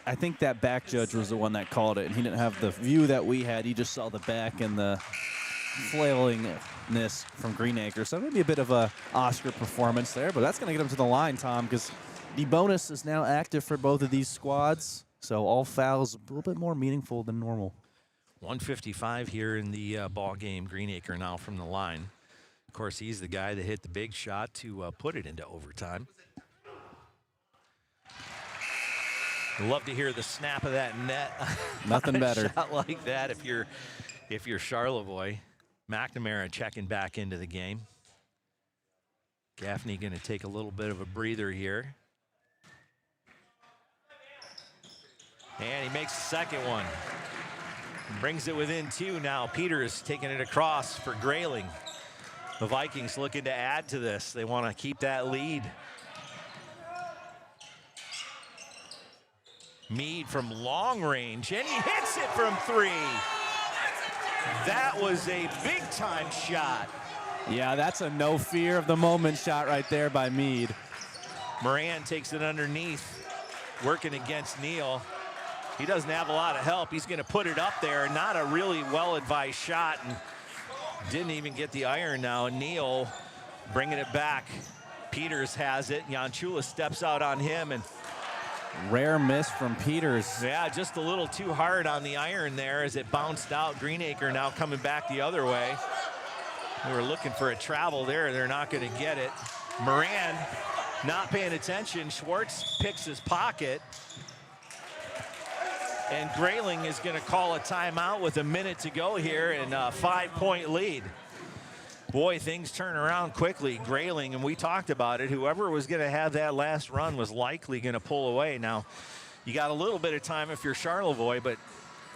I think that back judge was the one that called it, and he didn't have the view that we had. He just saw the back and the flailingness from Greenacre. So maybe a bit of a Oscar performance there, but that's going to get him to the line, Tom, because the bonus is now active for both of these squads. So all fouls a little bit more meaningful than normal. 1:55 here in the ball game. Greenacre now from the line. Of course, he's the guy that hit the big shot to put it into overtime. Love to hear the snap of that net. Nothing better. Shot like that if you're Charlevoix. McNamara checking back into the game. Gaffney going to take a little bit of a breather here. And he makes the second one. Brings it within 2 now. Peters taking it across for Grayling. The Vikings looking to add to this. They want to keep that lead. Meade from long range, and he hits it from 3. That was a big-time shot. Yeah, that's a no fear of the moment shot right there by Meade. Moran takes it underneath, working against Neal. He doesn't have a lot of help. He's going to put it up there. Not a really well-advised shot, and didn't even get the iron now. Neal bringing it back. Peters has it. Jan Chulis steps out on him, and rare miss from Peters. Yeah, just a little too hard on the iron there as it bounced out. Greenacre now coming back the other way. We were looking for a travel there. They're not going to get it. Moran not paying attention. Schwartz picks his pocket. And Grayling is going to call a timeout with a minute to go here and a 5-point lead. Boy, things turn around quickly. Grayling, and we talked about it, whoever was going to have that last run was likely going to pull away. Now, you got a little bit of time if you're Charlevoix, but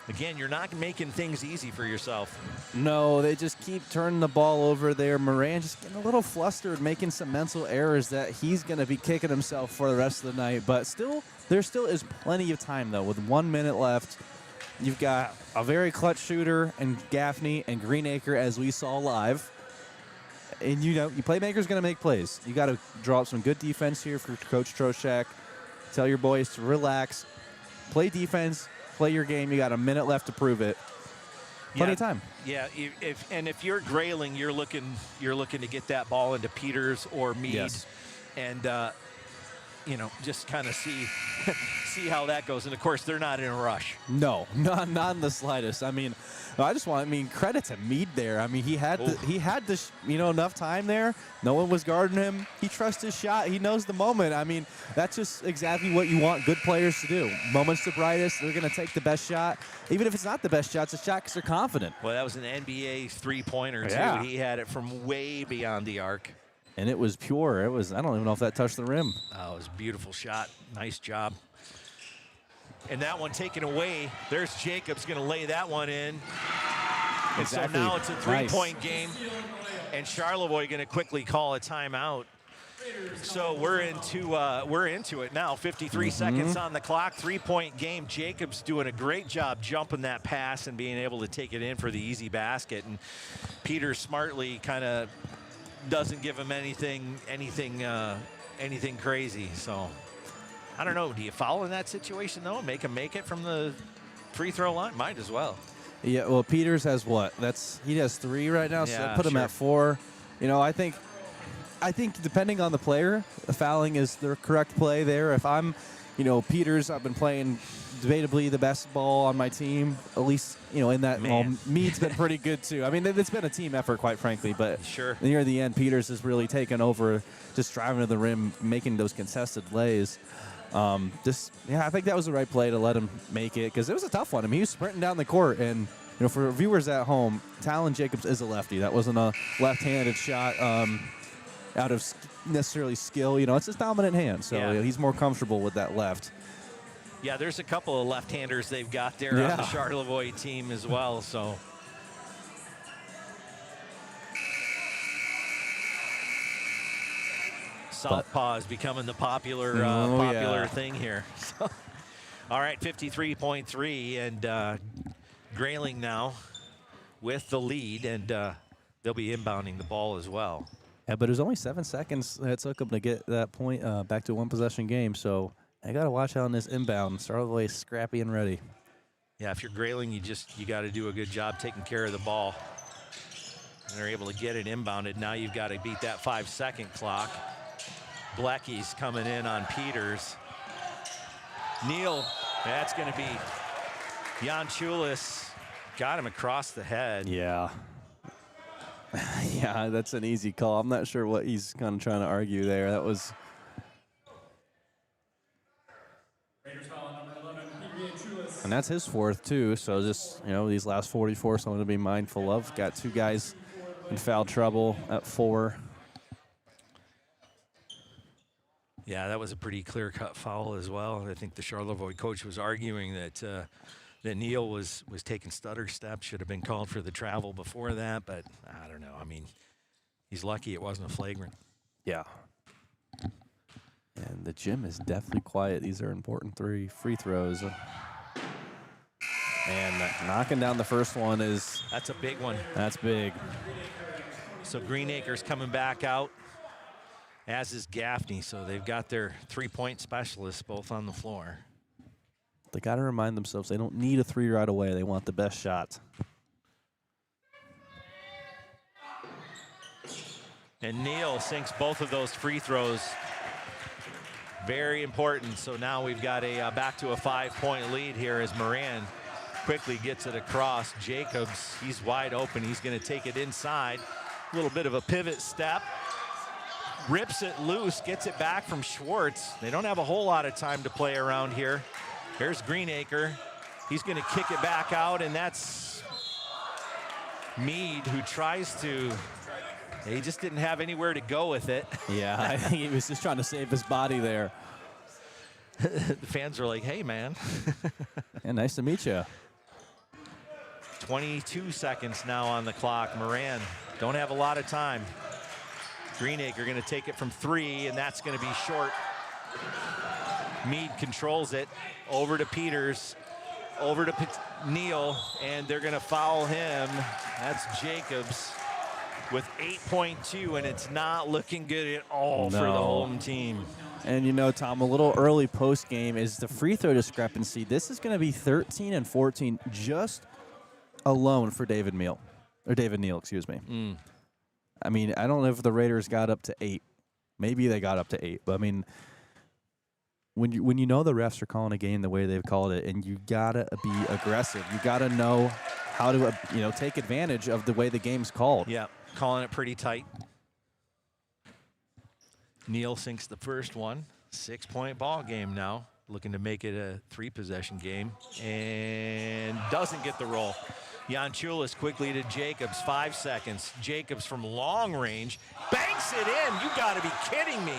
Again, you're not making things easy for yourself. No, they just keep turning the ball over there. Moran just getting a little flustered, making some mental errors that he's going to be kicking himself for the rest of the night. But still, there still is plenty of time, though. With 1 minute left, you've got a very clutch shooter in Gaffney and Greenacre, as we saw live. And, your playmaker's going to make plays. You got to draw up some good defense here for Coach Trocheck. Tell your boys to relax, play defense, play your game. You got a minute left to prove it. Plenty of time. Yeah, if you're Grayling, you're looking to get that ball into Peters or Meade, Yes. and just kind of see how that goes. And of course, they're not in a rush. No, not in the slightest. Credit to Meade there. He had enough time there. No one was guarding him. He trusts his shot. He knows the moment. That's just exactly what you want good players to do. Moments the brightest. They're going to take the best shot. Even if it's not the best shot, it's a shot because they're confident. Well, that was an NBA three-pointer, too. Yeah. He had it from way beyond the arc. And it was pure. I don't even know if that touched the rim. Oh, it was a beautiful shot. Nice job. And that one taken away. There's Jacobs going to lay that one in. And so now it's a three-point game. And Charlevoix going to quickly call a timeout. So we're into it now. 53 seconds on the clock. 3-point game. Jacobs doing a great job jumping that pass and being able to take it in for the easy basket. And Peter smartly kind of doesn't give him anything crazy. So I don't know. Do you foul in that situation though? Make him make it from the free throw line? Might as well. Yeah. Well, Peters has what? He has 3 right now. So Yeah, put him sure. at 4. I think depending on the player, fouling is the correct play there. If I'm, Peters, I've been playing debatably the best ball on my team, at least, in that. Well, Meade's been pretty good too. It's been a team effort, quite frankly, but sure. Near the end, Peters has really taken over, just driving to the rim, making those contested lays. I think that was the right play to let him make it because it was a tough one. He was sprinting down the court, and for viewers at home, Talon Jacobs is a lefty. That wasn't a left-handed shot out of necessarily skill. It's his dominant hand, so he's more comfortable with that left. Yeah, there's a couple of left-handers they've got there on the Charlevoix team as well. So southpaw is becoming the popular thing here. So, all right, 53.3, and Grayling now with the lead, and they'll be inbounding the ball as well. Yeah, but it was only 7 seconds that it took them to get that point back to a one-possession game, so I got to watch out on this inbound. Charlevoix is scrappy and ready. Yeah, if you're Grayling, you got to do a good job taking care of the ball. And they're able to get it inbounded. Now you've got to beat that 5-second clock. Blecky's coming in on Peters. Neal, that's going to be Jan Chulis. Got him across the head. Yeah. Yeah, that's an easy call. I'm not sure what he's kind of trying to argue there. That was... And that's his 4th, too. So just, these last 44, something to be mindful of. Got 2 guys in foul trouble at 4. Yeah, that was a pretty clear-cut foul as well. I think the Charlevoix coach was arguing that Neal was taking stutter steps, should have been called for the travel before that, but I don't know. He's lucky it wasn't a flagrant. Yeah. And the gym is definitely quiet. These are important 3 free throws. And knocking down the first one is... That's a big one. That's big. So Greenacre's coming back out, as is Gaffney. So they've got their 3-point specialists both on the floor. They got to remind themselves they don't need a 3 right away. They want the best shot. And Neal sinks both of those free throws. Very important. So now we've got a back to a 5-point lead here as Moran quickly gets it across. Jacobs, he's wide open. He's going to take it inside. A little bit of a pivot step. Rips it loose, gets it back from Schwartz. They don't have a whole lot of time to play around here. Here's Greenacre. He's going to kick it back out, and that's Meade, who tries to... He just didn't have anywhere to go with it. Yeah, I think he was just trying to save his body there. The fans are like, hey, man. Yeah, nice to meet you. 22 seconds now on the clock. Moran don't have a lot of time. Greenacre going to take it from 3, and that's going to be short. Meade controls it. Over to Peters. Over to Neal, and they're going to foul him. That's Jacobs with 8.2, and it's not looking good at all for the home team. And you know, Tom, a little early post game is the free throw discrepancy. This is going to be 13 and 14 just alone for David Neal, excuse me. I mean, I don't know if the Raiders got up to 8. Maybe they got up to 8, but I mean, when you know the refs are calling a game the way they've called it, and you gotta be aggressive. You gotta know how to take advantage of the way the game's called. Yeah, calling it pretty tight. Neal sinks the first one. 6-point ball game now. Looking to make it a 3-possession game, and doesn't get the roll. Yanchulis quickly to Jacobs, 5 seconds. Jacobs from long range banks it in. You got to be kidding me.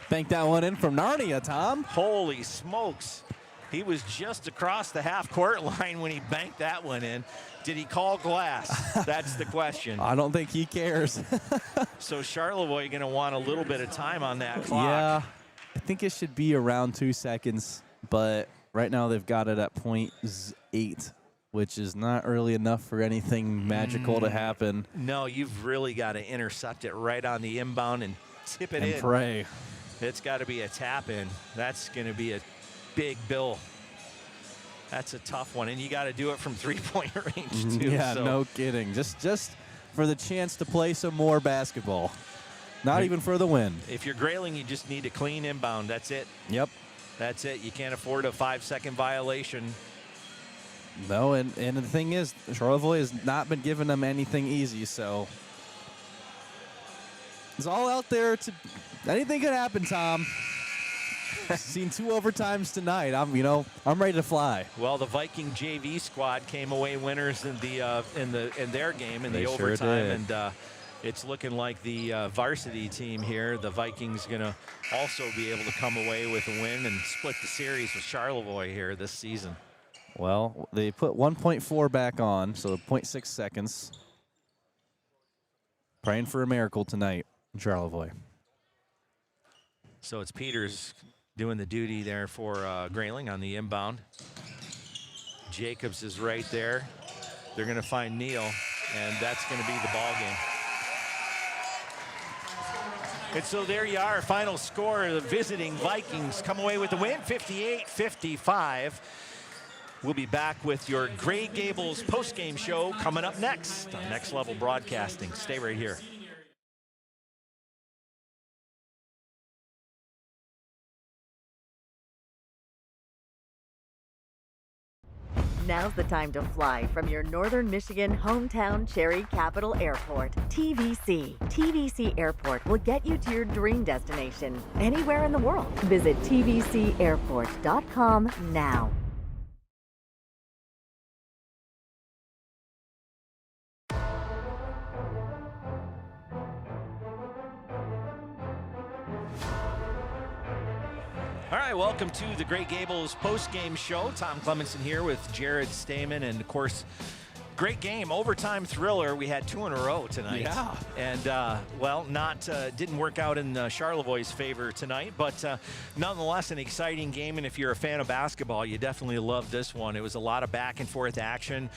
Bank that one in from Narnia, Tom. Holy smokes. He was just across the half-court line when he banked that one in. Did he call glass? That's the question. I don't think he cares. So Charlevoix going to want a little bit of time on that clock. Yeah, I think it should be around 2 seconds, but right now they've got it at 0.8, which is not early enough for anything magical to happen. No, you've really got to intercept it right on the inbound and tip it in. And pray. It's got to be a tap in. That's going to be a big bill. That's a tough one, and you got to do it from 3-point range too. Yeah, so. No kidding. Just for the chance to play some more basketball. Not even for the win. If you're Grayling, you just need a clean inbound. That's it. Yep. That's it. You can't afford a 5-second violation. No, and the thing is, Charlevoix has not been giving them anything easy, so it's all out there. Anything could happen, Tom. Seen 2 overtimes tonight. I'm ready to fly. Well, the Viking JV squad came away winners in their game in the overtime, sure did. and it's looking like the varsity team here, the Vikings, going to also be able to come away with a win and split the series with Charlevoix here this season. Well, they put 1.4 back on, so 0.6 seconds. Praying for a miracle tonight in Charlevoix. So it's Peters doing the duty there for Grayling on the inbound. Jacobs is right there. They're going to find Neal, and that's going to be the ball game. And so there you are, final score. The visiting Vikings come away with the win, 58-55. We'll be back with your Gray Gables postgame show coming up next on Next Level Broadcasting. Stay right here. Now's the time to fly from your Northern Michigan hometown Cherry Capital Airport, TVC. TVC Airport will get you to your dream destination anywhere in the world. Visit tvcairport.com now. All right, welcome to the Gray Gables post-game show. Tom Clemenson here with Jared Stamen, and of course, great game, overtime thriller. We had 2 in a row tonight. Yeah. And, didn't work out in Charlevoix's favor tonight, but nonetheless, an exciting game. And if you're a fan of basketball, you definitely loved this one. It was a lot of back and forth action.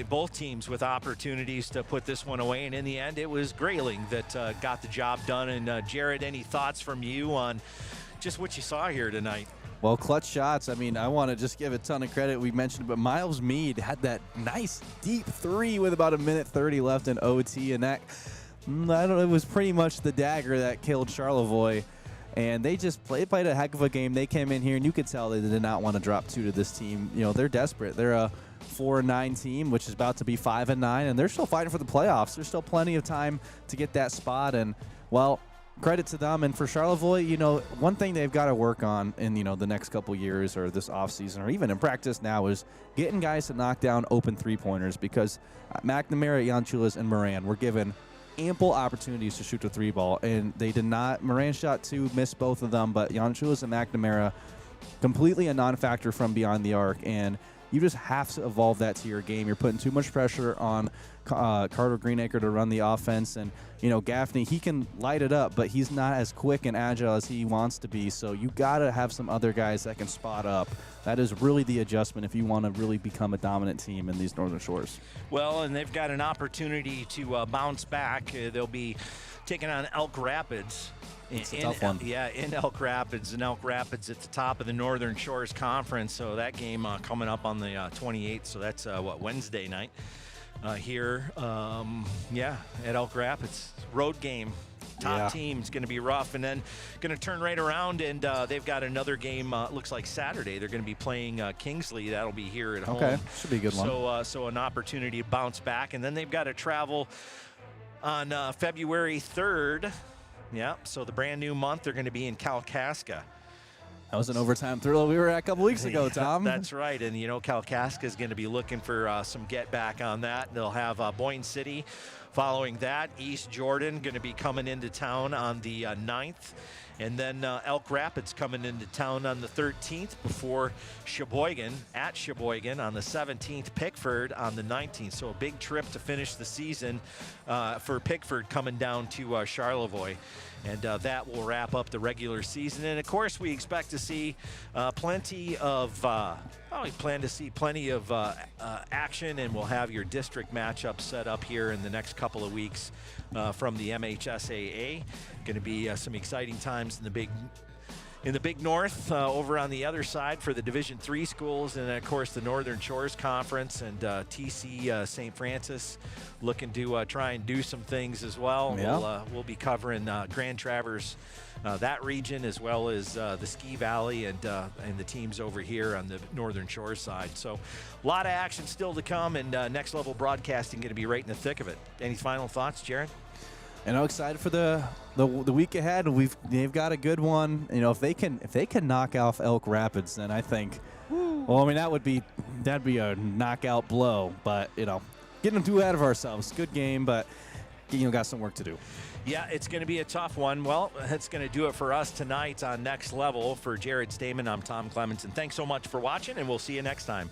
Both teams with opportunities to put this one away. And in the end, it was Grayling that got the job done. And Jared, any thoughts from you on just what you saw here tonight? Well, clutch shots. I mean, I want to just give a ton of credit. We mentioned, but Miles Meade had that nice deep 3 with about 1:30 left in OT, and that, it was pretty much the dagger that killed Charlevoix. And they just played a heck of a game. They came in here, and you could tell they did not want to drop 2 to this team. They're desperate. They're a 4-9 team, which is about to be 5-9, and they're still fighting for the playoffs. There's still plenty of time to get that spot, and, well, credit to them. And for Charlevoix, one thing they've got to work on in, the next couple years or this offseason or even in practice now is getting guys to knock down open 3-pointers, because McNamara, Yanchulis, and Moran were given ample opportunities to shoot the 3-ball, and they did not. Moran shot 2, missed both of them, but Yanchulis and McNamara completely a non-factor from beyond the arc, and You just have to evolve that to your game. You're putting too much pressure on Carter Greenacre to run the offense. And, Gaffney, he can light it up, but he's not as quick and agile as he wants to be. So you got to have some other guys that can spot up. That is really the adjustment if you want to really become a dominant team in these Northern Shores. Well, and they've got an opportunity to bounce back. They'll be taking on Elk Rapids. It's a tough one. Yeah, in Elk Rapids. And Elk Rapids at the top of the Northern Shores Conference. So that game coming up on the 28th. So that's, Wednesday night here. At Elk Rapids. Road game. Top team's going to be rough. And then going to turn right around, and they've got another game, looks like Saturday. They're going to be playing Kingsley. That'll be here at home. Okay, should be a good one. So an opportunity to bounce back. And then they've got to travel on February 3rd. Yeah, so the brand new month, they're going to be in Kalkaska. That was an overtime thrill we were at a couple weeks ago, Tom. That's right. And, Kalkaska is going to be looking for some get back on that. They'll have Boyne City following that. East Jordan going to be coming into town on the 9th. And then Elk Rapids coming into town on the 13th before Sheboygan at Sheboygan on the 17th, Pickford on the 19th. So a big trip to finish the season for Pickford coming down to Charlevoix. And that will wrap up the regular season. And, of course, we expect to see plenty of action, and we'll have your district matchup set up here in the next couple of weeks from the MHSAA. Going to be some exciting times in the Big North over on the other side for the Division III schools, and of course the Northern Shores Conference and TC St. Francis looking to try and do some things as well. Yeah. We'll be covering Grand Traverse, that region, as well as the Ski Valley and the teams over here on the Northern Shores side. So a lot of action still to come, and Next Level Broadcasting going to be right in the thick of it. Any final thoughts, Jared? And I'm excited for the week ahead. They've got a good one. If they can knock off Elk Rapids, then I think, that'd be a knockout blow. But getting too ahead of ourselves. Good game, but got some work to do. Yeah, it's going to be a tough one. Well, that's going to do it for us tonight on Next Level. For Jared Stamen, I'm Tom Clemens, and thanks so much for watching, and we'll see you next time.